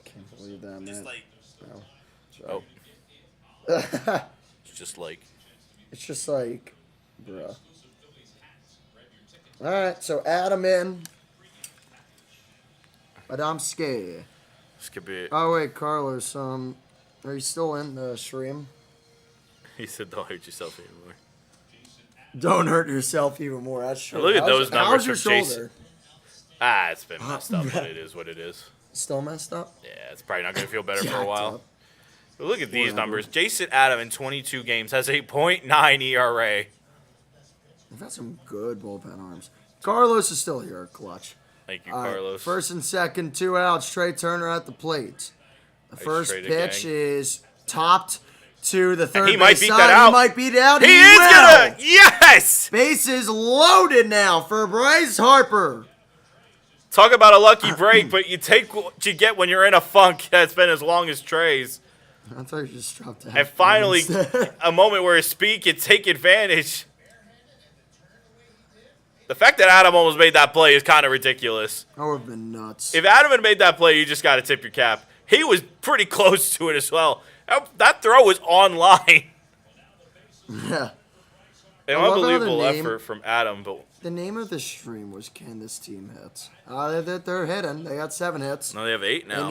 Can't believe that, man. Oh, No. it's just like It's just like, bruh. All right, so Adam in. Adamski. this could be. Oh wait, Carlos. Are you still in the stream? He said, "Don't hurt yourself anymore." Don't hurt yourself even more. That's true. Look at those numbers How's your from shoulder? Jason. It's been messed up, but it is what it is. Still messed up? Yeah, it's probably not going to feel better for a Jacked while. up. But look at these Whatever. numbers. Jason Adam in 22 games has a .9 ERA. We've got some good bullpen arms. Carlos is still here, clutch. Thank you, All right, Carlos. first and second, 2 outs. Trey Turner at the plate. The Nice first trade, pitch gang. is topped to the third he might base beat side. that out. He might beat it out. He He is will. gonna. Yes. Bases loaded now for Bryce Harper. Talk about a lucky break, but you take what you get when you're in a funk that's been as long as Trey's. I thought you just dropped that. And finally, a moment where his speed can take advantage. The fact that Adam almost made that play is kind of ridiculous. That would have been nuts. If Adam had made that play, you just got to tip your cap. He was pretty close to it as well. That throw was on line. Yeah. An I love how the unbelievable name- effort from Adam, but The name of the stream was "Can This Team Hit?" They're hitting. They got 7 hits. now they have 8 now.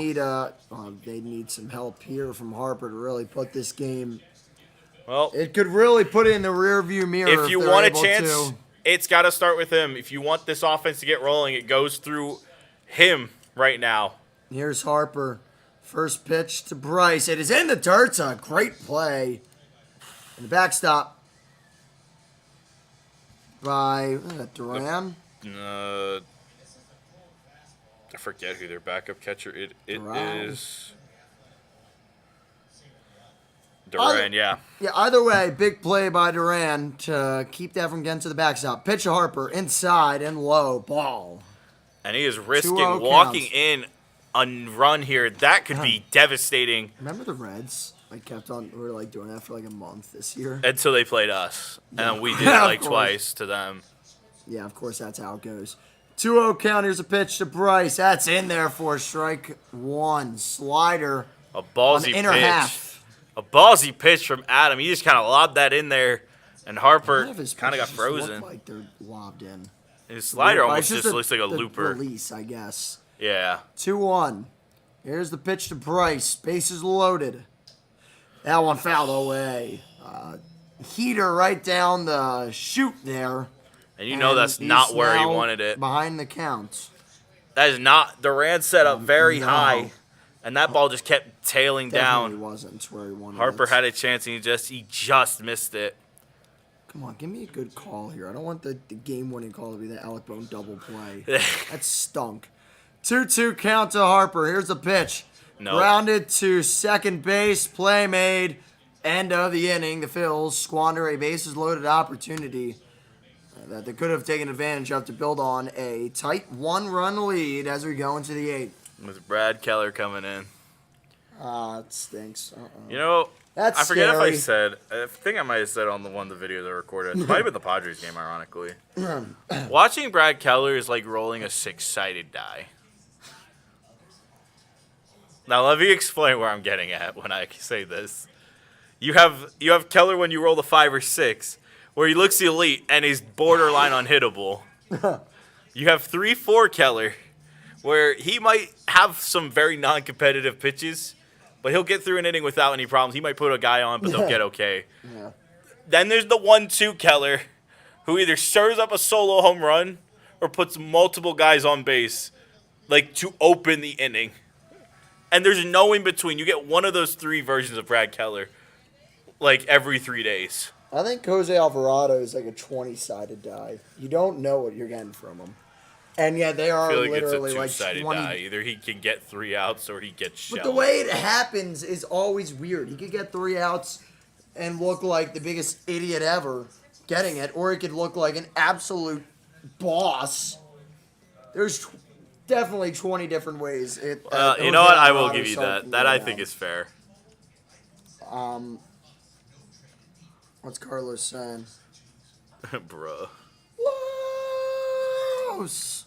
They need some help here from Harper to really put this game. Well, It could really put it in the rearview mirror. if you they're want a able chance, to. it's got to start with him. If you want this offense to get rolling, it goes through him right now. Here's Harper. First pitch to Bryce. It is in the dirt. It's a great play. And the backstop by Duran. I forget who their backup catcher it Duran. is. Duran, yeah. Yeah, either way, big play by Duran to keep that from getting to the backstop. Pitch to Harper inside and low ball. And he is risking 2-0 walking counts. in a run here. That could be devastating Remember the Reds? We were doing that for a month this year. until they played us. And we did it Of course. twice to them. Yeah, of course, that's how it goes. 2-0 count. Here's a pitch to Bryce. That's in there for strike 1. Slider A on the ballsy inner pitch. half. A ballsy pitch from Adam. He just kind of lobbed that in there. And A lot Harper of his kind of got pitches just look frozen. like they're lobbed in. His slider It's almost just the- looks like a the looper. Release, I guess. Yeah. 2-1. Here's the pitch to Bryce. Bases loaded. That one fouled away. Heater right down the chute there. And you know And that's he's not where he now wanted it. Behind the count. That is not. Duran set up very No. high. And that ball just kept tailing Definitely down. wasn't where he wanted Harper it. had a chance and he just missed it. Come on, give me a good call here. I don't want the game-winning call to be the Alec Bone double play. That stunk. 2-2 count to Harper. Here's the pitch. No. Grounded to second base. Play made. End of the inning. The Phils squander a bases-loaded opportunity that they could have taken advantage of to build on a tight one-run lead as we go into the 8th. With Brad Keller coming in. It stinks. You know, That's I forget scary. if I said. I think I might have said on the one of the videos I recorded. It might have been the Padres game, ironically. Watching Brad Keller is like rolling a six-sided die. Now let me explain where I'm getting at when I say this. You have Keller when you roll the 5 or 6, where he looks elite and he's borderline unhittable. You have 3-4 Keller, where he might have some very non-competitive pitches, but he'll get through an inning without any problems. He might put a guy on, but they'll get okay. Yeah. Then there's the 1-2 Keller, who either serves up a solo home run or puts multiple guys on base, like to open the inning. And there's no in between. You get one of those 3 versions of Brad Keller, like every 3 days. I think Jose Alvarado is like a 20-sided die. You don't know what you're getting from him. And yeah, they are I feel like literally it's a like two-sided 20. die. Either he can get 3 outs or he gets shelled. But the way it happens is always weird. He could get 3 outs and look like the biggest idiot ever getting it, or he could look like an absolute boss. There's definitely 20 different ways. You know what? I will give you that. That I out. think is fair. What's Carlos saying? Bruh. Los.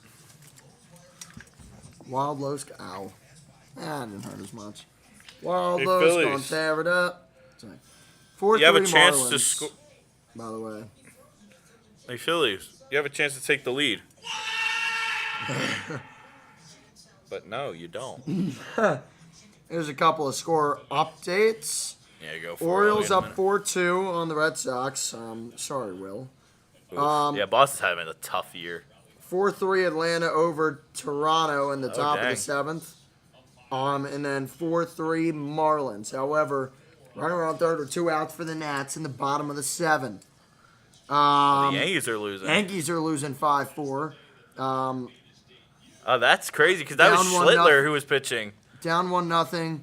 Wild Los. Ow. That didn't hurt as much. Wild Hey, Los Phillies. gonna tear it up. 4-3 You have a chance Marlins, to score. by the way. Hey, Phillies, you have a chance to take the lead. But no, you don't. There's a couple of score updates. Yeah, go for Orioles it. up 4-2 on the Red Sox. Sorry, Will. Yeah, Boston's having a tough year. 4-3 Atlanta over Toronto in the top of dang. the 7th. And then 4-3 Marlins. However, runner on third or 2 outs for the Nats in the bottom of the 7th. The Yankees are losing. Yankees are losing 5-4. Oh, that's crazy because that was Down 1-0. Schlittler who was pitching. Down 1-0.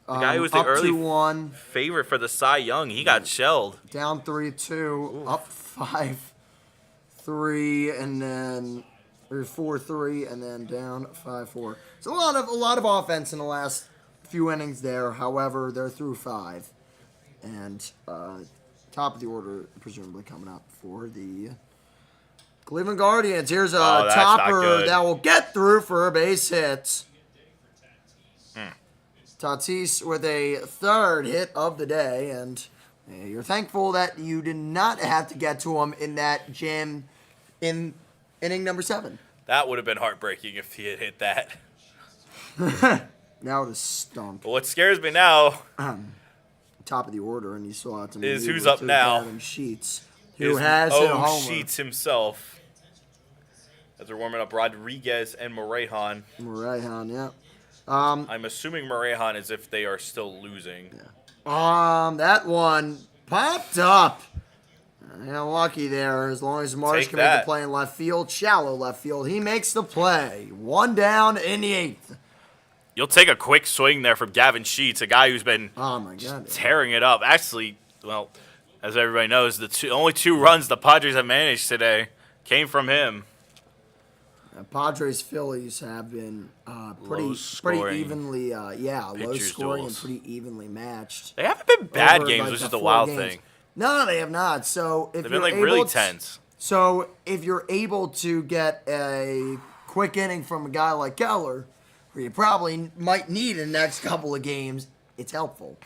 The guy who was the up early 2-1. favorite for the Cy Young. He got shelled. Down 3-2. Up 5-3, and then or 4-3, and then down 5-4. It's a lot of offense in the last few innings there. However, they're through 5, and top of the order presumably coming up for the Cleveland Guardians. Here's a that's not topper good. that will get through for a base hit. Tatis with a 3rd hit of the day, and you're thankful that you did not have to get to him in that jam in inning number 7. That would have been heartbreaking if he had hit that. Now it is stunk. But what scares me now Top of the order, and you still have to Is move who's with up now? Adam Sheets, who is has hit a homer. Sheets himself. As they're warming up Rodriguez and Morejon. Morejon, yeah. I'm assuming Morejon is if they are still losing. That one popped up. Lucky there. As long as Marsh Take can make that. the play in left field, shallow left field, he makes the play. 1 down in the 8th. You'll take a quick swing there from Gavin Sheets, a guy who's been Oh my God. tearing it up. Actually, well, as everybody knows, the only 2 runs the Padres have managed today came from him. Padres Phillies have been pretty scoring. evenly, low Pitchers scoring and duels. pretty evenly matched. They haven't been bad over, games, like, which the is the 4 wild games. thing. No, they have not. So if They've you're been like able really to- tense. So if you're able to get a quick inning from a guy like Keller, where you probably might need in the next couple of games, it's helpful.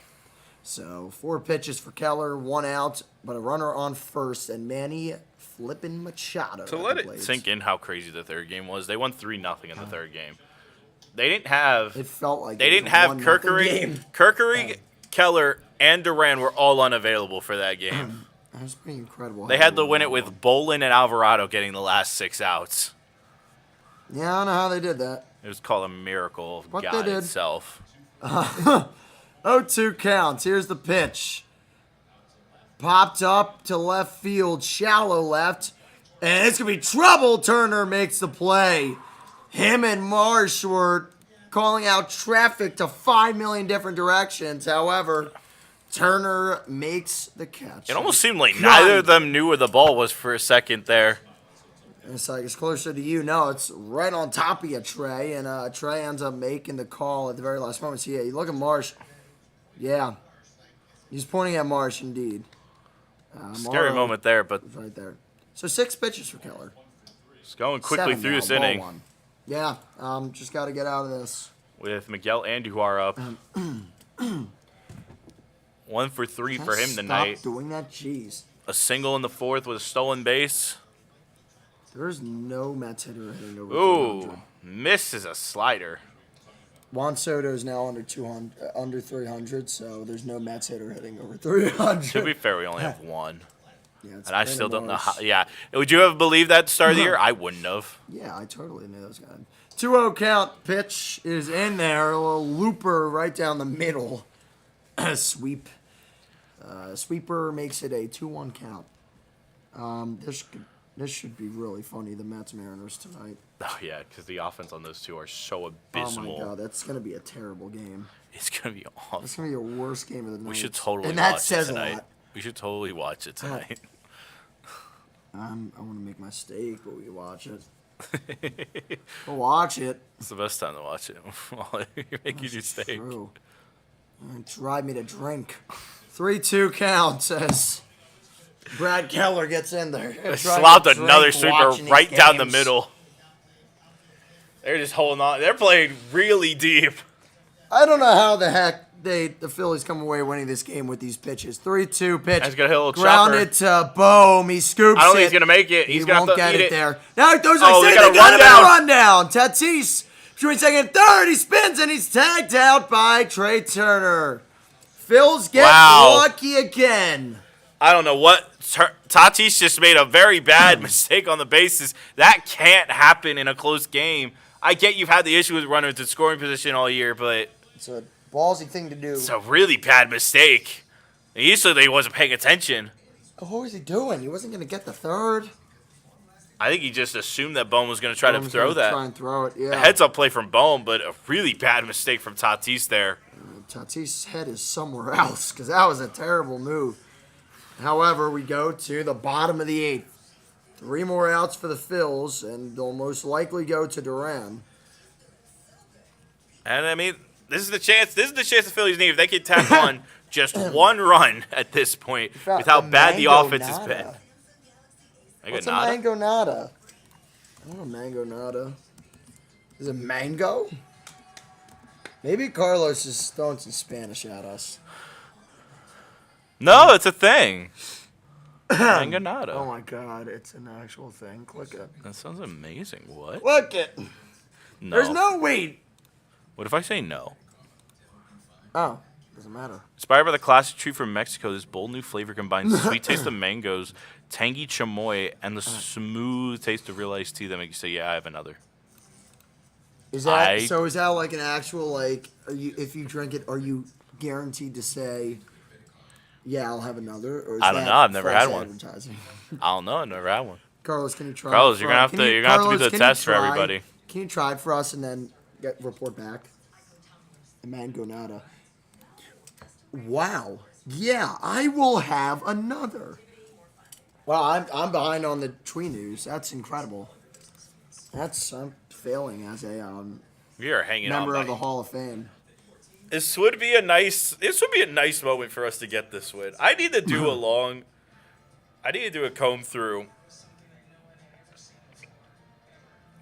So 4 pitches for Keller, 1 out, but a runner on first, and Manny flipping Machado. To at let the it plate. sink in how crazy the third game was, they won 3-0 in the third game. They didn't have. It felt like They it was didn't a have 1-0 Kirkery. game. Kirkery, Keller, and Duran were all unavailable for that game. That was pretty incredible. They had to win it with Bolin and Alvarado getting the last 6 outs. Yeah, I don't know how they did that. It was called a miracle of But they God did. itself. 0-2 counts. Here's the pitch. popped up to left field, shallow left. And it's going to be trouble. Turner makes the play. Him and Marsh were calling out traffic to 5 million different directions. However, Turner makes the catch. It almost seemed like neither of them knew where the ball was for a second there. It's like it's closer to you. No, it's right on top of you, Trey. And Trey ends up making the call at the very last moment. So, yeah, you look at Marsh. Yeah. He's pointing at Marsh, indeed. Scary moment there, but right there. So 6 pitches for Keller. it's going quickly 7 through now, this ball inning 1. Yeah, just got to get out of this. with Miguel Andujar up. 1 for 3 for him tonight. Stop doing that, jeez. A single in the 4th with a stolen base. There's no Mets hitter hitting over 300. Ooh, misses a slider. Juan Soto is now under 300, so there's no Mets hitter hitting over 300. To be fair, we only have one. Yeah, it's And I Brandon still don't know Morris. how. Yeah. Would you have believed that at the start of the year? I wouldn't have. Yeah, I totally knew that was going to 2-0 count. Pitch is in there. A little looper right down the middle. Sweep. Sweeper makes it a 2-1 count. This should be really funny, the Mets Mariners tonight. Oh, yeah, because the offense on those two are so Oh, abysmal. my God. That's going to be a terrible game. It's going to be awful. That's going to be your worst game of the night. We should totally and that watch says it tonight. a lot. We should totally watch it tonight. I want to make my steak, but we watch it. We'll watch it. It's the best time to watch it while you're making your steak. True. Drive me to drink. 3-2 count as Brad Keller gets in there. Slopped another sweeper right down the middle. They're just holding on. They're playing really deep. I don't know how the heck the Phillies come away winning this game with these pitches. 3-2 pitch. He's gonna hit a little grounded chopper. to Bohm. He scoops it. I don't think he's gonna make it. He's gonna won't have get to eat it it there. Now he throws Oh, like they saying got a run down. Tatis between second and third. He spins and he's tagged out by Trey Turner. Phils get lucky again. I don't know what. Tatis just made a very bad mistake on the bases. That can't happen in a close game. I get you've had the issue with runners in scoring position all year, but It's a ballsy thing to do. it's a really bad mistake. He said he wasn't paying attention. What was he doing? He wasn't going to get the third. I think he just assumed that Bohm was going to try to Bohm's throw gonna that. Try and throw it, yeah. A heads-up play from Bohm, but a really bad mistake from Tatis there. Tatis' head is somewhere else because that was a terrible move. However, we go to the bottom of the 8th. 3 more outs for the Phils, and they'll most likely go to Duran. And, I mean, this is the chance the Phillies need. If they can tack on just one run at this point with how bad the offense has been. What's a mango nada? I don't know mango nada. Is it mango? Maybe Carlos is throwing some Spanish at us. No, it's a thing. Mangonado. Oh my God, it's an actual thing. Click it. That sounds amazing. What? Click it. No. There's no wait. What if I say no? Oh, doesn't matter. Inspired by the classic tree from Mexico, this bold new flavor combines the sweet taste of mangoes, tangy chamoy, and the smooth taste of real iced tea that makes you say, "Yeah, I have another." Is that so? Is that like an actual like? Are you if you drink it, are you guaranteed to say, "Yeah, I'll have another"? Or is I don't that know. I've never false had one. advertising? I don't know. I've never had one. Carlos, can you try? Carlos, it you're gonna have to. You're gonna have to do the test for everybody. Can you try it for us and then report back? The mango nada. Wow. Yeah, I will have another. Well, I'm behind on the Twee News. That's incredible. I'm failing as a We are hanging member on. of the Hall of Fame. This would be a nice moment for us to get this win. I need to do a comb through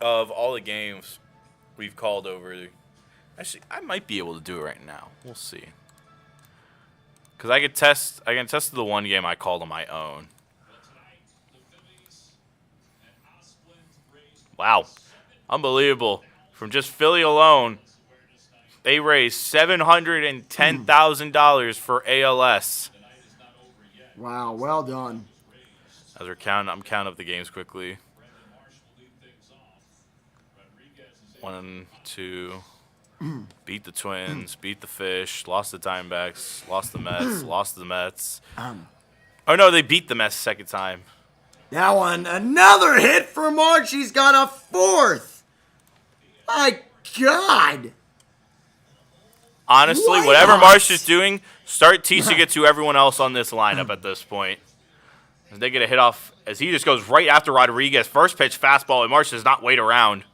of all the games we've called over. Actually, I might be able to do it right now. We'll see. Because I can test the one game I called on my own. Wow. Unbelievable. From just Philly alone, they raised $710,000 for ALS. Wow, well done. As I'm counting up the games quickly. 1, 2. Beat the Twins, beat the Fish, lost the Diamondbacks, lost the Mets, lost the Mets. Oh, no, they beat the Mets second time. That one, another hit for March. He's got a 4th. My God. Honestly, Why whatever not? Marsh is doing, start teaching it to everyone else on this lineup at this point. As they get a hit off, as he just goes right after Rodriguez. First pitch fastball, and Marsh does not wait around.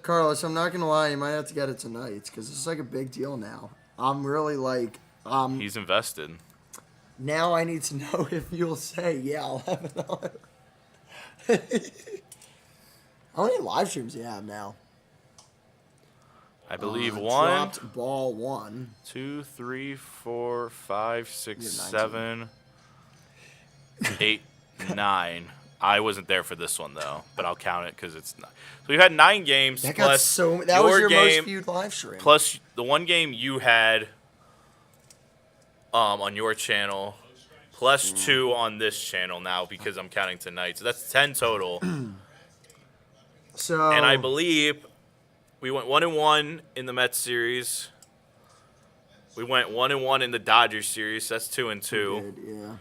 Carlos, I'm not going to lie. You might have to get it tonight because it's like a big deal now. I'm really like, He's invested. now I need to know if you'll say, yeah, I'll have it on. How many live streams do you have now? I believe 1, Dropped ball 1. 2, 3, 4, 5, 6, You have 7, 8, 9. I wasn't there for this one though, but I'll count it because it's not. So we've had 9 games. That got plus so. That was your game, most viewed live stream. plus the one game you had on your channel, plus 2 on this channel now because I'm counting tonight. So that's 10 total. So And I believe we went 1-1 in the Mets series. We went 1-1 in the Dodgers series. So that's 2-2. yeah.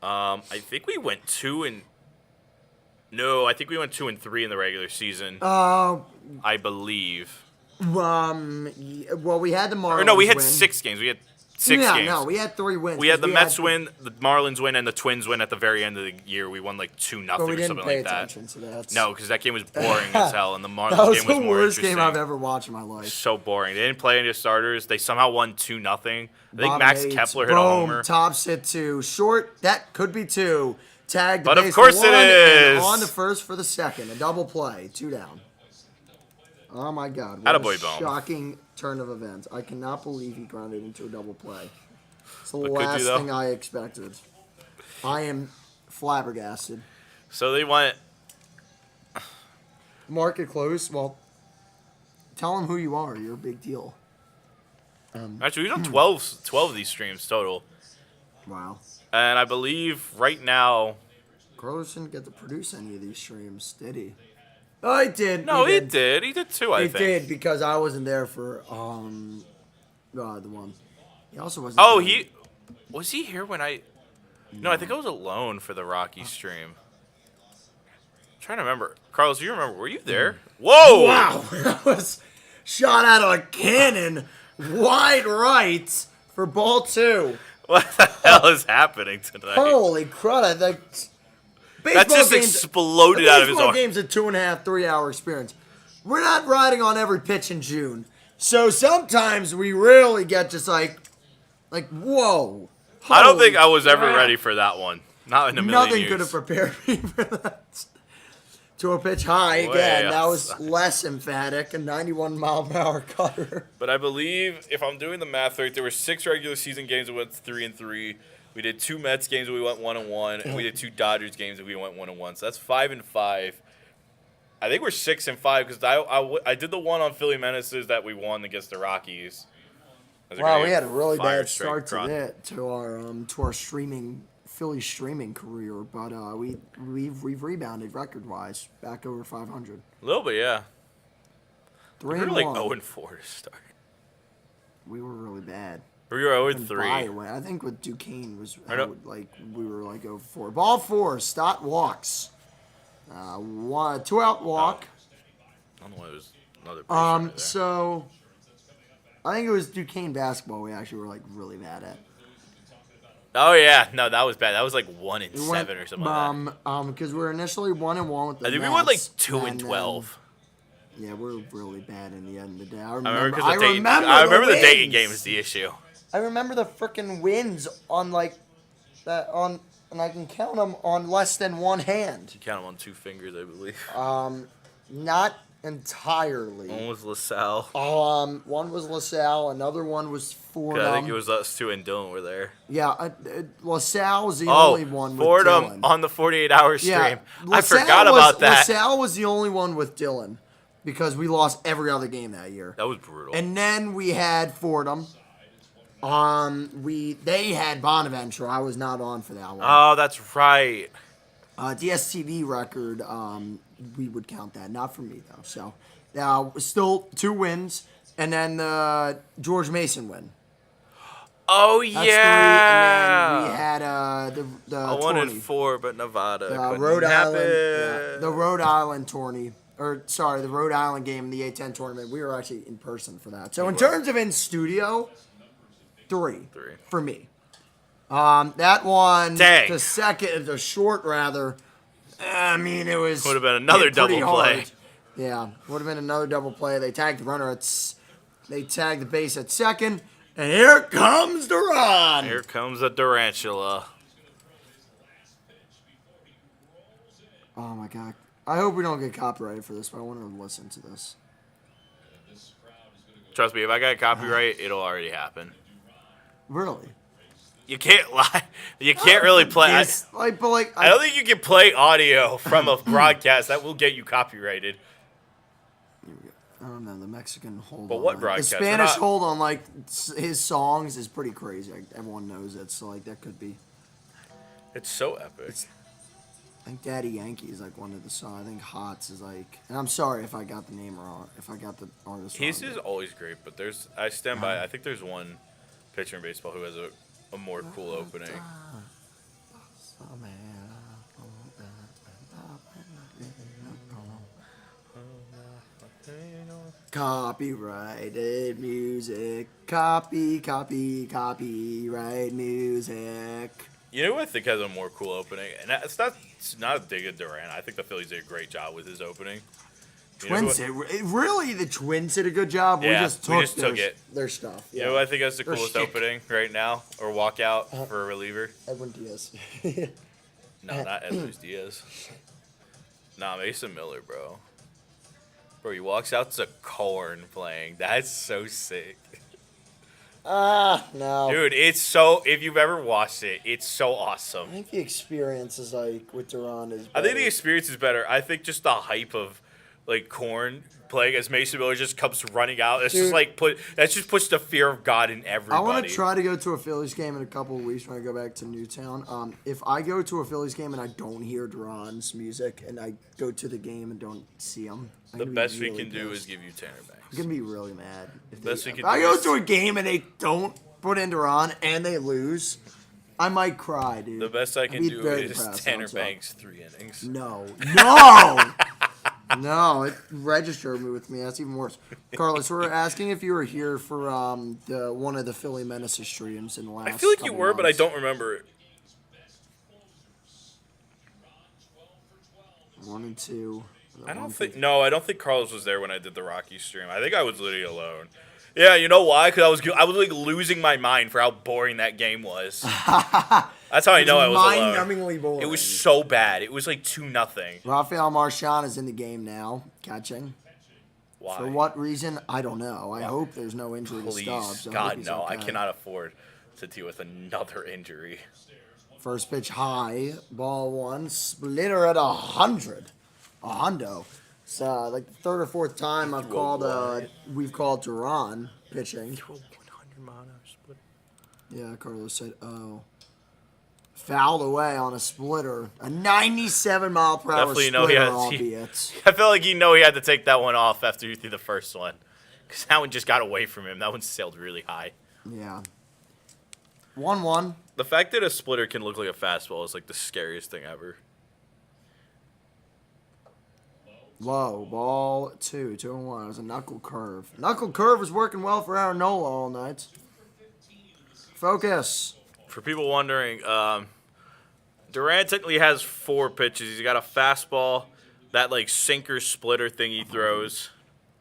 I think we went 2-. No, I think we went 2-3 in the regular season. I believe. Well, we had the Marlins. Or no, we had win. 6 games. We had 6 yeah, games. no, we had 3 wins. We had the Mets had, win, the Marlins win, and the Twins win at the very end of the year. We won like 2-0 But we or didn't something pay like that. attention to that. No, because that game was boring as hell, and the Marlins That was game was the more worst interesting. game I've ever watched in my life. So boring. They didn't play any starters. They somehow won 2-0. I think Bottom Max 8, Kepler hit a boom, homer. Tops hit 2. Short, that could be 2. Tag the But of base course for 1, it and is. on the first for the second. A double play. 2 down. Oh my God. What Attaboy, a Bohm. shocking turn of events. I cannot believe he grounded into a double play. It's the But could you, last though? thing I expected. I am flabbergasted. So they went. Market close. Well, tell them who you are. You're a big deal. Actually, we've done 12 of these streams total. Wow. And I believe right now. Carlos didn't get to produce any of these streams, did he? Oh, he did. No, he did. He did 2, I He think. did because I wasn't there for the one. He also wasn't. Oh, there. was he here when I? No, I think I was alone for the Rocky stream. I'm trying to remember. Carlos, do you remember? Were you there? Whoa! Wow, that was shot out of a cannon, wide right for ball 2. What the hell is happening tonight? Holy crud! That Baseball just games, exploded out of his baseball arm. game's a 2.5, 3 hour experience. We're not riding on every pitch in June, so sometimes we really get just like whoa. I don't think I was Holy ever crap. ready for that one. Not in a million Nothing years. could have prepared me for that. To a pitch high Way again. That was outside. less emphatic. A 91-mile-per-hour cutter. But I believe, if I'm doing the math right, there were 6 regular season games that went 3-3. We did 2 Mets games that we went 1-1, and we did 2 Dodgers games that we went 1-1. So that's 5-5. I think we're 6-5 because I did the one on Philly Menaces that we won against the Rockies. That was Wow, great we had a really fire bad strike start run. to our streaming Philly streaming career, but we've rebounded record wise back over 500. A little bit, yeah. We 3 were and like 1. 0-4 to start. We were really bad. We were And by 0-3. the way, I think with Duquesne was I know. we were like 0-4. Ball 4. Stott walks. 2 out walk. I don't know why it was another base runner there. So I think it was Duquesne basketball we actually were like really bad at. Oh yeah, no, that was bad. That was like 1-7 We went, or something like that. because we were initially 1-1 with the I think we went like Mets, 2-12. Yeah, we're really bad in the end of the day. I I remember remember, because the Dayton game is the issue. I remember the freaking wins on like that on, and I can count them on less than one hand. You count them on 2 fingers, I believe. Not entirely. One was LaSalle. One was LaSalle. Another one was Fordham. I think it was us 2 and Dylan were there. Yeah, LaSalle was the Oh, only one with Fordham Dylan. on the 48-hour stream. Yeah, I forgot about that. LaSalle was the only one with Dylan because we lost every other game that year. That was brutal. And then we had Fordham. They had Bonaventure. I was not on for that one. Oh, that's right. DSTV record, we would count that. Not for me though. So, still 2 wins, and then the George Mason win. Oh That's yeah. 3, and then we had the I wanted tourney. 4, but Nevada couldn't Rhode happen. Island, the Rhode Island tourney, the Rhode Island game in the A10 tournament. We were actually in person for that. So in terms of in studio, 3 for me. That one, Dang. the short rather. I mean, it was Would have been another hit pretty double play. hard. Yeah, would have been another double play. They tagged the runner they tagged the base at second, and here comes the run. Here comes the Durantula. Oh my god! I hope we don't get copyrighted for this, but I want to listen to this. Trust me, if I got copyright, it'll already happen. Really? You can't lie. You can't really play. I don't think you can play audio from a broadcast. That will get you copyrighted. I don't know, the Mexican hold But on. what The broadcast? Spanish hold on, like, his songs is pretty crazy. Like, everyone knows it, so, like, that could be. It's so epic. I think Daddy Yankee is, like, one of the songs. I think Hots is, like. And I'm sorry if I got the name wrong, if I got the artist wrong. His is always great, but I stand by. I think there's one pitcher in baseball who has a more cool opening. Copyrighted music. Copyright music. You know who I think has a more cool opening? And it's not a dig at Durant. I think the Phillies did a great job with his opening. Really, the Twins did a good job. Yeah, we just took their stuff. You know who I think has the Their coolest shtick. opening right now? Or walkout for a reliever? Edwin Diaz. No, not Edwards Diaz. Nah, Mason Miller, bro. Bro, he walks out to Korn playing. That's so sick. No. Dude, it's so, if you've ever watched it, it's so awesome. I think the experience is like with Duran is. I think the experience is better. I think just the hype of like Korn playing as Mason Miller just comes running out. It's just like that just puts the fear of God in everybody. I want to try to go to a Phillies game in a couple of weeks when I go back to Newtown. If I go to a Phillies game and I don't hear Duran's music and I go to the game and don't see him, the best we can do is give you Tanner Banks. I'm gonna be really mad. If I I go to a game and they don't put in Duran and they lose, I might cry, dude. The best I can do is depressed, Tanner I'm sorry. Banks 3 innings. No. No, it registered me with me. That's even worse. Carlos, we're asking if you were here for one of the Philly Menaces streams in the last. I feel like you couple were, but I months. don't remember it. 1 and 2. I don't think Carlos was there when I did the Rockies stream. I think I was literally alone. Yeah, you know why? Because I was like losing my mind for how boring that game was. That's how I know I was alone. Mind-numbingly boring. It was so bad. It was like 2-0. Rafael Marchand is in the game now, catching. Why? For what reason? I don't know. I hope there's no injury to Please, Stubbs. I hope God, he's no. I okay. cannot afford to deal with another injury. First pitch high, ball 1, splitter at 100. A hundo. It's like the third or fourth time we've called Duran pitching. 100-mile-an-hour split. Yeah, Carlos said, oh. Fouled away on a splitter. A 97-mile-per-hour Definitely splitter, albeit. I felt like he had to take that one off after he threw the first one. Because that one just got away from him. That one sailed really high. Yeah. 1-1. The fact that a splitter can look like a fastball is like the scariest thing ever. Low. Ball 2. 2-1. It was a knuckle curve. Knuckle curve was working well for Aaron Nola all night. Focus. For people wondering, Durant technically has 4 pitches. He's got a fastball, that like sinker splitter thing he throws.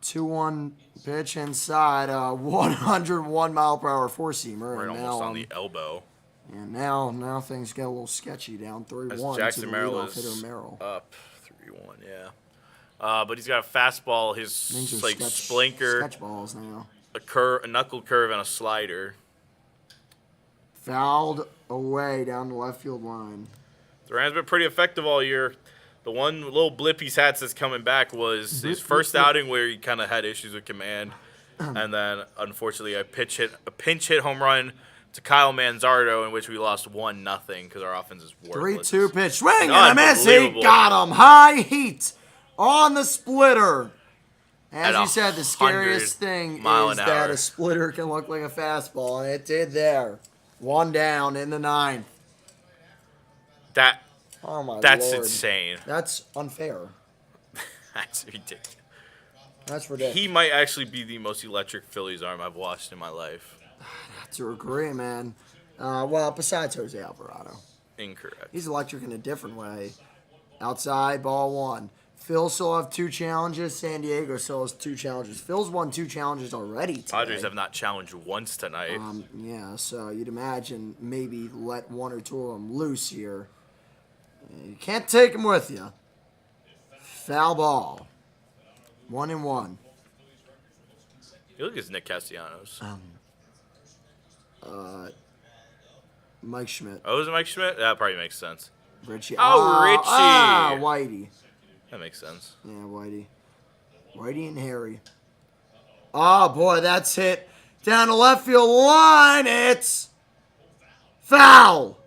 2-1 pitch inside. 101-mile-per-hour four-seamer. Right, and almost now, on the elbow. And now things get a little sketchy down 3-1 As to Jackson the Merrill leadoff hitter is Merrill. up 3-1, yeah. But he's got a fastball, his like splinker, sketch balls now. a knuckle curve, and a slider. Fouled away down the left field line. Durant's been pretty effective all year. The one little blip he's had since coming back was his first outing where he kind of had issues with command, and then unfortunately a pinch hit home run to Kyle Manzardo in which we lost 1-0 because our offense is worthless. 3-2 pitch. Swing and a miss. He got him. High heat on the splitter. As at you said, the scariest 100 thing mile is an that hour. a splitter can look like a fastball, and it did there. One down in the ninth. That Oh, my That's Lord. insane. That's unfair. That's ridiculous. That's ridiculous. He might actually be the most electric Phillies arm I've watched in my life. To agree, man. Well, besides Jose Alvarado. Incorrect. He's electric in a different way. Outside, ball one. Phil still have 2 challenges. San Diego still has 2 challenges. Phil's won 2 challenges already today. Padres have not challenged once tonight. Yeah, so you'd imagine maybe let 1 or 2 of them loose here. You can't take them with you. Foul ball. 1-1. You look at Nick Castellanos. Mike Schmidt. Oh, is it Mike Schmidt? That probably makes sense. Richie. Oh, Richie. Whitey. That makes sense. Yeah, Whitey. Whitey and Harry. Oh, boy, that's hit down the left field line. It's foul.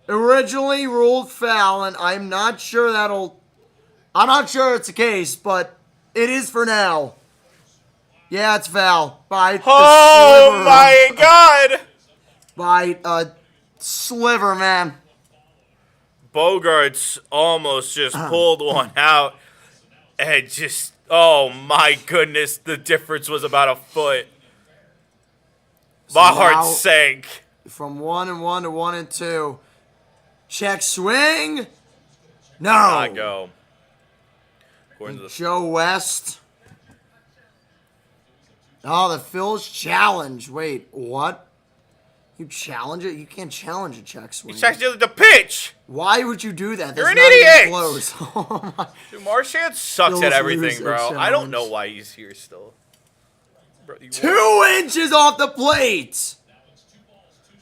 Originally ruled foul, and I'm not sure it's the case, but it is for now. Yeah, it's foul. By Oh, my God. By a sliver, man. Bogarts almost just pulled one out. And just, oh, my goodness, the difference was about a foot. My now- heart sank. From 1-1 to 1-2. Check swing. No. Not go. According to the Joe West. Oh, the Phil's challenge. Wait, what? You challenge it? You can't challenge a check swing. It's actually the pitch. Why would you do that? You're That's an not even idiot! close. Oh my. Dude, Marchand sucks Phil's at lose everything, a bro. I don't know challenge. why he's here still. Bro, 2 inches off the plate.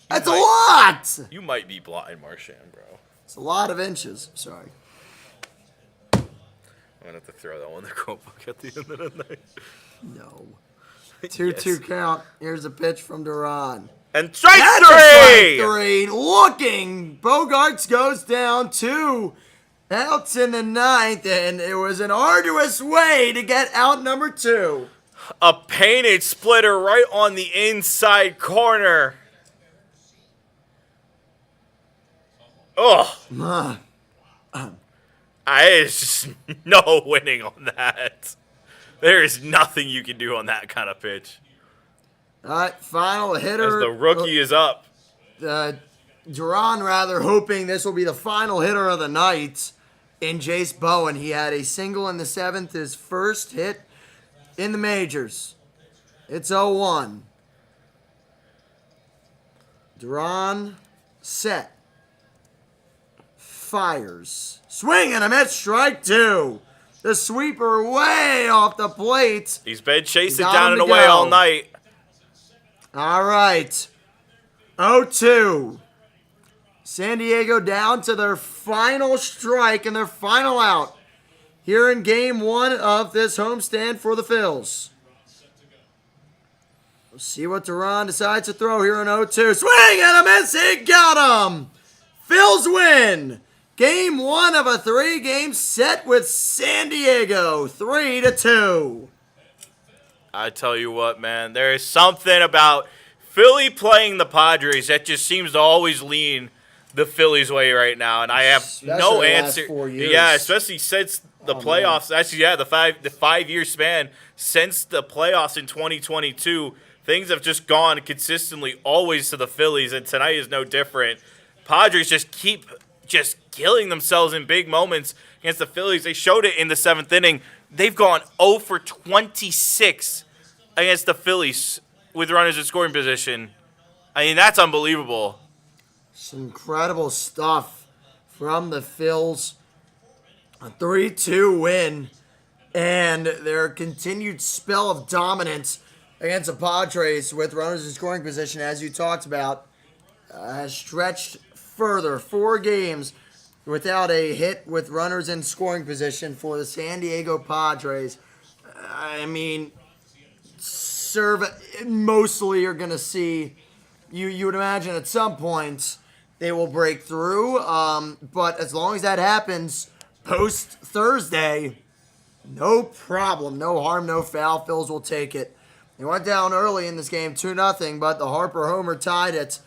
That's a lot. You might be blind, Marchand, bro. It's a lot of inches. Sorry. I'm gonna have to throw that one in the Chromebook at the end of the night. No. 2-2 count. Here's a pitch from Duran. And strike And a three! strike 3. Looking. Bogarts goes down 2 outs in the ninth, and it was an arduous way to get out number 2. A painted splitter right on the inside corner. Oh, there's just no winning on that. There is nothing you can do on that kind of pitch. All right, final hitter. As the rookie is up. Duran, rather, hoping this will be the final hitter of the night in Jace Bowen. He had a single in the 7th, his first hit in the majors. It's 0-1. Duran, set. Fires. Swing and a miss, strike 2. The sweeper way off the plate. He's been chasing Got down him and to away go. all night. All right. 0-2. San Diego down to their final strike and their final out here in game 1 of this homestand for the Phils. We'll see what Duran decides to throw here in 0-2. Swing and a miss. He got him. Phils win. Game 1 of a 3-game set with San Diego. 3-2. I tell you what, man, there is something about Philly playing the Padres that just seems to always lean the Phillies' way right now, and I have Especially no the last answer. 4 years. Yeah, especially since the playoffs. Actually, yeah, the 5-year span since the playoffs in 2022, things have just gone consistently always to the Phillies, and tonight is no different. Padres just keep just killing themselves in big moments against the Phillies. They showed it in the 7th inning. They've gone 0 for 26 against the Phillies with runners in scoring position. I mean, that's unbelievable. Some incredible stuff from the Phils. A 3-2 win. And their continued spell of dominance against the Padres with runners in scoring position, as you talked about, has stretched further. 4 games without a hit with runners in scoring position for the San Diego Padres. I mean, mostly you're going to see, you would imagine at some point they will break through. But as long as that happens post-Thursday, No problem. No harm, no foul. Phils will take it. They went down early in this game, 2-0, but the Harper homer tied it.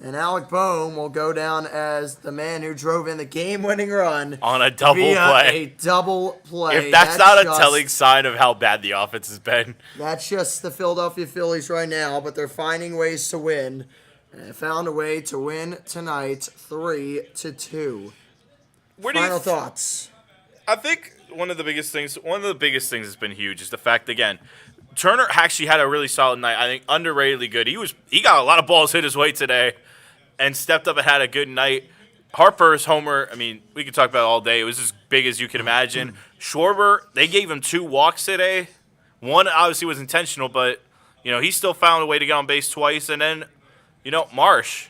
And Alec Boehm will go down as the man who drove in the game-winning run On a double via play. a double play. If that's not a telling sign of how bad the offense has been. That's just the Philadelphia Phillies right now, but they're finding ways to win. And they found a way to win tonight, 3-2. Final thoughts. I think one of the biggest things that's been huge is the fact, again, Turner actually had a really solid night. I think underratedly good. He got a lot of balls hit his way today and stepped up and had a good night. Harper's homer, I mean, we could talk about it all day. It was as big as you could imagine. Schwarber, they gave him 2 walks today. One obviously was intentional, but he still found a way to get on base twice. And then, Marsh.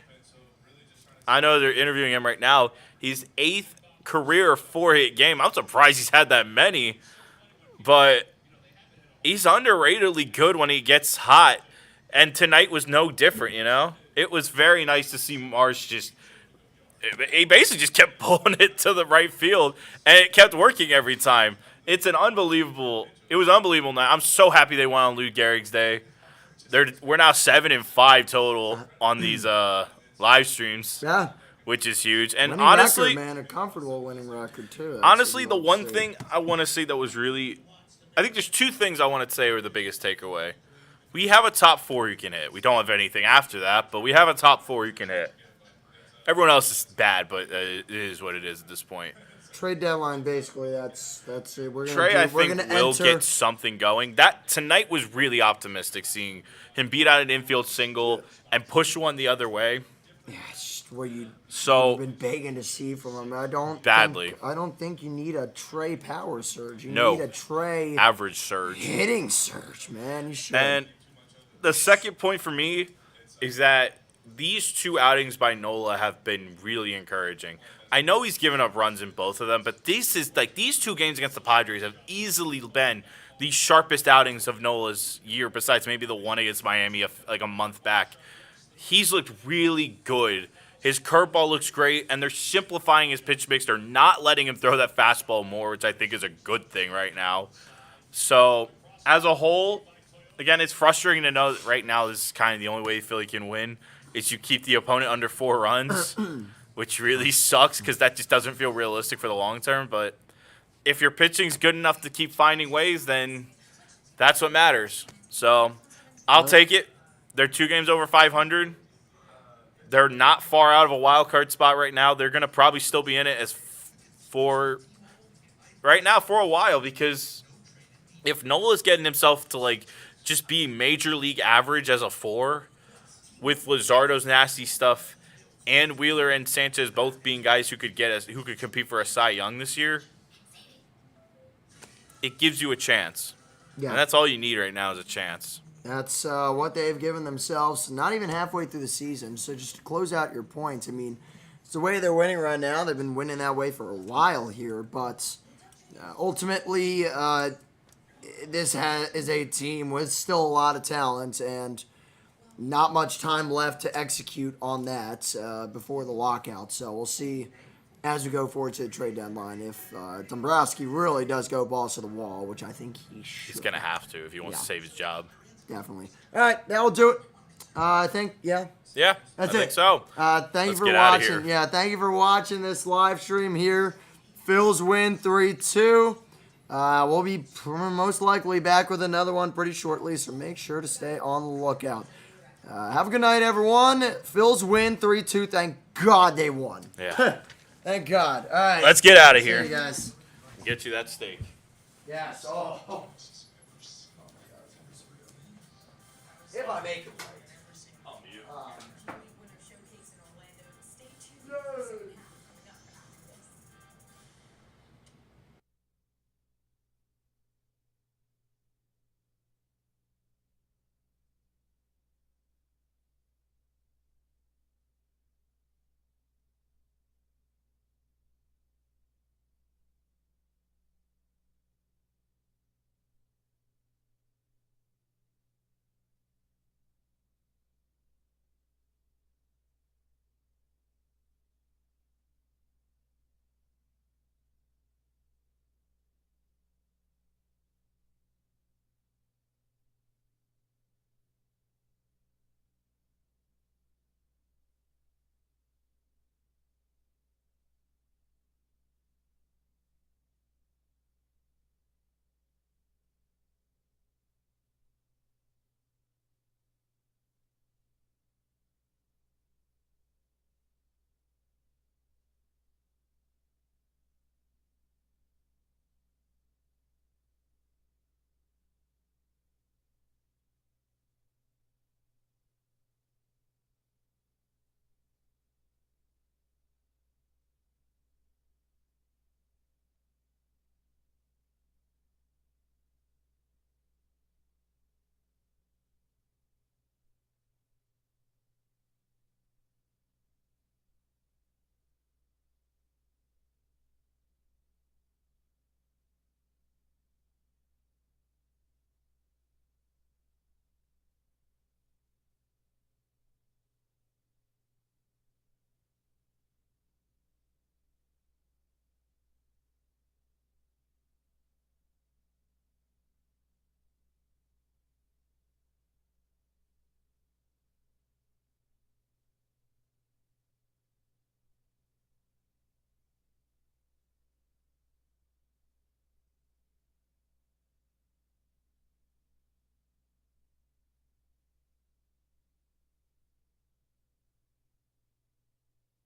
I know they're interviewing him right now. He's 8th career 4-hit game. I'm surprised he's had that many, but he's underratedly good when he gets hot, and tonight was no different, It was very nice to see Marsh he basically just kept pulling it to the right field, and it kept working every time. It was an unbelievable night. I'm so happy they won on Lou Gehrig's day. We're now 7-5 total on these live streams. Yeah. Which is huge. And Winning honestly, record, man, a comfortable winning record, too. That's honestly, what the you one want to thing I want to say that was really, I think there's 2 things I want to say are the biggest takeaway. We have a top 4 you can hit. We don't have anything after that, but we have a top 4 you can hit. Everyone else is bad, but it is what it is at this point. Trade deadline, basically, that's it. Trey, I think, will get something going. That tonight was really optimistic, seeing him beat out an infield single and push one the other way. Yeah, it's just what you've been begging to see from him. I don't think you need a Trey power surge. You need a Trey average surge, hitting surge, man. You should. And the second point for me is that these 2 outings by Nola have been really encouraging. I know he's given up runs in both of them, but these 2 games against the Padres have easily been the sharpest outings of Nola's year, besides maybe the one against Miami a month back. He's looked really good. His curveball looks great, and they're simplifying his pitch mix. They're not letting him throw that fastball more, which I think is a good thing right now. So, as a whole, again, it's frustrating to know that right now this is kind of the only way Philly can win is you keep the opponent under 4 runs, which really sucks because that just doesn't feel realistic for the long term. But if your pitching's good enough to keep finding ways, then that's what matters. So, I'll take it. They're 2 games over 500. They're not far out of a wild card spot right now. They're going to probably still be in it for a while, because if Nola's getting himself to just be major league average as a 4 with Luzardo's nasty stuff and Wheeler and Sanchez both being guys who could compete for a Cy Young this year, it gives you a chance. Yeah. And that's all you need right now is a chance. That's what they've given themselves, not even halfway through the season. So just to close out your points, I mean, it's the way they're winning right now. They've been winning that way for a while here. But ultimately, this is a team with still a lot of talent and not much time left to execute on that before the lockout. So we'll see as we go forward to the trade deadline if Dombrowski really does go balls to the wall, which I think he should. He's going to have to if he wants to save his job. Definitely. All right, that'll do it. I think, Yeah, that's I think so. Thank you for watching. Yeah, thank you for watching this live stream here. Phil's win 3-2. We'll be most likely back with another one pretty shortly, so make sure to stay on the lookout. Have a good night, everyone. Phil's win 3-2. Thank God they won. Yeah. Thank God. All right. Let's get out of here. See you guys. Get you that steak. Yes. Oh. If I make it right.